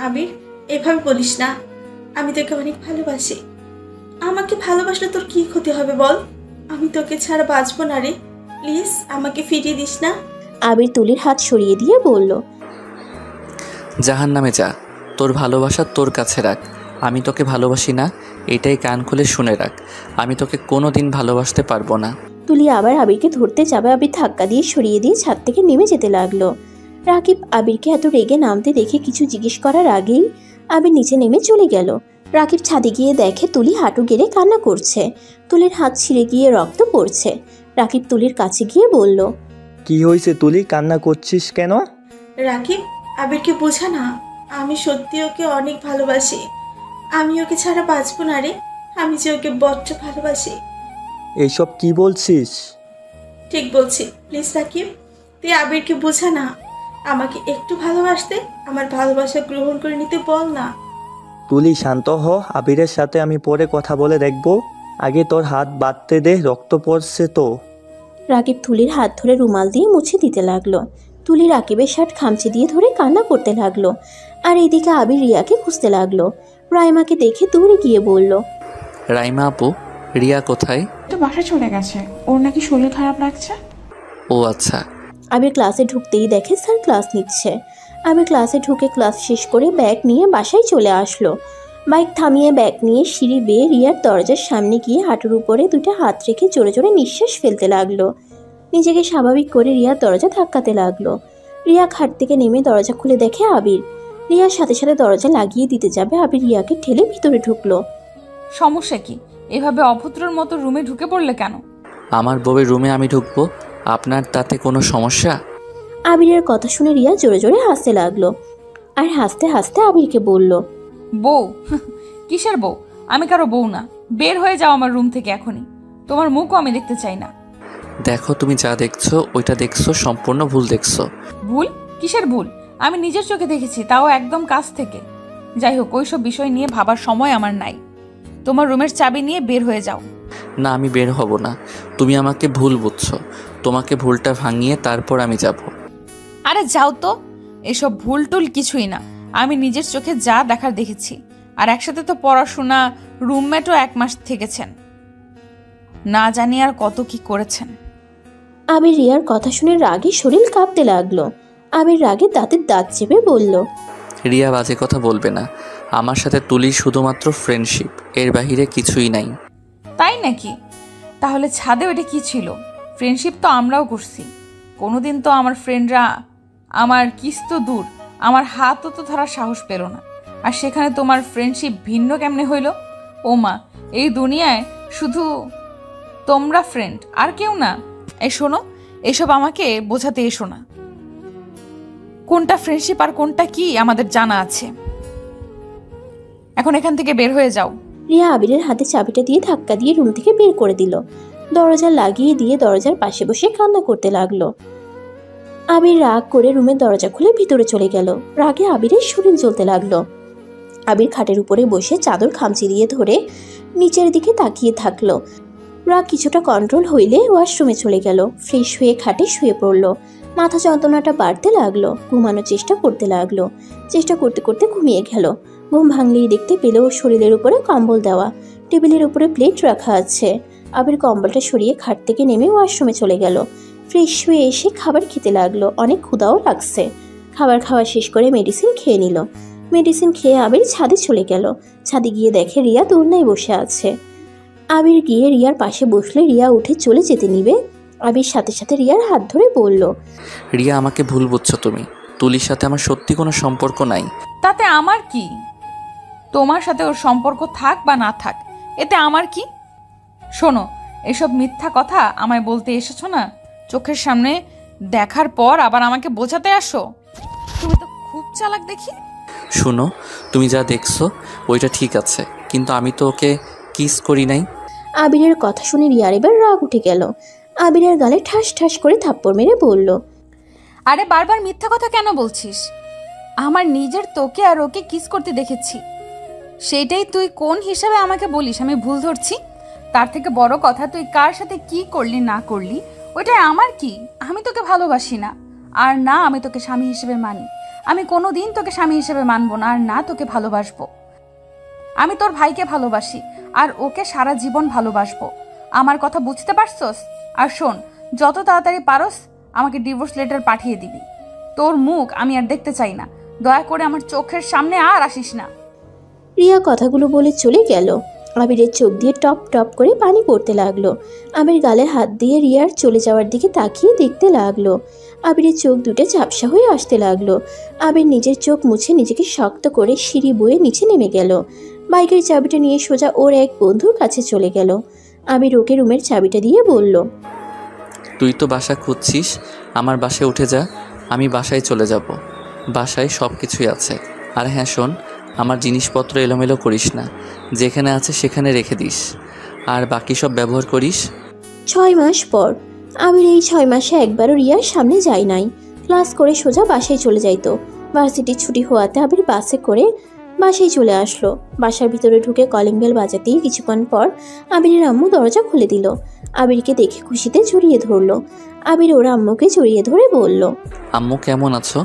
আবির, এভাবে বলিস না। আমি তোকে অনেক ভালোবাসি। আমাকে ভালোবাসলে তোর কি ক্ষতি হবে বল? আমি তোকে ছাড়া বাঁচবো না রে। প্লিজ আমাকে ফিরিয়ে দিস না। আবির তুলির হাত সরিয়ে দিয়ে বলল, জাহান্নামে যা, তোর ভালোবাসা তোর কাছে রাখ। আমি তোকে ভালোবাসি না, এটাই কান খুলে শুনে রাখ। আমি তোকে কোনো দিন ভালোবাসতে পারবো না। তুলি আবার আবিরকে ধরতে যাবে, আবির ধাক্কা দিয়ে সরিয়ে দিয়ে ছাদ থেকে নেমে যেতে লাগলো। রাকিব আবিরকে এত রেগে নামতে দেখে কিছু জিজ্ঞেস করার আগেই আবির নিচে নেমে চলে গেল। রাকিব ছাদে গিয়ে দেখে তুলি হাঁটু গেড়ে কান্না করছে। তুলির হাত ছিঁড়ে গিয়ে রক্ত পড়ছে। রাকিব তুলির কাছে গিয়ে বলল, কি হয়েছে তুলি, কান্না করছিস কেন? রাকিব, আবিরকে বোঝা না, আমি সত্যি ওকে অনেক ভালোবাসি। আমি ওকে ছাড়া বাঁচবো না রে। আমি যে ওকে বড্ড ভালোবাসি। এইসব কি বলছিস? ঠিক বলছি। প্লিজ রাকিব, তুই আবিরকে বোঝা না। আমাকে একটু ভালোবাসতে, আমার ভালোবাসা গ্রহণ করে নিতে বল না। তুলি শান্ত হ, আবিরের সাথে আমি পরে কথা বলে দেখব। আগে তোর হাত বাঁধতে দে, রক্ত পড়ছে তো। রাকিব তুলির হাত ধরে রুমাল দিয়ে মুছে দিতে লাগলো। তুলি রাকিবের শার্ট খামচি দিয়ে ধরে কান্না করতে লাগলো। আর এদিকে আবির রিয়াকে খুঁজতে লাগলো। রাইমাকে দেখে দৌড়ে গিয়ে বলল, রাইমা আপু, রিয়া কোথায়? তো বাসায় চলে গেছে, ওর নাকি শরীর খারাপ লাগছে। ও আচ্ছা। আবির ক্লাসে ঢুকতেই দেখে স্যার ক্লাস নিচ্ছে। আবির ক্লাসে ঢুকে ক্লাস শেষ করে ব্যাগ নিয়ে বাসায় চলে আসলো। বাইক থামিয়ে ব্যাগ নিয়ে সিঁড়ি বেয়ে রিয়ার দরজার সামনে গিয়ে হাঁটুর উপরে দুটো হাত রেখে জোরে জোরে নিঃশ্বাস ফেলতে লাগলো। নিজেকে স্বাভাবিক করে রিয়ার দরজা ধাক্কাতে লাগলো। রিয়া খাট থেকে নেমে দরজা খুলে দেখে আবির। রিয়ার সাথে সাথে দরজা লাগিয়ে দিতে যাবে, আবির রিয়াকে ঠেলে ভিতরে ঢুকলো। সমস্যা কি? এভাবে অভদ্রর মতো রুমে ঢুকে পড়লে কেন? আমার বউয়ের রুমে আমি ঢুকবো, আপনার তাতে কোনো সমস্যা? আবিরের কথা শুনে রিয়া জোরে জোরে হাসতে লাগলো। আর হাসতে হাসতে আবিরকে বলল, বউ? কিসের বউ? আমি কারো বউ না। বের হয়ে যাও আমার রুম থেকে এখনই। তোমার মুখও আমি দেখতে চাই না। দেখো, তুমি যা দেখছো ওইটা দেখছো, সম্পূর্ণ ভুল দেখছো। ভুল? কিসের ভুল? আমি নিজের চোখে দেখেছি, তাও একদম কাছ থেকে। যাই হোক, ওইসব বিষয় নিয়ে ভাবার সময় আমার নাই। তোমার রুমের চাবি নিয়ে বের হয়ে যাও। না, আমি বের হব না। তুমি আমাকে ভুল বুঝছো। তোমাকে ভুলটা ভাঙিয়ে তারপর আমি যাব। আরে যাও তো। এসব ভুল টুল কিছুই না। আমি নিজের চোখে যা দেখার দেখেছি। আর একসাথে তো পড়াশোনা, রুমমেটও 1 মাস থেকেছেন। না জানি আর কত কি করেছেন। আবির রিয়ার কথা শুনে রাগে শরীর কাঁপতে লাগলো। আবির রাগে দাঁতের দাঁত চেপে বলল, রিয়া, বাজে কথা বলবে না। আমার সাথে তুলি শুধুমাত্র ফ্রেন্ডশিপ, এর বাহিরে কিছুই নাই। তাই নাকি? তাহলে ছাদে ওটা কি ছিল? ফ্রেন্ডশিপ তো আমরাও করছি। কোনোদিন তো আমার ফ্রেন্ডরা আমার কিস তো দূর, আমার হাতও তো ধরার সাহস পেল না। আর সেখানে তোমার ফ্রেন্ডশিপ ভিন্ন কেমনে হইল? ও মা, এই দুনিয়ায় শুধু তোমরা ফ্রেন্ড, আর কেউ না? এই শোনো, এসব আমাকে বোঝাতে এসো না। কোনটা ফ্রেন্ডশিপ আর কোনটা কি আমাদের জানা আছে। এখন এখান থেকে বের হয়ে যাও। রিয়া আবিরের হাতে চাবিটা দিয়ে ধাক্কা দিয়ে রুম থেকে বের করে দিল। দরজা লাগিয়ে দিয়ে দরজার পাশে বসে কান্না করতে লাগলো। আবির রাগ করে রুমের দরজা খুলে ভিতরে চলে গেল। রাগে আবিরের শরীর জ্বলতে লাগলো। আবির খাটের উপরে বসে চাদর খামচি দিয়ে ধরে নিচের দিকে তাকিয়ে থাকলো। রাগ কিছুটা কন্ট্রোল হইলে ওয়াশরুমে চলে গেল। ফ্রেশ হয়ে খাটে শুয়ে পড়ল। মাথা যন্ত্রণাটা বাড়তে লাগলো। ঘুমানোর চেষ্টা করতে লাগলো। চেষ্টা করতে করতে ঘুমিয়ে গেল। ঘুম ভাঙলেই দেখতে পেল ওর শরীরের উপরে কম্বল দেওয়া, টেবিলের উপরে প্লেট রাখা আছে। আবির কম্বলটা সরিয়ে খাট থেকে নেমে ওয়াশরুমে চলে গেল। ফ্রেশ হয়ে এসে খাবার খেতে লাগলো। অনেক ক্ষুধাও লাগছে। খাবার খাওয়া শেষ করে মেডিসিন খেয়ে নিল। মেডিসিন খেয়ে আবির ছাদে চলে গেল। ছাদে গিয়ে দেখে রিয়া দোলনায় বসে আছে। আবির গিয়ে রিয়ার পাশে বসলে রিয়া উঠে চলে যেতে নিবে। আবির সাথে সাথে রিয়ার হাত ধরে বলল, রিয়া, আমাকে ভুল বুঝছো তুমি। তুলির সাথে আমার সত্যি কোনো সম্পর্ক নাই। তাতে আমার কি? তোমার সাথে ওর সম্পর্ক থাক বা না থাক, এতে আমার কি? শোনো, এসব মিথ্যা কথা আমায় বলতে এসেছো না? চোখের সামনে দেখার পর আবার আমাকে বোঝাতে আসো। তুমি তো খুব চালাক দেখি। শুনো, তুমি যা দেখছো ওইটা ঠিক আছে, কিন্তু আমি তো ওকে কিস করি নাই। আবিরের কথা শুনে রিয়ার এবার রাগ উঠে গেল। আবিরের গালে ঠাস ঠাস করে থাপ্পড় মেরে বলল, আরে বারবার মিথ্যা কথা কেন বলছিস? আমার নিজের তোকে আর ওকে কিস করতে দেখেছি। সেটাই তুই কোন হিসাবে আমাকে বলিস আমি ভুল ধরছি? তার থেকে বড় কথা, তুই কার সাথে কি করলি না করলি ওইটাই আমার কি? আমি তোকে ভালোবাসি না, আর না আমি তোকে স্বামী হিসেবে মানি। আমি কোনোদিন তোকে স্বামী হিসেবে মানবো না, আর না তোকে ভালোবাসবো। আমি তোর ভাইকে ভালোবাসি, আর ওকে সারা জীবন ভালোবাসবো। আমার কথা বুঝতে পারছস? আর শোন, যত তাড়াতাড়ি পারস আমাকে ডিভোর্স লেটার পাঠিয়ে দিবি। তোর মুখ আমি আর দেখতে চাই না। দয়া করে আমার চোখের সামনে আর আসিস না। রিয়া কথাগুলো বলে চলে গেল। আবিরের চোখ দিয়ে টপ টপ করে পানি পড়তে লাগলো। আবির গালে হাত দিয়ে রিয়ার চলে যাওয়ার দিকে তাকিয়ে দেখতে লাগলো। আবিরের চোখ দুটো ঝাপসা হয়ে আসতে লাগলো। আবির নিজের চোখ মুছে নিজেকে শক্ত করে সিঁড়ি বয়ে নিচে নেমে গেল। বাইকের চাবিটা নিয়ে সোজা ওর এক বন্ধুর কাছে চলে গেল। আবির ওকে রুমের চাবিটা দিয়ে বলল, তুই তো বাসা খুঁজছিস, আমার বাসায় উঠে যা, আমি বাসায় চলে যাব। বাসায় সব কিছুই আছে। আর হ্যাঁ শোন, আমার জিনিসপত্র এলোমেলো করিস না, যেখানে আছে সেখানে রেখে দিস, আর বাকি সব ব্যবহার করিস। 6 মাস পর। আবির এই 6 মাসে একবারও রিয়ার সামনে যায় নাই। ক্লাস করে সোজা বাসায় চলে যাইতো। ভার্সিটির ছুটি হওয়াতে আবির বাসে করে বাসায় চলে আসলো। বাসার ভিতরে ঢুকে কলিং বেল বাজাতেই কিছুক্ষণ পর আবিরের আম্মু দরজা খুলে দিল। আবিরকে দেখে খুশিতে জড়িয়ে ধরলো। আবির ওর আম্মুকে জড়িয়ে ধরে বলল, আম্মু কেমন আছো?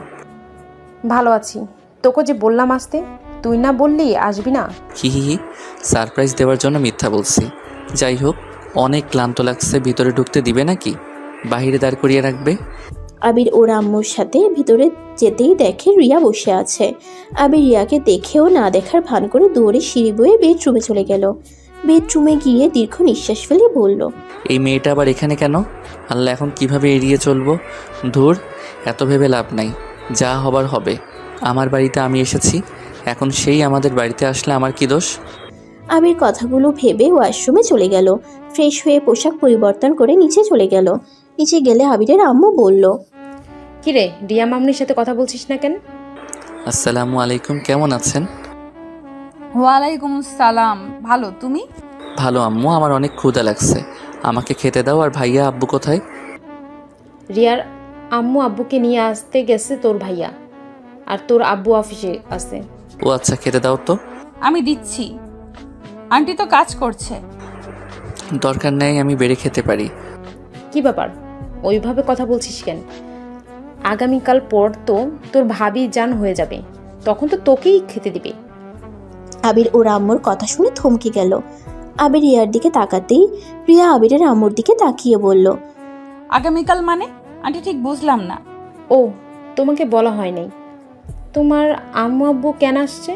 ভালো আছি। তোকে যে বললাম আসতে, তুই না বললি আসবি না? হি হি হি, সারপ্রাইজ দেওয়ার জন্য মিথ্যা বলছি। যাই হোক, অনেক ক্লান্ত লাগছে, ভিতরে ঢুকতে দিবে নাকি বাহিরে দাঁড় করিয়ে রাখবে? আবির ওর আম্মুর সাথে ভিতরে যেতেই দেখে রিয়া বসে আছে। আবির রিয়াকে দেখেও না দেখার ভান করে দৌড়ে সিঁড়ি বয়ে বেডরুমে চলে গেল। বেডরুমে গিয়ে দীর্ঘ নিঃশ্বাস ফেলে বলল, এই মেয়েটা আবার এখানে কেন? আল্লাহ, এখন কিভাবে এড়িয়ে চলবো? ধুর, এত ভেবে লাভ নাই, যা হবার হবে। আমার বাড়িতে আমি এসেছি, এখন সেই আমাদের বাড়িতে আসলে আমার কি দোষ? আবির কথাগুলো ভেবে ওয়াশরুমে চলে গেল। ফ্রেশ হয়ে পোশাক পরিবর্তন করে নিচে চলে গেল। নিচে গেলে আবিরের আম্মু বলল, কিরে, রিয়া মামনির সাথে কথা বলছিস না কেন? আসসালামু আলাইকুম, কেমন আছেন? ওয়ালাইকুম আসসালাম, ভালো, তুমি? ভালো আম্মু, আমার অনেক ক্ষুধা লাগছে, আমাকে খেতে দাও। আর ভাইয়া আব্বু কোথায়? রিয়ার আম্মু আব্বুকে নিয়ে আসতে গেছে তোর ভাইয়া, আর তোর আব্বু অফিসে আছে। ও আচ্ছা, খেতে দাও তো। আমি দিচ্ছি, আন্টি তো কাজ করছে। দরকার নেই, আমি বেড়ে খেতে পারি। কি ব্যাপার, ওইভাবে কথা বলছিস কেন? আগামীকাল পর তো তোর ভাবি জান হয়ে যাবে, তখন তো তোকেই খেতে দিবে। আবির ওর আম্মুর কথা শুনে থমকে গেল। আবির রিয়ার দিকে তাকাতেই রিয়া আবিরের আম্মুর দিকে তাকিয়ে বলল, আগামীকাল মানে? আন্টি ঠিক বুঝলাম না। ও, তোমাকে বলা হয় নাই। তোমার আম্মু আব্বু কেন আসছে?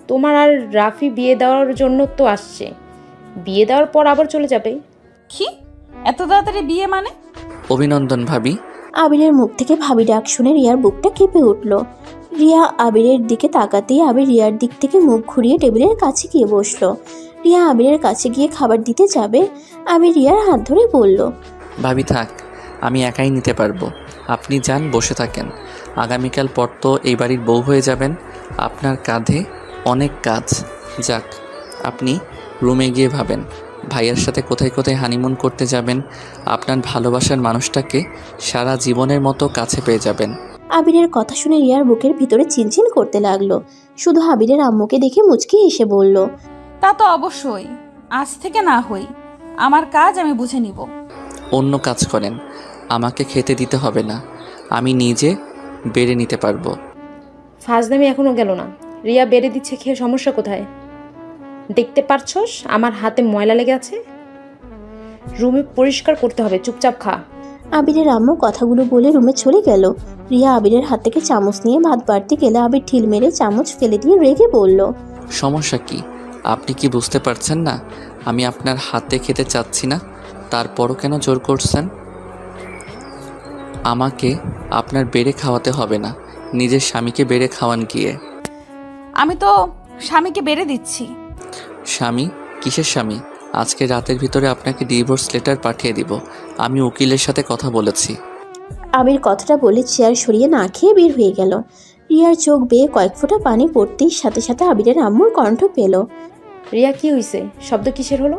তোমার আর রাফি বিয়ে দেওয়ার জন্য তো আসছে। বিয়ে দেওয়ার পর আবার চলে যাবে। কি, এত তাড়াতাড়ি বিয়ে মানে? অভিনন্দন ভাবি। আবিরের মুখ থেকে ভাবি ডাক শুনে রিয়ার বুকটা কেঁপে উঠল। রিয়া আবিরের দিকে তাকাতেই আবির রিয়ার দিক থেকে মুখ ঘুরিয়ে টেবিলের কাছে গিয়ে বসলো। রিয়া আবিরের কাছে গিয়ে খাবার দিতে যাবে, আবির রিয়ার হাত ধরে বলল, ভাবি থাক, আমি একাই নিতে পারবো। আপনি যান, বসে থাকেন। আগামীকাল পর তো এই বাড়ির বউ হয়ে যাবেন, আপনার কাঁধে অনেক কাজ। যাক, আপনি রুমে গিয়ে ভাবেন ভাইয়ার সাথে কোথায় কোথায় হানিমুন করতে যাবেন। আপনার ভালোবাসার মানুষটাকে সারা জীবনের মতো কাছে পেয়ে যাবেন। আবিরের কথা শুনে রিয়ার বুকের ভিতরে চিনচিন করতে লাগলো। শুধু আবিরের আম্মুকে দেখে মুচকি হেসে বলল, তা তো অবশ্যই, আজ থেকে না হই, আমার কাজ আমি বুঝে নিব। অন্য কাজ করেন, আমাকে খেতে দিতে হবে না, আমি নিজে বেড়ে নিতে পারবো। ফাজদামি এখনো গেল না। রিয়া বেড়ে দিচ্ছে, খেয়ে সমস্যা কোথায়? দেখতে পারছস আমার হাতে ময়লা লেগে আছে, রুমে পরিষ্কার করতে হবে, চুপচাপ খা। আবিরের আম্মু কথাগুলো বলে রুমে চলে গেল। রিয়া আবিরের হাত থেকে চামচ নিয়ে ভাত বাড়তে গেলে আবির ঢিল মেরে চামচ ফেলে দিয়ে রেগে বলল, সমস্যা কি? আপনি কি বুঝতে পারছেন না আমি আপনার হাতে খেতে চাচ্ছি না? তারপরও কেন জোর করছেন? আমাকে আপনার বেড়ে খাওয়াতে হবে না, নিজের স্বামীকে বেড়ে খাওয়ান গিয়ে। আমি তো স্বামীকে বেড়ে দিচ্ছি। স্বামী? কিসের স্বামী? আজকে রাতের ভিতরে আপনাকে ডিভোর্স লেটার পাঠিয়ে দিব। আমি উকিলের সাথে কথা বলেছি। আবির কথাটা বলে চেয়ার সরিয়ে না খেয়ে বের হয়ে গেল। রিয়ার চোখ বেয়ে কয়েক ফোঁটা পানি পড়তেই সাথে সাথে আবিরের আম্মুর কণ্ঠ পেল। রিয়া, কি হয়েছে? শব্দ কিসের হলো?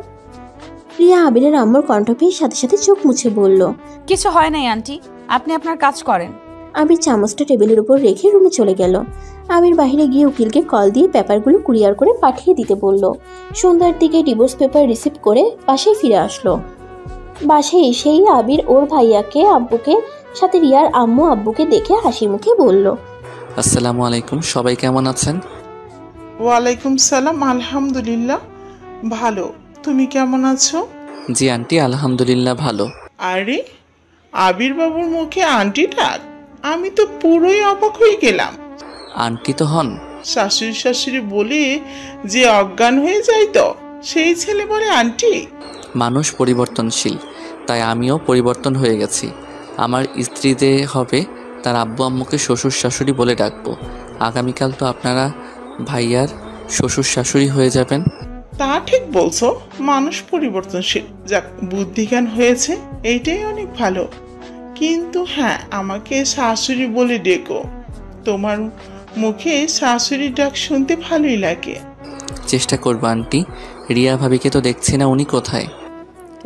রিয়া আবিরের আম্মুর কণ্ঠ পেয়ে সাথে সাথে চোখ মুছে বলল, কিছু হয় নাই আন্টি, আপনি আপনার কাজ করেন। আবির চামচটা টেবিলের উপর রেখে রুমে চলে গেল। আবির বাইরে গিয়ে উকিলকে কল দিয়ে পেপারগুলো কুরিয়ার করে পাঠিয়ে দিতে বলল। সন্ধ্যার দিকে ডিভোর্স পেপার রিসিভ করে বাসায় ফিরে আসলো। বাসায় এসেই আবির ওর ভাইয়াকে আব্বুকে সাথে রিয়ার আম্মু আব্বুকে দেখে হাসি মুখে বলল, আসসালামু আলাইকুম, সবাই কেমন আছেন? ওয়ালাইকুম সালাম, আলহামদুলিল্লাহ ভালো। তুমি কেমন আছো? জি আন্টি, আলহামদুলিল্লাহ ভালো। আরে, আবির বাবুর মুখে আন্টি ডাক, আমি তো পুরোই অবাক হয়ে গেলাম। আন্টি তো হন। শাশুড়ি শাশুড়ি বলে যে অজ্ঞান হয়ে যায় তো সেই ছেলে বলে আন্টি। মানুষ পরিবর্তনশীল, তাই আমিও পরিবর্তন হয়ে গেছি। আমার স্ত্রীতে হবে তার আব্বু আম্মুকে শ্বশুর শাশুড়ি বলে ডাকবো। আগামীকাল তো আপনারা ভাইয়ার শ্বশুর শাশুড়ি হয়ে যাবেন। তা ঠিক বলছো, মানুষ পরিবর্তনশীল। যাক, বুদ্ধিজ্ঞান হয়েছে, এইটাই অনেক ভালো। কিন্তু হ্যাঁ, আমাকে শাশুড়ি বলে ডেকো। তোমার মুখে শাশুড়ি ডাক শুনতে ভালোই লাগে। চেষ্টা করবো আন্টি। রিয়া ভাবিকে তো দেখছি না, উনি কোথায়?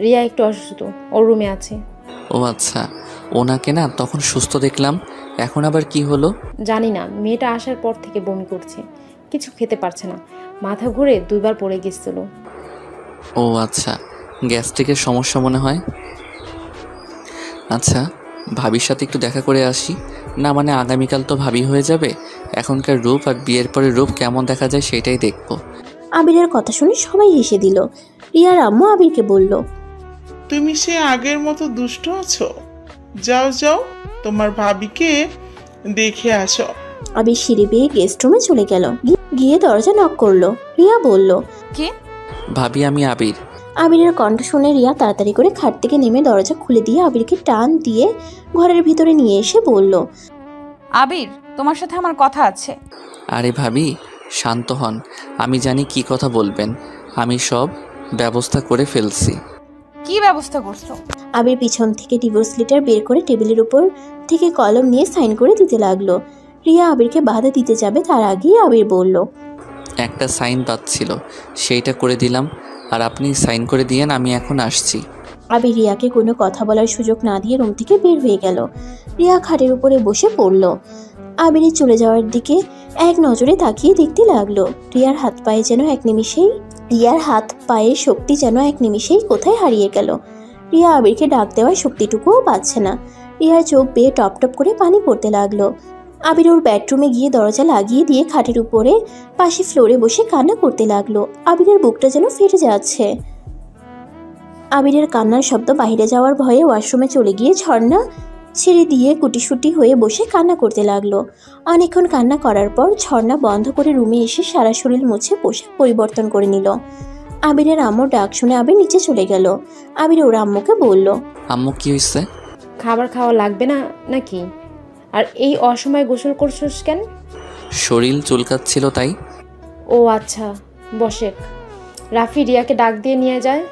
রিয়া একটু অসুস্থ, ওর রুমে আছে। ও আচ্ছা, ওনাকে না তখন সুস্থ দেখলাম, এখন আবার কি হলো? জানি না, মেয়েটা আসার পর থেকে বমি করছে, কিছু খেতে পারছে না, মাথা ঘুরে 2বার পড়ে গেছিল। ও আচ্ছা, গ্যাস্ট্রিকের সমস্যা মনে হয়। আচ্ছা, ভাবির সাথে একটু দেখা করে আসি না, মানে আগামীকাল তো ভাবি হয়ে যাবে। এখনকার রূপ আর বিয়ের পরের রূপ কেমন দেখা যায় সেটাই দেখব। আবিরের কথা শুনে সবাই হেসে দিল। রিয়ার আম্মু আবিরকে বলল, তুমি সে আগের মতো দুষ্ট আছো? যাও যাও, তোমার ভাবিকে দেখে আসো। আবির সিঁড়ি বেয়ে গেস্ট রুমে চলে গেল। গিয়ে দরজা নক করলো। রিয়া বলল, কে? ভাবি, আমি আবির। আবিরের কণ্ঠ শুনে রিয়া তাড়াতাড়ি করে খাট থেকে নেমে দরজা খুলে দিয়ে আবিরকে টান দিয়ে ঘরের ভিতরে নিয়ে এসে বলল, আবির, তোমার সাথে আমার কথা আছে। আরে ভাবি, শান্ত হন, আমি জানি কি কথা বলবেন। আমি সব ব্যবস্থা করে ফেলছি। কি ব্যবস্থা করছো? আবির পিছন থেকে ডিভোর্স লেটার বের করে টেবিলের উপর থেকে কলম নিয়ে সাইন করে দিতে লাগলো। রিয়া আবিরকে বাধা দিতে যাবে তার আগেই আবির বলল, একটা সাইন পাচ্ছিল, সেইটা করে দিলাম, আর আপনি সাইন করে দিয়েন, আমি এখন আসছি। আবির রিয়াকে কোনো কথা বলার সুযোগ না দিয়ে রুম থেকে বের হয়ে গেল। রিয়া খাটের উপরে বসে পড়ল। আবিরের চলে যাওয়ার দিকে এক নজরে তাকিয়ে দেখতে লাগলো। রিয়ার হাত পায়ের শক্তি যেন এক নিমিষেই কোথায় হারিয়ে গেল। রিয়া আবিরকে ডাক দেওয়ার শক্তিটুকুও পাচ্ছে না। রিয়ার চোখ বেয়ে টপ টপ করে পানি পড়তে লাগলো। আবির ওর বেডরুমে গিয়ে দরজা লাগিয়ে দিয়ে খাটের উপরে পাশে ফ্লোরে বসে কান্না করতে লাগলো। আবিরের বুকটা যেন ফেটে যাচ্ছে। আবিরের কান্নার শব্দ বাইরে যাওয়ার ভয়ে ওয়াশরুমে চলে গিয়ে ঝর্ণা ছেড়ে দিয়ে কুটিসুটি হয়ে বসে কান্না করতে লাগলো। অনেকক্ষণ কান্না করার পর ঝর্ণা বন্ধ করে রুমে এসে সারা শরীর মুছে পোশাক পরিবর্তন করে নিল। আবিরের আম্মুর ডাক শুনে আবির নিচে চলে গেল। আবির ওর আম্মুকে বলল, আম্মু, কি হয়েছে? খাবার খাওয়া লাগবে না নাকি? আর এই অসময়ে গোসল করছিস কেন? শরীর চুলকাচ্ছিল তাই। ও আচ্ছা, বসে। রাফি রিয়াকে ডাক দিয়ে নিয়ে যায়।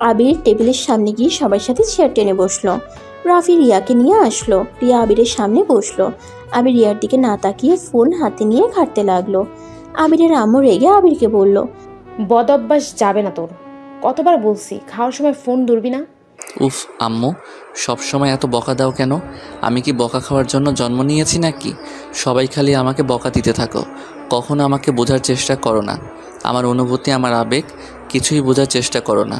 আবির টেবিলের সামনে গিয়ে সবার সাথে চেয়ার টেনে বসলো। রাফি রিয়াকে নিয়ে আসলো। রিয়া আবিরের সামনে বসলো। আবির রিয়ার দিকে না তাকিয়ে ফোন হাতে নিয়ে ঘাঁটতে লাগলো। আবিরের আম্মু রেগে আবিরকে বলল, বদ অভ্যাস যাবে না তোর, কতবার বলছি খাওয়ার সময় ফোন ধরবি না। উফ আম্মু, সবসময় এত বকা দাও কেন? আমি কি বকা খাওয়ার জন্য জন্ম নিয়েছি নাকি? সবাই খালি আমাকে বকা দিতে থাকো, কখনো আমাকে বোঝার চেষ্টা করো না। আমার অনুভূতি, আমার আবেগ কিছুই বোঝার চেষ্টা করো না।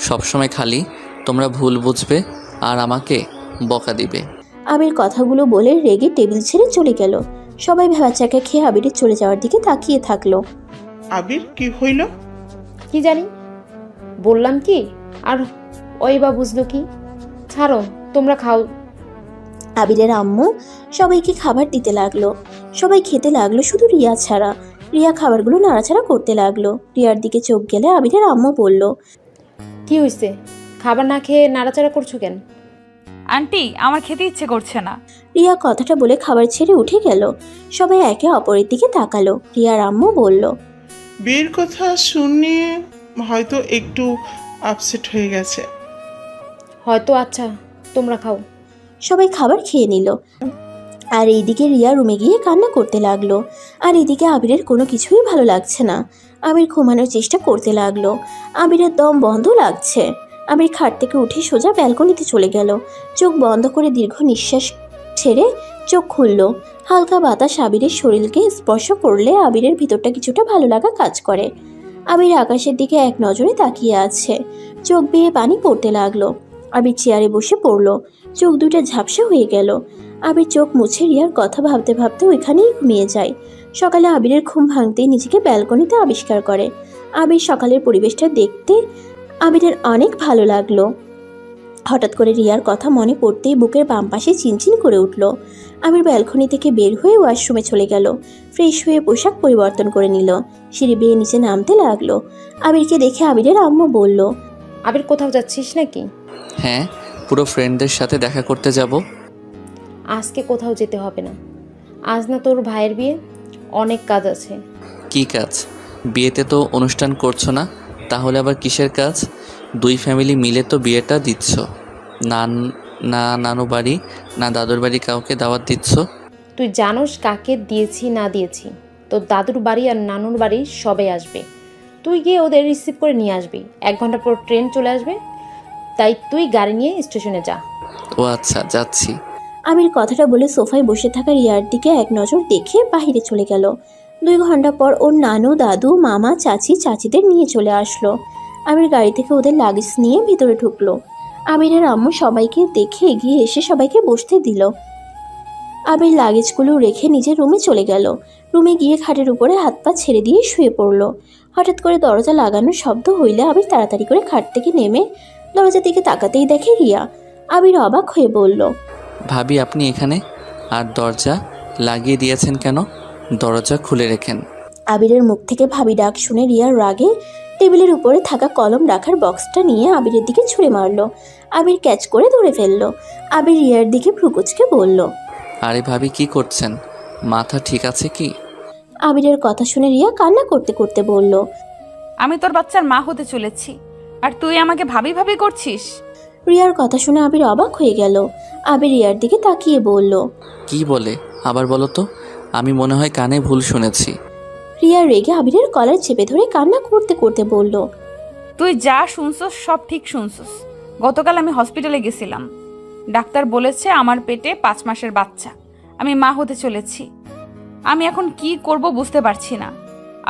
সবসময় খালি তোমরা ভুল বুঝবে আর আমাকে বকা দিবে। আবির কথাগুলো বলে রেগে টেবিল ছেড়ে চলে গেল। সবাই ভেবাচাকা খেয়ে আবিরের চলে যাওয়ার দিকে তাকিয়ে থাকলো। আবির, কি হইল? কি জানি, বললাম কি আর ওই বা বুঝলো কি? ছাড়ো, তোমরা খাও। আবিরের আম্মু সবাইকে খাবার দিতে লাগলো। সবাই খেতে লাগলো, শুধু রিয়া ছাড়া। রিয়া খাবারগুলো নাড়াচাড়া করতে লাগলো। রিয়ার দিকে চোখ গেলে আবিরের আম্মু বলল, কি হয়েছে? খাবার না খেয়ে নাড়াচাড়া করছো কেন? আন্টি, আমার খেতে ইচ্ছে করছে না। রিয়া কথাটা বলে খাবার ছেড়ে উঠে গেল। সবাই একে অপরের দিকে তাকালো। রিয়ার আম্মু বলল, বিয়ের কথা শুনে হয়তো একটু আপসেট হয়ে গেছে। হয়তো। আচ্ছা, তোমরা খাও। সবাই খাবার খেয়ে নিল। আর এইদিকে রিয়া রুমে গিয়ে কান্না করতে লাগলো। আর এদিকে আবিরের কোনো কিছুই ভালো লাগছে না। আবির ঘুমানোর চেষ্টা করতে লাগলো। আবিরের দম বন্ধ লাগছে। আবির খাট থেকে উঠে সোজা ব্যালকনিতে চলে গেল। চোখ বন্ধ করে দীর্ঘ নিঃশ্বাস ছেড়ে চোখ খুলল। হালকা বাতাস আবিরের শরীরকে স্পর্শ করলে আবিরের ভিতরটা কিছুটা ভালো লাগা কাজ করে। আবির আকাশের দিকে এক নজরে তাকিয়ে আছে। চোখ বেয়ে পানি পড়তে লাগলো। আবির চেয়ারে বসে পড়ল। চোখ দুটো ঝাপসা হয়ে গেল। আবির চোখ মুছে রিয়ার কথা ভাবতে ভাবতে ওইখানেই ঘুমিয়ে যায়। সকালে আবিরের ঘুম ভাঙতেই নিজেকে ব্যালকনিতে আবিষ্কার করে। আবির সকালের পরিবেশটা দেখতে আবিরের অনেক ভালো লাগলো। হঠাৎ করে রিয়ার কথা মনে পড়তেই বুকের বাম পাশে চিনচিন করে উঠল। আবির ব্যালকনি থেকে বের হয়ে ওয়াশরুমে চলে গেল। ফ্রেশ হয়ে পোশাক পরিবর্তন করে নিল। সিঁড়ি বেয়ে নিচে নামতে লাগলো। আবিরকে দেখে আবিরের আম্মু বলল, আবির, কোথাও যাচ্ছিস নাকি? হ্যাঁ, পুরো ফ্রেন্ডদের সাথে দেখা করতে যাব। আজকে কোথাও যেতে হবে না। আজ না তোর ভাইয়ের বিয়ে, অনেক কাজ আছে। কি কাজ? বিয়েতে তো অনুষ্ঠান করছো না, তাহলে আবার কিসের কাজ? দুই ফ্যামিলি মিলে তো বিয়েটা দিচ্ছ, না নানু বাড়ি না দাদুর বাড়ি কাউকে দাওয়াত দিচ্ছ? তুই জানোস কাকে দিয়েছি না দিয়েছি? তোর দাদুর বাড়ি আর নানুর বাড়ি সবাই আসবে। তুই গিয়ে ওদের রিসিভ করে নিয়ে আসবি। 1 ঘন্টা পর ট্রেন চলে আসবে, তাই তুই গাড়ি নিয়ে স্টেশনে যা। ও আচ্ছা, যাচ্ছি। আবির কথাটা বলে সোফায় বসে থাকা রিয়ার দিকে এক নজর দেখে বাহিরে চলে গেল। 2 ঘন্টা পর ওর নানু, দাদু, মামা, চাচি, চাচিদের নিয়ে চলে আসলো। আবির গাড়ি থেকে ওদের লাগেজ নিয়ে ভিতরে ঢুকলো। আবিরের আম্মু সবাইকে দেখে এগিয়ে এসে সবাইকে বসতে দিল। আবির লাগেজগুলো রেখে নিজের রুমে চলে গেল। রুমে গিয়ে খাটের উপরে হাত পা ছেড়ে দিয়ে শুয়ে পড়ল। হঠাৎ করে দরজা লাগানোর শব্দ হইলে আবির তাড়াতাড়ি করে খাট থেকে নেমে দরজার দিকে তাকাতেই দেখে রিয়া। আবির অবাক হয়ে বলল, ভাবি আপনি এখানে? আর দরজা লাগিয়ে দিয়েছেন কেন? দরজা খুলে রেখেন। আবিরের মুখ থেকে ভাবি ডাক শুনে রিয়ার রাগে টেবিলের উপরে থাকা কলম রাখার বক্সটা নিয়ে আবিরের দিকে ছুঁড়ে মারল। আবির ক্যাচ করে ধরে ফেলল। আবির রিয়ার দিকে ভ্রুকুচকে বলল, আরে ভাবি কি করছেন? মাথা ঠিক আছে কি? আবিরের কথা শুনে রিয়া কান্না করতে করতে বলল, আমি তোর বাচ্চার মা হতে চলেছি, আর তুই আমাকে ভাবি ভাবি করছিস? রিয়ার কথা শুনে আবির অবাক হয়ে গেল। আবির রিয়ার দিকে তাকিয়ে বলল, কি বলে? আবার বলো তো, আমি মনে হয় কানে ভুল শুনেছি। রিয়া রেগে আবিরের কলার চেপে ধরে কান্না করতে করতে বলল, তুই যা শুনছস সব ঠিক শুনছস। গতকাল আমি হসপিটালে গেছিলাম। ডাক্তার বলেছে আমার পেটে 5 মাসের বাচ্চা, আমি মা হতে চলেছি। আমি এখন কি করব বুঝতে পারছি না।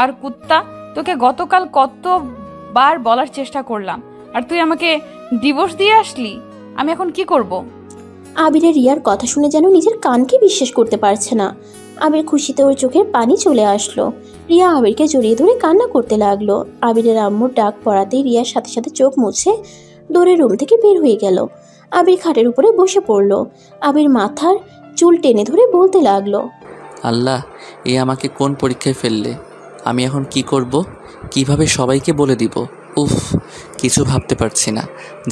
আর কুত্তা, তোকে গতকাল কতবার বলার চেষ্টা করলাম, আর তুই আমাকে ডিভোর্স দিয়ে আসলি। আমি এখন কি করব? আবিরের রিয়ার কথা শুনে যেন নিজের কানকে বিশ্বাস করতে পারছে না। আবির খুশিতে ওর চোখের পানি চলে আসলো। রিয়া আবিরকে জড়িয়ে ধরে কান্না করতে লাগলো। আবিরের আম্মুর ডাক পড়াতেই রিয়ার সাথে সাথে চোখ মুছে দৌড়ে রুম থেকে বের হয়ে গেল। আবির খাটের উপরে বসে পড়ল। আবির মাথার চুল টেনে ধরে বলতে লাগলো, আল্লাহ, এ আমাকে কোন পরীক্ষায় ফেললে? আমি এখন কি করব? কিভাবে সবাইকে বলে দিব? উফ, কিছু ভাবতে পারছি না।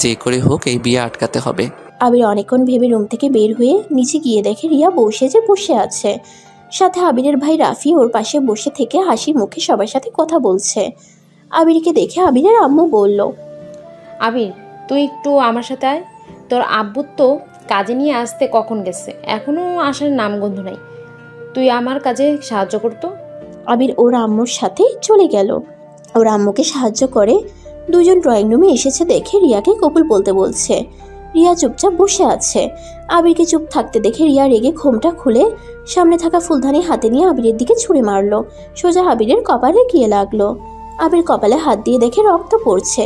যে করে হোক এই বিয়ে আটকাতে হবে। আবির অনেকক্ষণ ভেবে রুম থেকে বের হয়ে নিচে গিয়ে দেখে রিয়া বসে আছে। সাথে আবিরের ভাই রাফি ওর পাশে বসে থেকে হাসি মুখে সবার সাথে কথা বলছে। আবিরকে দেখে আবিরের আম্মু বলল, আবির, তুই একটু আমার সাথে আয়। তোর আব্বু তো কাজে নিয়ে আসতে কখন গেছে, এখনো আসার নামগন্ধ নাই। তুই আমার কাজে সাহায্য করতো। আবির ওর আম্মুর সাথে চলে গেল। ওর আম্মুকে সাহায্য করে দুজন ড্রয়িং রুমে এসেছে দেখে রিয়াকে কবুল বলতে বলছে। রিয়া চুপচাপ বসে আছে। আবিরকে চুপ থাকতে দেখে রিয়া রেগে ঘোমটা খুলে সামনে থাকা ফুলদানি হাতে নিয়ে আবিরের দিকে ছুঁড়ে মারলো। সোজা আবিরের কপালে গিয়ে লাগলো। আবির কপালে হাত দিয়ে দেখে রক্ত পড়ছে।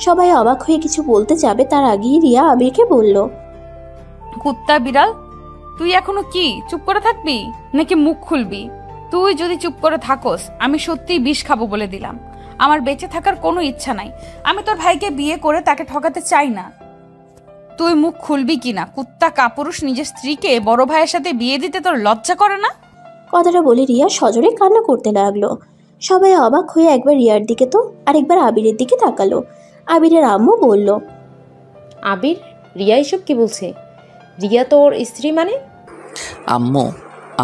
সবাই অবাক হয়ে কিছু বলতে যাবে তার আগেই রিয়া আবিরকে বলল, কুত্তা বিড়াল, তুই এখনো কি চুপ করে থাকবি নাকি মুখ খুলবি? তুই যদি চুপ করে থাকোস আমি সত্যিই বিষ খাবো বলে দিলাম। আমার বেঁচে থাকার কোনো ইচ্ছা নাই। আমি তোর ভাইকে বিয়ে করে তাকে ঠকাতে চাই না। তুই মুখ খুলবি কিনা? কুত্তা কাপুরুষ, নিজের স্ত্রীকে বড় ভাইয়ের সাথে বিয়ে দিতে তোর লজ্জা করে না? কথাটা বলে রিয়া সজোরে কান্না করতে লাগলো। সবাই অবাক হয়ে একবার রিয়ার দিকে তো আরেকবার আবিরের দিকে তাকালো। আবিরের আম্মু বলল, আবির, রিয়া এসব কি বলছে? রিয়া তো ওর স্ত্রী মানে? আম্মু,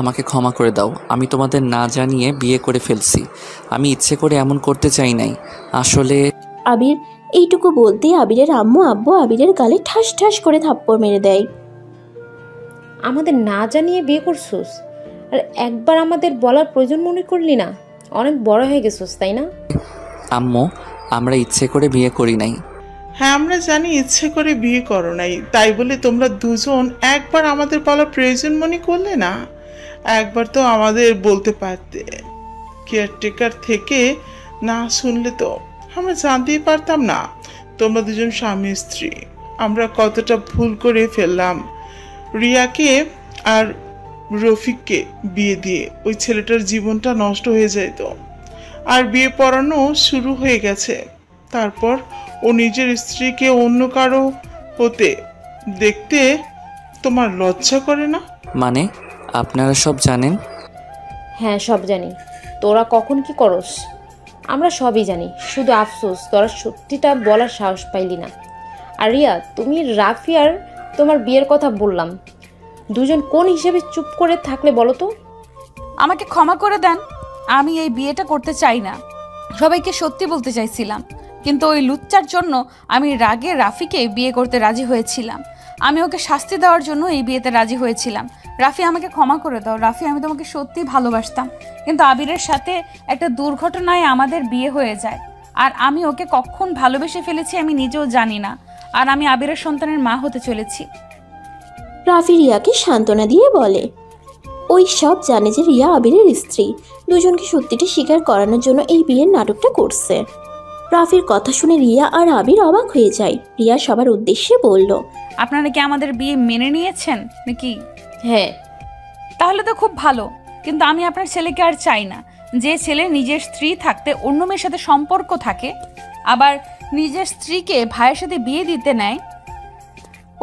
আমাকে ক্ষমা করে দাও। আমি তোমাদের না জানিয়ে বিয়ে করে ফেলছি। আমি ইচ্ছে করে এমন করতে চাই নাই আসলে। আবির এইটুকু বলতে আবিরের আব্বু আবিরের গালে ঠাস ঠাস করে থাপ্পড় মেরে দেয়। আমাদের না জানিয়ে বিয়ে করছোস, আর একবার আমাদের বলার প্রয়োজন মনে করলি না? অনেক বড় হয়ে গেছোস, তাই না? আম্মু, আমরা ইচ্ছে করে বিয়ে করি নাই। হ্যাঁ, আমরা জানি ইচ্ছে করে বিয়ে করো নাই, তাই বলে তোমরা দুজন একবার আমাদের বলার প্রয়োজন মনে করলে না? একবার তো আমাদের বলতে পারতে। কেয়ারটেকার থেকে না শুনলে তো আমরা জানতেই পারতাম না তোমরা দুজন স্বামী স্ত্রী। আমরা কতটা ভুল করে ফেললাম। রিয়াকে আর রফিককে বিয়ে দিয়ে ওই ছেলেটার জীবনটা নষ্ট হয়ে যেত। আর বিয়ে পড়ানো শুরু হয়ে গেছে। তারপর ও নিজের স্ত্রীকে অন্য কারো হতে দেখতে তোমার লজ্জা করে না? মানে আপনারা সব জানেন? হ্যাঁ, সব জানি। তোরা কখন কি করস আমরা সবই জানি। শুধু আফসোস তোরা সত্যিটা বলার সাহস পাইলি না। আর রিয়া, তুমি রাফি আর তোমার বিয়ের কথা বললাম, দুজন কোন হিসেবে চুপ করে থাকলে বলো তো? আমাকে ক্ষমা করে দেন, আমি এই বিয়েটা করতে চাই না। সবাইকে সত্যি বলতে চাইছিলাম, কিন্তু ওই লুচ্চার জন্য আমি রাগে রাফিকে বিয়ে করতে রাজি হয়েছিলাম। আমি ওকে শাস্তি দেওয়ার জন্য এই বিয়েতে রাজি হয়েছিলাম। রাফি, আমাকে ক্ষমা করে দাও। রাফি, আমি তোমাকে সত্যি ভালোবাসতাম, কিন্তু আবিরের সাথে একটা দুর্ঘটনায় আমাদের বিয়ে হয়ে যায়। আর আমি ওকে কখন ভালোবেসে ফেলেছি আমি নিজেও জানি না। আর আমি আবিরের সন্তানের মা হতে চলেছি। রাফি রিয়াকে সান্ত্বনা দিয়ে বলে, ওই সব জানে যে রিয়া আবিরের স্ত্রী। দুজনকে সত্যিটা স্বীকার করানোর জন্য এই বিয়ের নাটকটা করছে। রাফির কথা শুনে রিয়া আর আবির অবাক হয়ে যায়। রিয়া সবার উদ্দেশ্যে বলল, আপনারা কি আমাদের বিয়ে মেনে নিয়েছেন নাকি? হ্যাঁ। তাহলে তো খুব ভালো, কিন্তু আমি আপনার ছেলেকে আর চাই না। যে ছেলে নিজের স্ত্রী থাকতে অন্য মেয়ের সাথে সম্পর্ক থাকে, আবার নিজের স্ত্রীকে ভাইয়ের সাথে বিয়ে দিতে নেয়,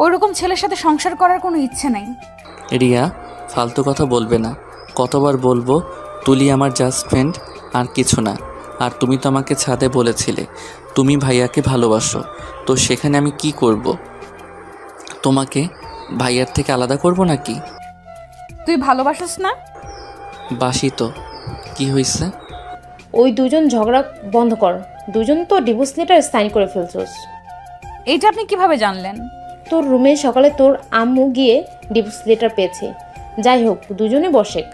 ওইরকম ছেলের সাথে সংসার করার কোনো ইচ্ছে নেই। রিয়া, ফালতু কথা বলবে না। কতবার বলবো তুলি আমার জাস্ট ফ্রেন্ড, আর কিছু না। আর তুমি তো আমাকে ছাদে বলেছিলে তুমি ভাইয়াকে ভালোবাসো, তো সেখানে আমি কি করব? তোমাকে ভাইয়ার থেকে আলাদা করব নাকি? তুই ভালোবাসিস না? বাসি তো, কি হয়েছে? ওই দুজন ঝগড়া বন্ধ কর। দুজন তো ডিভোর্স লেটার সাইন করে ফেলছোস। এইটা আপনি কিভাবে জানলেন? তোর রুমে সকালে তোর আম্মু গিয়ে ডিভোর্স লেটার পেয়েছে। যাই হোক, দুজনে বসেক।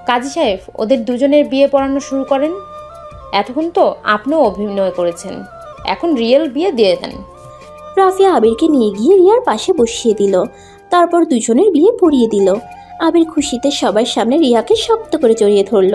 কাজী সাহেব, ওদের দুজনের বিয়ে পড়ানো শুরু করেন। এতক্ষণ তো আপনিও অভিনয় করেছেন, এখন রিয়েল বিয়ে দিয়ে দেন। রাফি আবিরকে নিয়ে গিয়ে রিয়ার পাশে বসিয়ে দিল। তারপর দুজনের বিয়ে পড়িয়ে দিল। আবির খুশিতে সবার সামনে রিয়াকে শক্ত করে জড়িয়ে ধরল।